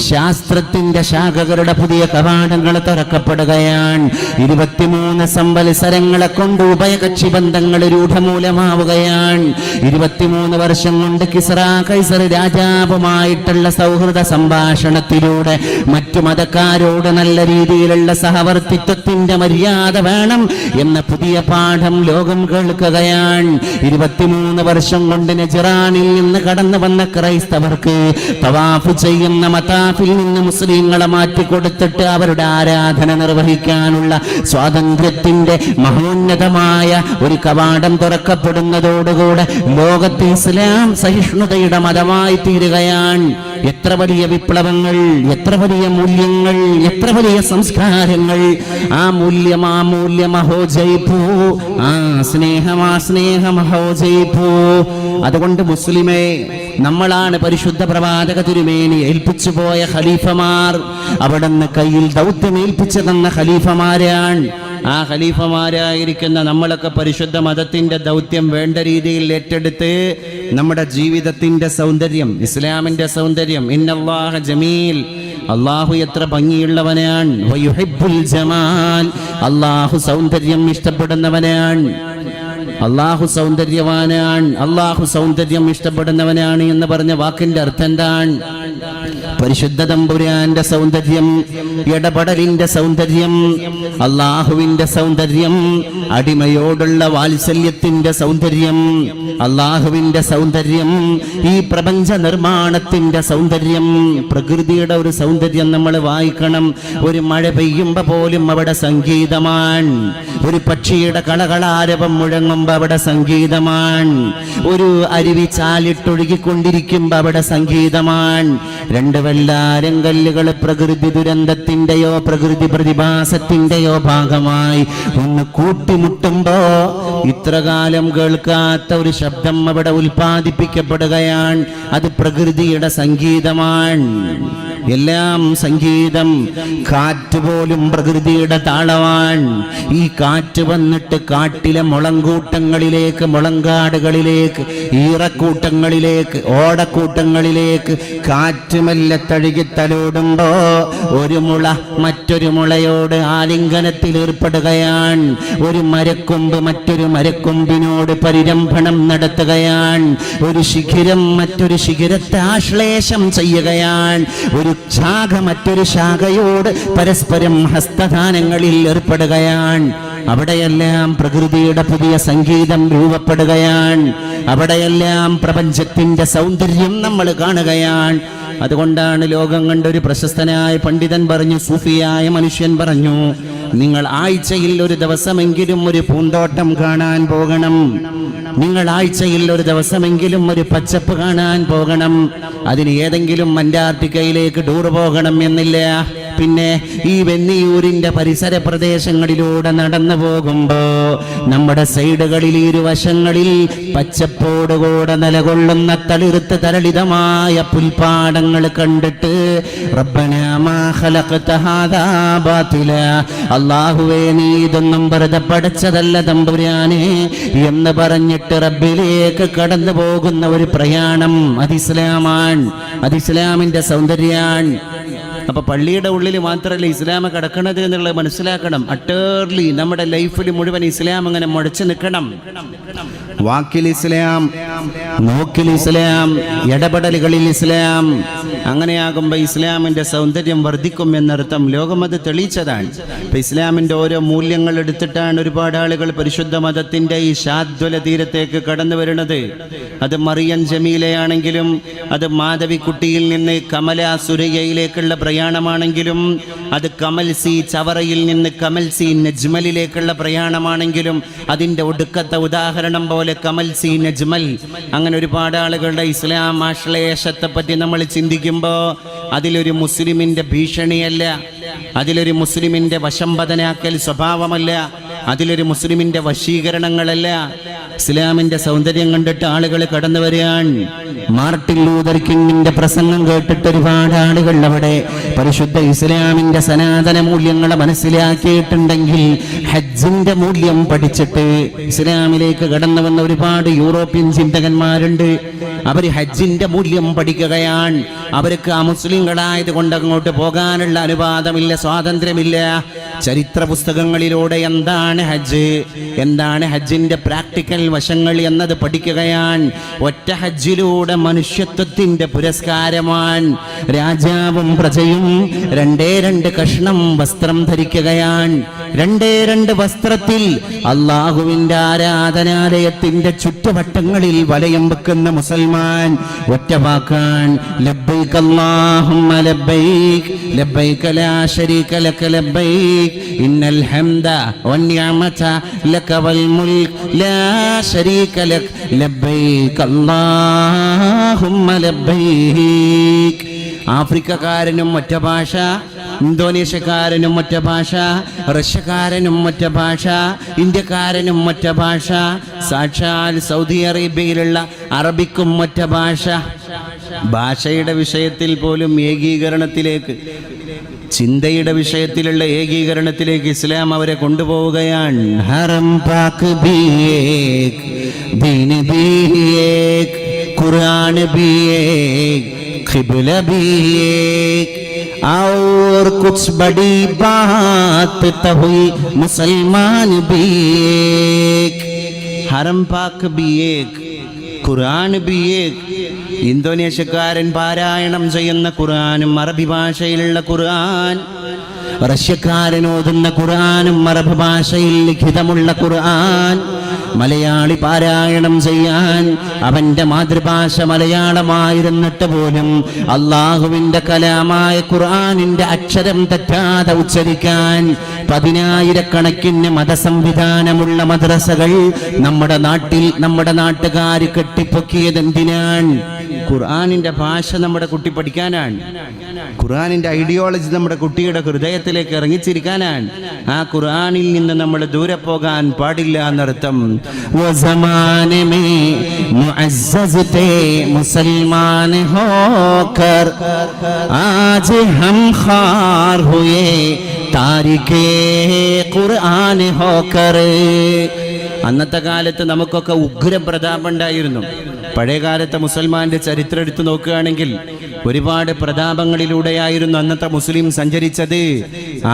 ശാസ്ത്രത്തിന്റെ ശാഖകളുടെ പുതിയ കവാടങ്ങൾ തുറക്കപ്പെടുകയാണ്. 23 സംവത്സരങ്ങളെ കൊണ്ട് ഉഭയകക്ഷി ബന്ധങ്ങൾ രൂഢമൂലമാവുകയാണ്. 23 വർഷം കൊണ്ട് കിസ്റ കൈസർ രാജാവുമായിട്ടുള്ള സൗഹൃദ സംഭാഷണത്തിലൂടെ മറ്റു മതക്കാരോട് നല്ല രീതിയിലുള്ള സഹവർത്തിത്വത്തിന്റെ മര്യാദ വേണം എന്ന പുതിയ പാഠം ലോകം കേൾക്കുകയാണ്. 23 വർഷം കൊണ്ട് നജ്റാനിൽ നിന്ന് കടന്നു വന്ന ക്രൈസ്തവർക്ക് തവാഫ് ചെയ്യുന്ന മതാഫിൽ നിന്ന് മുസ്ലിങ്ങളെ മാറ്റിക്കൊടുത്തിട്ട് അവരുടെ ആരാധന നിർവഹിക്കാനുള്ള സ്വാതന്ത്ര്യത്തിന്റെ മഹോന്നതമായ ഒരു കവാടം തുറക്കപ്പെടുന്നതോടുകൂടെ ലോകത്തെ ഇസ്ലാം സഹിഷ്ണുതയുടെ മതമായി തീരുകയാണ്. എത്ര വലിയ വിപ്ലവങ്ങൾ, എത്ര വലിയ മൂല്യങ്ങൾ, എത്ര വലിയ സംസ്കാരങ്ങൾ. ആ മൂല്യമഹോ ജയിപ്പൂ, ആ സ്നേഹമഹോ ജയിപ്പൂ. അതുകൊണ്ട് മുസ്ലിമേ, നമ്മളാണ് പരിശുദ്ധ പ്രവാചക തിരുമേനി ഏൽപ്പിച്ചു പോയ ഖലീഫമാർ. അവിടുന്ന് കയ്യിൽ ദൗത്യം ഏൽപ്പിച്ചു തന്ന ഖലീഫമാരാണ്. ആ ഖലീഫമാരായിരിക്കുന്ന നമ്മളൊക്കെ പരിശുദ്ധ മതത്തിന്റെ ദൗത്യം വേണ്ട രീതിയിൽ ഏറ്റെടുത്ത് നമ്മുടെ ജീവിതത്തിന്റെ സൗന്ദര്യം, ഇസ്ലാമിന്റെ സൗന്ദര്യം, ഇന്നല്ലാഹ ജമീൽ, അള്ളാഹു എത്ര ഭംഗിയുള്ളവനാണ്, വയുഹിബ്ബുൽ ജമാൽ, അള്ളാഹു സൗന്ദര്യം ഇഷ്ടപ്പെടുന്നവനാണ്, അള്ളാഹു സൗന്ദര്യവാനാണ്, അള്ളാഹു സൗന്ദര്യം ഇഷ്ടപ്പെടുന്നവനാണ് എന്ന് പറഞ്ഞ വാക്കിന്റെ അർത്ഥം എന്താണ്? പരിശുദ്ധ തമ്പുരാന്റെ സൗന്ദര്യം, ഇടപെടലിന്റെ സൗന്ദര്യം, അള്ളാഹുവിന്റെ സൗന്ദര്യം, അടിമയോടുള്ള വാത്സല്യത്തിന്റെ സൗന്ദര്യം, അള്ളാഹുവിന്റെ സൗന്ദര്യം, ഈ പ്രപഞ്ച നിർമ്മാണത്തിന്റെ സൗന്ദര്യം, പ്രകൃതിയുടെ ഒരു സൗന്ദര്യം നമ്മൾ വായിക്കണം. ഒരു മഴ പെയ്യുമ്പോ പോലും അവിടെ സംഗീതമാണ്. ഒരു പക്ഷിയുടെ കളകളാരവം മുഴങ്ങുമ്പോ അവിടെ സംഗീതമാണ്. ഒരു അരുവി ചാലിട്ടൊഴുകിക്കൊണ്ടിരിക്കുമ്പോ അവിടെ സംഗീതമാണ്. രണ്ട് വെള്ളാരം കല്ലുകൾ പ്രകൃതി ദുരന്തത്തിന്റെയോ പ്രകൃതി പ്രതിഭാസത്തിന്റെയോ ഭാഗമായി ഒന്ന് കൂട്ടിമുട്ടുമ്പോ ഇത്രകാലം കേൾക്കാത്ത ഒരു ശബ്ദം അവിടെ ഉൽപ്പാദിപ്പിക്കപ്പെടുകയാണ്. അത് പ്രകൃതിയുടെ സംഗീതമാണ്. എല്ലാം സംഗീതം. കാറ്റ് പോലും പ്രകൃതിയുടെ താളമാണ്. ഈ കാറ്റ് വന്നിട്ട് കാട്ടിലെ മുളങ്കൂട്ടങ്ങളിലേക്ക്, മുളങ്കാടുകളിലേക്ക്, ഈറക്കൂട്ടങ്ങളിലേക്ക്, ഓടക്കൂട്ടങ്ങളിലേക്ക് കാറ്റ് മെല്ലെ തഴുകി തലോടുമ്പോ ഒരു മുള മറ്റൊരു മുളയോട് ആലിംഗനത്തിൽ ഏർപ്പെടുകയാണ്. ഒരു മരക്കൊമ്പ് മറ്റൊരു മരക്കൊമ്പിനോട് പരിരംഭണം നടത്തുകയാണ്. ഒരു ശിഖിരം മറ്റൊരു ശിഖിരത്തെ ആശ്ലേഷം ചെയ്യുകയാണ്. ഒരു ശാഖ മറ്റൊരു ശാഖയോട് പരസ്പരം ഹസ്തദാനങ്ങളിൽ ഏർപ്പെടുകയാണ്. അവിടെയെല്ലാം പ്രകൃതിയുടെ പുതിയ സംഗീതം രൂപപ്പെടുകയാണ്. അവിടെയെല്ലാം പ്രപഞ്ചത്തിന്റെ സൗന്ദര്യം നമ്മൾ കാണുകയാണ്. അതുകൊണ്ടാണ് ലോകം കണ്ടൊരു പ്രശസ്തനായ പണ്ഡിതൻ പറഞ്ഞു, സൂഫിയായ മനുഷ്യൻ പറഞ്ഞു, നിങ്ങൾ ആഴ്ചയിൽ ഒരു ദിവസമെങ്കിലും ഒരു പൂന്തോട്ടം കാണാൻ പോകണം. നിങ്ങൾ ആഴ്ചയിൽ ഒരു ദിവസമെങ്കിലും ഒരു പച്ചപ്പ് കാണാൻ പോകണം. അതിന് ഏതെങ്കിലും അന്റാർട്ടിക്കയിലേക്ക് ടൂർ പോകണം എന്നില്ല. പിന്നെ ഈ വെന്നിയൂരിന്റെ പരിസര പ്രദേശങ്ങളിലൂടെ നടന്നു പോകുമ്പോ നമ്മുടെ സൈഡുകളിൽ ഇരുവശങ്ങളിൽ പച്ചപ്പോടുകൂടെ നിലകൊള്ളുന്ന തളിർത്ത് തരളിതമായ പുൽപ്പാടങ്ങൾ കണ്ടിട്ട് റബ്ബനാ മാ ഖലഖത ഹാദാ ബാതില, അല്ലാഹുവേ നീ ഇതൊന്നും വെറുതെ പടച്ചതല്ല തമ്പുരാനെ എന്ന് പറഞ്ഞിട്ട് റബ്ബിലേക്ക് കടന്നു പോകുന്ന ഒരു പ്രയാണം. അത് ഇസ്ലാമാണ്. അത് ഇസ്ലാമിന്റെ സൗന്ദര്യമാണ്. അപ്പൊ പള്ളിയുടെ ഉള്ളിൽ മാത്രമല്ല ഇസ്ലാം കിടക്കണത് എന്നുള്ളത് മനസ്സിലാക്കണം. അട്ടേർലി നമ്മുടെ ലൈഫിൽ മുഴുവൻ ഇസ്ലാം അങ്ങനെ മുഴച്ചു നിൽക്കണം. വാക്കിൽ ഇസ്ലാം, നോക്കിൽ ഇസ്ലാം, ഇടപെടലുകളിൽ ഇസ്ലാം, അങ്ങനെയാകുമ്പോൾ ഇസ്ലാമിൻ്റെ സൗന്ദര്യം വർദ്ധിക്കും എന്നർത്ഥം. ലോകം അത് തെളിയിച്ചതാണ്. ഇപ്പം ഇസ്ലാമിൻ്റെ ഓരോ മൂല്യങ്ങൾ എടുത്തിട്ടാണ് ഒരുപാട് ആളുകൾ പരിശുദ്ധ മതത്തിൻ്റെ ഈ ശാദ്വല തീരത്തേക്ക് കടന്നു വരുന്നത്. അത് മറിയം ജമീലയാണെങ്കിലും, അത് മാധവിക്കുട്ടിയിൽ നിന്ന് കമല സുരയ്യയിലേക്കുള്ള പ്രയാണമാണെങ്കിലും, അത് കമൽ സി ചവറയിൽ നിന്ന് കമൽ സി നജ്മലിലേക്കുള്ള പ്രയാണമാണെങ്കിലും, അതിൻ്റെ ഒടുക്കത്തെ ഉദാഹരണം പോലെ കമൽ സി നജ്മൽ. അങ്ങനെ ഒരുപാട് ആളുകളുടെ ഇസ്ലാം ആശ്ലേഷത്തെ പറ്റി നമ്മൾ ചിന്തിക്കുമ്പോൾ അതിലൊരു മുസ്ലിമിൻ്റെ ഭീഷണിയല്ല, അതിലൊരു മുസ്ലിമിൻ്റെ വശംവദനാക്കൽ സ്വഭാവമല്ല, അതിലൊരു മുസ്ലിമിൻ്റെ വശീകരണങ്ങളല്ല. ഇസ്ലാമിൻ്റെ സൗന്ദര്യം കണ്ടിട്ട് ആളുകൾ കടന്നു വരികയാണ്. മാർട്ടിൻ ലൂതർ കിങ്ങിന്റെ പ്രസംഗം കേട്ടിട്ട് ഒരുപാട് ആളുകൾ അവിടെ പരിശുദ്ധ ഇസ്ലാമിൻ്റെ സനാതന മൂല്യങ്ങളെ മനസ്സിലാക്കിയിട്ടുണ്ടെങ്കിൽ, ഹജ്ജിന്റെ മൂല്യം പഠിച്ചിട്ട് ഇസ്ലാമിലേക്ക് കടന്നു വന്ന ഒരുപാട് യൂറോപ്യൻ ചിന്തകന്മാരുണ്ട്. അവർ ഹജ്ജിന്റെ മൂല്യം പഠിക്കുകയാണ്. അവർക്ക് ആ മുസ്ലിങ്ങളായത് കൊണ്ട് അങ്ങോട്ട് പോകാനുള്ള അനുവാദമില്ല, സ്വാതന്ത്ര്യമില്ല. ചരിത്ര പുസ്തകങ്ങളിലൂടെ എന്താണ് ഹജ്ജ്, എന്താണ് ഹജ്ജിന്റെ പ്രാക്ടിക്കൽ വശങ്ങൾ എന്നത് പഠിക്കുകയാണ്. ഒറ്റ ഹജ്ജിലൂടെ മനുഷ്യത്വത്തിന്റെ പുരസ്കാരമാണ്. രാജാവും പ്രജയും 2 കഷ്ണം വസ്ത്രം ധരിക്കുകയാണ്. 2 വസ്ത്രത്തിൽ അള്ളാഹുവിന്റെ ആരാധനാലയത്തിന്റെ ചുറ്റുവട്ടങ്ങളിൽ വലയം വെക്കുന്ന മുസൽമാൻ ഒറ്റ വാക്കാൻ ലബ്ബൈക അല്ലാഹുമ്മ ലബ്ബൈക ലബ്ബൈക ലാ ശരീക ലക ലബ്ബൈക ഇന്നൽ ഹംദ വന്നിഅമത ലക വൽ മുൽക് ലാ ശരീക ലക ലബ്ബൈക അല്ലാഹുമ്മ ലബ്ബൈക. ആഫ്രിക്കക്കാരനും ഒറ്റ ഭാഷ, ഇന്തോനേഷ്യക്കാരനും ഒറ്റ ഭാഷ, റഷ്യക്കാരനും ഒറ്റ ഭാഷ, ഇന്ത്യക്കാരനും ഒറ്റ ഭാഷ, സാക്ഷാൽ സൗദി അറേബ്യയിലുള്ള അറബിക്കും ഒറ്റ ഭാഷ. ഭാഷയുടെ വിഷയത്തിൽ പോലും ഏകീകരണത്തിലേക്ക്, ചിന്തയുടെ വിഷയത്തിലുള്ള ഏകീകരണത്തിലേക്ക് ഇസ്ലാം അവരെ കൊണ്ടുപോവുകയാണ്. ഹറം പാക് ഭീ ഏക്, ദീൻ ഭീ ഏക്, ഖുർആൻ ഭീ ഏക്, ഖിബ്ല ഭീ ഏക്, और कुछ बड़ी बात तो हुई मुसलमान भी एक, हरम पाक भी एक, ഖുർആൻ भी एक. ഇന്തോനേഷ്യക്കാരൻ പാരായണം ചെയ്യുന്ന ഖുർആനും അറബി ഭാഷയിലുള്ള ഖുർആൻ, റഷ്യക്കാരൻ ഓതുന്ന ഖുർആനും അറബ് ഭാഷയിൽ ലിഖിതമുള്ള ഖുർആൻ, മലയാളി പാരായണം ചെയ്യാൻ അവന്റെ മാതൃഭാഷ മലയാളമായിരുന്നിട്ട് പോലും അള്ളാഹുവിന്റെ കലാമായ ഖുർആനിന്റെ അക്ഷരം തെറ്റാതെ ഉച്ചരിക്കാൻ 10,000-കണക്കിന് മതസംവിധാനമുള്ള മദ്രസകൾ നമ്മുടെ നാട്ടിൽ, നമ്മുടെ നാട്ടുകാർ കെട്ടിപ്പൊക്കിയത് എന്തിനാണ്? ഖുർആനിന്റെ ഭാഷ നമ്മുടെ കുട്ടി പഠിക്കാനാണ്. ഖുർആനിന്റെ ഐഡിയോളജി നമ്മുടെ കുട്ടിയുടെ ഹൃദയത്തിലേക്ക് ഇറങ്ങിച്ചിരിക്കാനാണ്. ആ ഖുർആനിൽ നിന്ന് നമ്മൾ ദൂരെ പോകാൻ പാടില്ല എന്നർത്ഥം. മുസൽമാൻ ഹോക്കർ ആജ് ഹം ഖാർ ഹുയേ താരിഖേ ഖുർആൻ ഹോക്കർ. അന്നത്തെ കാലത്ത് നമുക്കൊക്കെ ഉഗ്ര പ്രതാപം ഉണ്ടായിരുന്നു. പഴയകാലത്തെ മുസൽമാന്റെ ചരിത്രം എടുത്തു നോക്കുകയാണെങ്കിൽ ഒരുപാട് പ്രതാപങ്ങളിലൂടെയായിരുന്നു അന്നത്തെ മുസ്ലിം സഞ്ചരിച്ചത്.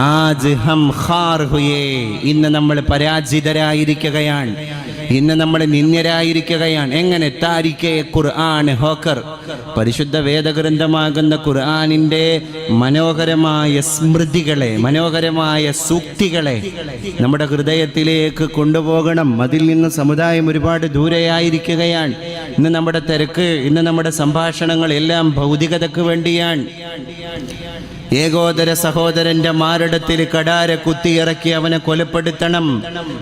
ആജ് ഹം ഖാർ ഹുയേ, ഇന്ന് നമ്മൾ പരാജിതരായിരിക്കുകയാണ്, ഇന്ന് നമ്മൾ നിന്ദ്യരായിരിക്കുകയാണ്. എങ്ങനെ? താരിഖേ ഖുർആൻ ഹോക്കർ. പരിശുദ്ധ വേദഗ്രന്ഥമാകുന്ന ഖുർആനിന്റെ മനോഹരമായ സ്മൃതികളെ, മനോഹരമായ സൂക്തികളെ നമ്മുടെ ഹൃദയത്തിലേക്ക് കൊണ്ടുപോകണം. അതിൽ നിന്ന് സമുദായം ഒരുപാട് ദൂരെയായിരിക്കുകയാണ്. ഇന്ന് നമ്മുടെ തിരക്ക്, ഇന്ന് നമ്മുടെ സംഭാഷണങ്ങൾ എല്ലാം ഭൗതികതയ്ക്ക് വേണ്ടിയാണ്. ഏകോദര സഹോദരന്റെ മാരടത്തിൽ കടാര കുത്തിയിറക്കി അവനെ കൊലപ്പെടുത്തണം.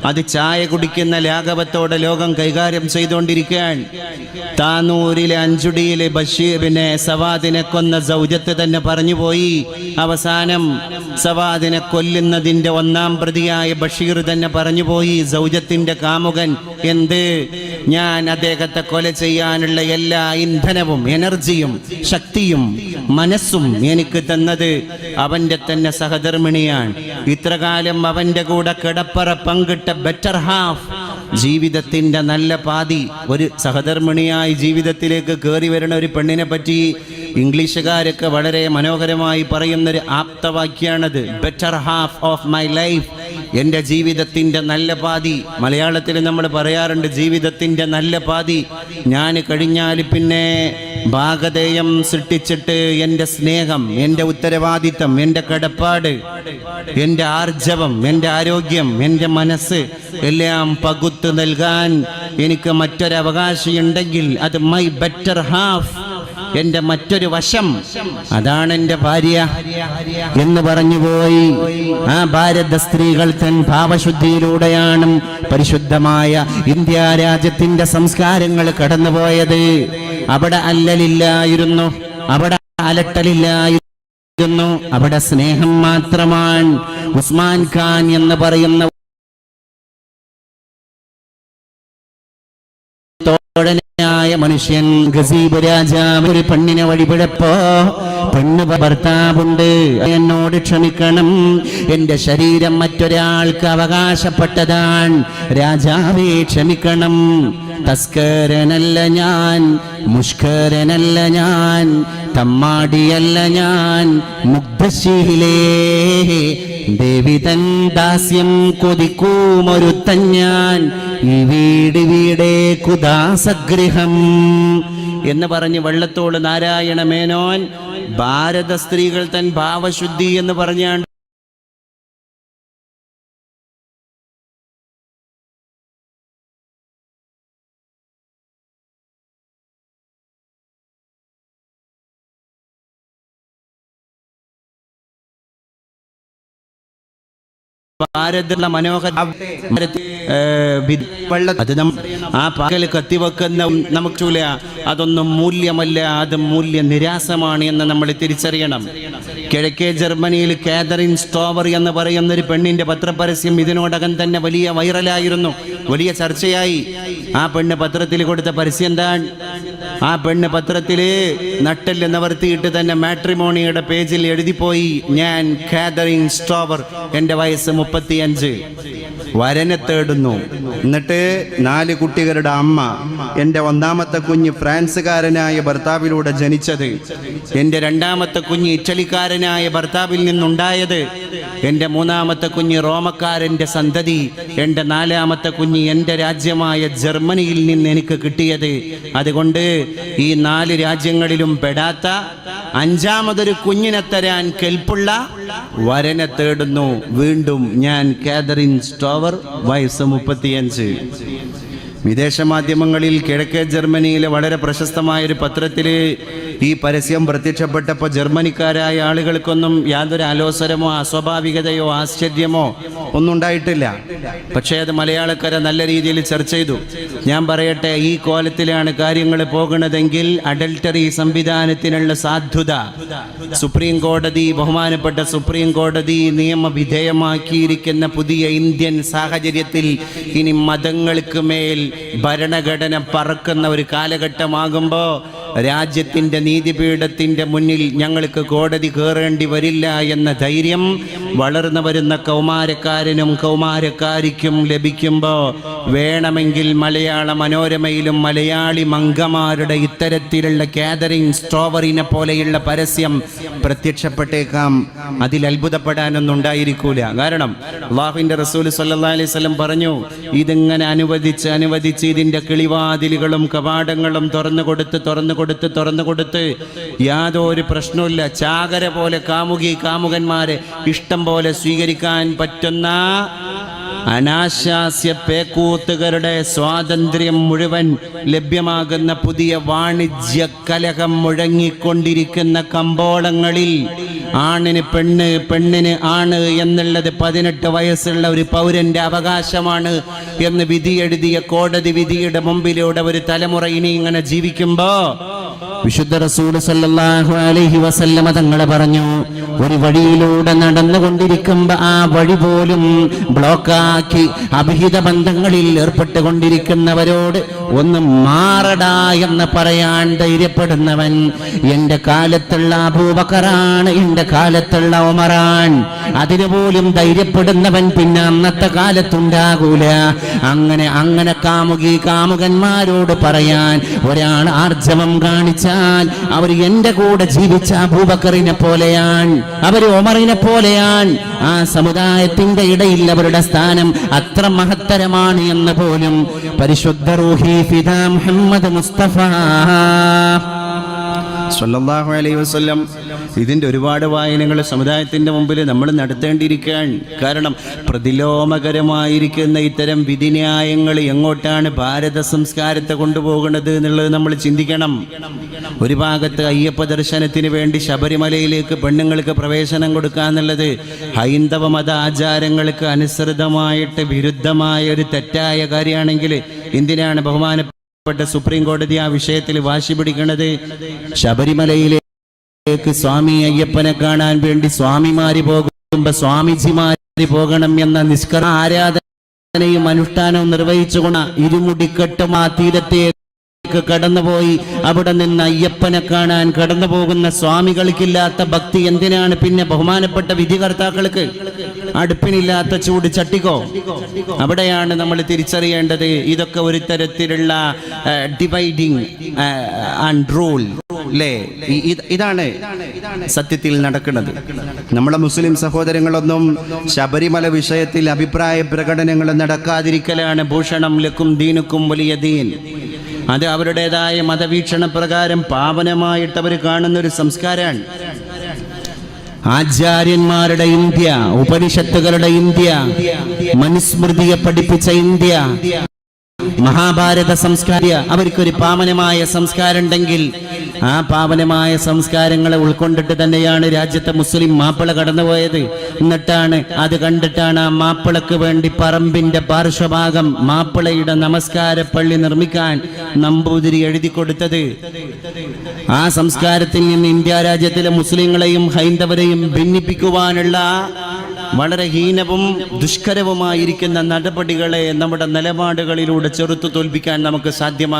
അത് ചായ കുടിക്കുന്ന ലാഘവത്തോടെ ലോകം കൈകാര്യം ചെയ്തുകൊണ്ടിരിക്കുകയാണ്. താനൂരിലെ അഞ്ചുടിയിലെ ബഷീറിനെ സവാദിനെ കൊന്ന സൗജത്ത് തന്നെ പറഞ്ഞുപോയി. അവസാനം സവാദിനെ കൊല്ലുന്നതിന്റെ 1-ാം പ്രതിയായ ബഷീർ തന്നെ പറഞ്ഞുപോയി, സൗജത്തിന്റെ കാമുകൻ, എന്ത്, ഞാൻ അദ്ദേഹത്തെ കൊല ചെയ്യാനുള്ള എല്ലാ ഇന്ധനവും എനർജിയും ശക്തിയും മനസ്സും എനിക്ക് തന്നത് അവന്റെ തന്നെ സഹധർമ്മിണിയാണ്. ഇത്രകാലം അവന്റെ കൂടെ കിടപ്പറ പങ്കിട്ട ബെറ്റർ ഹാഫ്, ജീവിതത്തിന്റെ നല്ല പാതി, ഒരു സഹധർമ്മിണിയായി ജീവിതത്തിലേക്ക് കയറി വരുന്ന ഒരു പെണ്ണിനെ പറ്റി ഇംഗ്ലീഷുകാരൊക്കെ വളരെ മനോഹരമായി പറയുന്നൊരു ആപ്തവാക്യാണത്. Better half of my life, എൻ്റെ ജീവിതത്തിൻ്റെ നല്ല പാതി, മലയാളത്തിൽ നമ്മൾ പറയാറുണ്ട് ജീവിതത്തിൻ്റെ നല്ല പാതി ഞാൻ കഴിഞ്ഞാൽ പിന്നെ ഭാഗധേയം സൃഷ്ടിച്ചിട്ട് എൻ്റെ സ്നേഹം, എൻ്റെ ഉത്തരവാദിത്തം, എൻ്റെ കടപ്പാട്, എൻ്റെ ആർജവം, എൻ്റെ ആരോഗ്യം, എൻ്റെ മനസ്സ് എല്ലാം പകുത്തു നൽകാൻ എനിക്ക് മറ്റൊരവകാശിയുണ്ടെങ്കിൽ അത് മൈ ബെറ്റർ ഹാഫ്, എൻ്റെ മറ്റൊരു വശം, അതാണ് എൻ്റെ ഭാര്യ എന്ന് പറഞ്ഞുപോയി. ആ ഭാരത സ്ത്രീകൾ തൻ ഭാവശുദ്ധിയിലൂടെയാണ് പരിശുദ്ധമായ ഇന്ത്യ രാജ്യത്തിൻ്റെ സംസ്കാരങ്ങൾ കടന്നുപോയത്. അവിടെ അല്ലലില്ലായിരുന്നു, അവിടെ അലട്ടലില്ലായിരുന്നു, അവിടെ സ്നേഹം മാത്രമാണ്. ഉസ്മാൻ ഖാൻ എന്ന് പറയുന്ന മനുഷ്യൻ ഗസീബ് രാജാവ് ഒരു പെണ്ണിനെ വഴിപിഴപ്പോ പെണ്ണ് ഭർത്താവുണ്ട്, എന്നോട് ക്ഷമിക്കണം, എന്റെ ശരീരം മറ്റൊരാൾക്ക് അവകാശപ്പെട്ടതാണ്, രാജാവേ ക്ഷമിക്കണം, തസ്കരനല്ല ഞാൻ, മുഷ്കരനല്ല ഞാൻ, തമ്മാടിയല്ല ഞാൻ, മുഗ്ധശീലേ ദേവിതൻ ദാസ്യം കൊതിക്കൂമൊരുത്തൻ ഞാൻ, ഈ വീടേ കുദാസഗൃഹം എന്ന് പറഞ്ഞ് വള്ളത്തോൾ നാരായണ മേനോൻ ഭാരത സ്ത്രീകൾ തൻ ഭാവശുദ്ധി എന്ന് പറഞ്ഞാണ് ഭാരതത്തിലുള്ള മനോഹര അത് ആ പകൽ കത്തിവെക്കുന്ന നമുക്ക് അതൊന്നും മൂല്യമല്ല, അത് മൂല്യ നിരാസമാണ് എന്ന് നമ്മൾ തിരിച്ചറിയണം. കിഴക്കേ ജർമ്മനിയിൽ കാതറിൻ സ്റ്റോവർ എന്ന് പറയുന്ന ഒരു പെണ്ണിന്റെ പത്രപരസ്യം ഇതിനോടകം തന്നെ വലിയ വൈറലായിരുന്നു, വലിയ ചർച്ചയായി. ആ പെണ്ണ് പത്രത്തിൽ കൊടുത്ത പരസ്യം എന്താണ്? ആ പെണ്ണ് പത്രത്തില് നട്ടെല്ല് നിവർത്തിയിട്ട് തന്നെ മാട്രിമോണിയുടെ പേജിൽ എഴുതിപ്പോയി, ഞാൻ കാതറിൻ സ്റ്റോവർ, എൻ്റെ വയസ്സ് 35, വരനെ തേടുന്നു. എന്നിട്ട് 4 കുട്ടികളുടെ അമ്മ, എൻ്റെ 1ാമത്തെ കുഞ്ഞ് ഫ്രാൻസുകാരനായ ഭർത്താവിലൂടെ ജനിച്ചത്, എൻ്റെ 2ാമത്തെ കുഞ്ഞ് ഇറ്റലിക്കാരനായ ഭർത്താവിൽ നിന്നുണ്ടായത്, എൻ്റെ 3ാമത്തെ കുഞ്ഞ് റോമക്കാരൻ്റെ സന്തതി, എൻ്റെ 4ാമത്തെ കുഞ്ഞ് എൻ്റെ രാജ്യമായ ജർമ്മനിയിൽ നിന്ന് എനിക്ക് കിട്ടിയത്. അതുകൊണ്ട് ഈ 4 രാജ്യങ്ങളിലും പെടാത്ത 5ാമതൊരു കുഞ്ഞിനെ തരാൻ കെൽപ്പുള്ള വരനെ തേടുന്നു. വീണ്ടും ഞാൻ കാതറിൻ സ്റ്റോവർ, വയസ്സ് 35. വിദേശ മാധ്യമങ്ങളിൽ കിഴക്കേ ജർമ്മനിയിലെ വളരെ പ്രശസ്തമായൊരു പത്രത്തിൽ ഈ പരസ്യം പ്രത്യക്ഷപ്പെട്ടപ്പോൾ ജർമ്മനിക്കാരായ ആളുകൾക്കൊന്നും യാതൊരു ആലോചനമോ അസ്വാഭാവികതയോ ആശ്ചര്യമോ ഒന്നും ഉണ്ടായിട്ടില്ല. പക്ഷേ അത് മലയാളക്കര നല്ല രീതിയിൽ ചർച്ച ചെയ്തു. ഞാൻ പറയട്ടെ, ഈ കോലത്തിലാണ് കാര്യങ്ങൾ പോകുന്നതെങ്കിൽ അഡൽട്ടറി സംവിധാനത്തിനുള്ള സാധുത സുപ്രീം കോടതി, ബഹുമാനപ്പെട്ട സുപ്രീം കോടതി നിയമവിധേയമാക്കിയിരിക്കുന്ന പുതിയ ഇന്ത്യൻ സാഹചര്യത്തിൽ ഇനി മതങ്ങൾക്ക് മേൽ ഭരണഘടന പറക്കുന്ന ഒരു കാലഘട്ടമാകുമ്പോൾ രാജ്യത്തിൻ്റെ നീതിപീഠത്തിൻ്റെ മുന്നിൽ ഞങ്ങൾക്ക് കോടതി കയറേണ്ടി വരില്ല എന്ന ധൈര്യം വളർന്നു വരുന്ന കൗമാരക്കാരനും കൗമാരക്കാരിക്കും ലഭിക്കുമ്പോൾ വേണമെങ്കിൽ മലയാള മനോരമയിലും മലയാളി മംഗമാരുടെ ഇത്തരത്തിലുള്ള കാതറിൻ സ്റ്റോവറിനെ പോലെയുള്ള പരസ്യം പ്രത്യക്ഷപ്പെട്ടേക്കാം. അതിൽ അത്ഭുതപ്പെടാനൊന്നും ഉണ്ടായിരിക്കൂല. കാരണം അല്ലാഹുവിൻ്റെ റസൂൽ സല്ലല്ലാഹു അലൈഹി വസല്ലം പറഞ്ഞു, ഇതിങ്ങനെ അനുവദിച്ച് ഇതിൻ്റെ കിളിവാതിലുകളും കവാടങ്ങളും തുറന്നു കൊടുത്ത് യാതൊരു പ്രശ്നമില്ല. ചാകര പോലെ കാമുകന്മാരെ ഇഷ്ടം പോലെ സ്വീകരിക്കാൻ പറ്റുന്ന അനാശാസ്യ പേക്കൂത്തുകാരുടെ സ്വാതന്ത്ര്യം മുഴുവൻ ലഭ്യമാകുന്ന പുതിയ വാണിജ്യ കലഹം മുഴങ്ങിക്കൊണ്ടിരിക്കുന്ന കമ്പോളങ്ങളിൽ ആണിന് പെണ്ണ്, പെണ്ണിന് ആണ് എന്നുള്ളത് 18 വയസ്സുള്ള ഒരു പൗരന്റെ അവകാശമാണ് എന്ന് വിധിയെഴുതിയ കോടതി വിധിയുടെ മുമ്പിലൂടെ ഒരു തലമുറ ഇനി ഇങ്ങനെ ജീവിക്കുമ്പോ വിശുദ്ധ റസൂൽ സല്ലല്ലാഹു അലൈഹി വസല്ലമ തങ്ങൾ പറഞ്ഞു, ഒരു വഴിയിലൂടെ നടന്നുകൊണ്ടിരിക്കുമ്പോ ആ വഴി പോലും ബ്ലോക്കാക്കി അഭിഹിത ബന്ധങ്ങളിൽ ഏർപ്പെട്ടുകൊണ്ടിരിക്കുന്നവരോട് ഒന്ന് മാറടാ എന്ന് പറയാൻ ധൈര്യപ്പെടുന്നവൻ എൻ്റെ കാലത്തുള്ള അബൂബക്കറാണ്, എൻ്റെ കാലത്തുള്ള ഉമറാൻ. അതിനുപോലും ധൈര്യപ്പെടുന്നവൻ പിന്നെ അന്നത്തെ കാലത്തുണ്ടാകൂല. അങ്ങനെ കാമുകന്മാരോട് പറയാൻ ഒരാൾ ആർജവം കാണിച്ച വെച്ചാൽ അവർ എന്റെ കൂടെ ജീവിച്ച അബൂബക്കറിനെ പോലെയാണ്, അവർ ഉമറിനെ പോലെയാണ്. ആ സമുദായത്തിന്റെ ഇടയിൽ അവരുടെ സ്ഥാനം അത്ര മഹത്തരമാണ് എന്ന് പോലും പരിശുദ്ധ റൂഹി ഫിദാ മുഹമ്മദ് മുസ്തഫ സ്വല്ലല്ലാഹു അലൈഹി വസല്ലം ഇതിൻ്റെ ഒരുപാട് വായനകൾ സമുദായത്തിൻ്റെ മുമ്പിൽ നമ്മൾ നടത്തേണ്ടിയിരിക്കുകയാണ്. കാരണം പ്രതിലോമകരമായിരിക്കുന്ന ഇത്തരം വിധിന്യായങ്ങൾ എങ്ങോട്ടാണ് ഭാരത സംസ്കാരത്തെ കൊണ്ടുപോകുന്നത് എന്നുള്ളത് നമ്മൾ ചിന്തിക്കണം. ഒരു ഭാഗത്ത് അയ്യപ്പ ദർശനത്തിന് വേണ്ടി ശബരിമലയിലേക്ക് പെണ്ണുങ്ങൾക്ക് പ്രവേശനം കൊടുക്കുക എന്നുള്ളത് ഹൈന്ദവ മത ആചാരങ്ങൾക്ക് അനുസൃതമായിട്ട് വിരുദ്ധമായ ഒരു തെറ്റായ കാര്യമാണെങ്കിൽ എന്തിനാണ് ബഹുമാനപ്പെട്ട സുപ്രീം കോടതി ആ വിഷയത്തിൽ വാശി പിടിക്കുന്നത്? ശബരിമലയിലേക്ക് സ്വാമി അയ്യപ്പനെ കാണാൻ വേണ്ടി സ്വാമിമാര് പോകുമ്പോ സ്വാമിജിമാര് പോകണം എന്ന നിഷ്കർഷ ആരാധനയും അനുഷ്ഠാനവും നിർവഹിച്ചുകൊണ്ട് ഇരുമുടിക്കെട്ടും ആ തീരത്തേക്ക് കടന്നുപോയി അവിടെ നിന്ന് അയ്യപ്പനെ കാണാൻ കടന്നു പോകുന്ന സ്വാമികൾക്കില്ലാത്ത ഭക്തി എന്തിനാണ് പിന്നെ ബഹുമാനപ്പെട്ട വിധികർത്താക്കൾക്ക്? അടുപ്പിനില്ലാത്ത ചൂട് ചട്ടിക്കോ? അവിടെയാണ് നമ്മൾ തിരിച്ചറിയേണ്ടത്. ഇതൊക്കെ ഒരു തരത്തിലുള്ള ഡിവൈഡിങ് ആൻഡ് റൂൾ അല്ലേ? ഇതാണ് സത്യത്തിൽ നടക്കുന്നത്. നമ്മളെ മുസ്ലിം സഹോദരങ്ങളൊന്നും ശബരിമല വിഷയത്തിൽ അഭിപ്രായ പ്രകടനങ്ങൾ നടക്കാതിരിക്കലാണ് ഭൂഷണം ലക്കും ദീനുക്കും വലിയ ദീൻ. അത് അവരുടേതായ മതവീക്ഷണ പ്രകാരം പാവനമായിട്ട് അവർ കാണുന്നൊരു സംസ്കാരമാണ്. ആചാര്യന്മാരുടെ ഇന്ത്യ, ഉപനിഷത്തുകളുടെ ഇന്ത്യ, മനുസ്മൃതിയെ പഠിപ്പിച്ച ഇന്ത്യ, മഹാഭാരത സംസ്കാരം, അവർക്കൊരു പാവനമായ സംസ്കാരം ഉണ്ടെങ്കിൽ ആ പാവനമായ സംസ്കാരങ്ങളെ ഉൾക്കൊണ്ടിട്ട് തന്നെയാണ് രാജ്യത്തെ മുസ്ലിം മാപ്പിള കടന്നുപോയത്. എന്നിട്ടാണ് അത് കണ്ടിട്ടാണ് ആ മാപ്പിളക്ക് വേണ്ടി പറമ്പിന്റെ പാർശ്വഭാഗം മാപ്പിളയുടെ നമസ്കാര പള്ളി നിർമ്മിക്കാൻ നമ്പൂതിരി എഴുതി കൊടുത്തത്. ആ സംസ്കാരത്തിൽ നിന്ന് ഇന്ത്യ രാജ്യത്തിലെ മുസ്ലിങ്ങളെയും ഹൈന്ദവരെയും ഭിന്നിപ്പിക്കുവാനുള്ള വളരെ ഹീനവും ദുഷ്കരവുമായിരിക്കുന്ന നടപടികളെ നമ്മുടെ നിലപാടുകളിലൂടെ ചെറുത്തു തോൽപ്പിക്കാൻ നമുക്ക് സാധ്യമാകണം.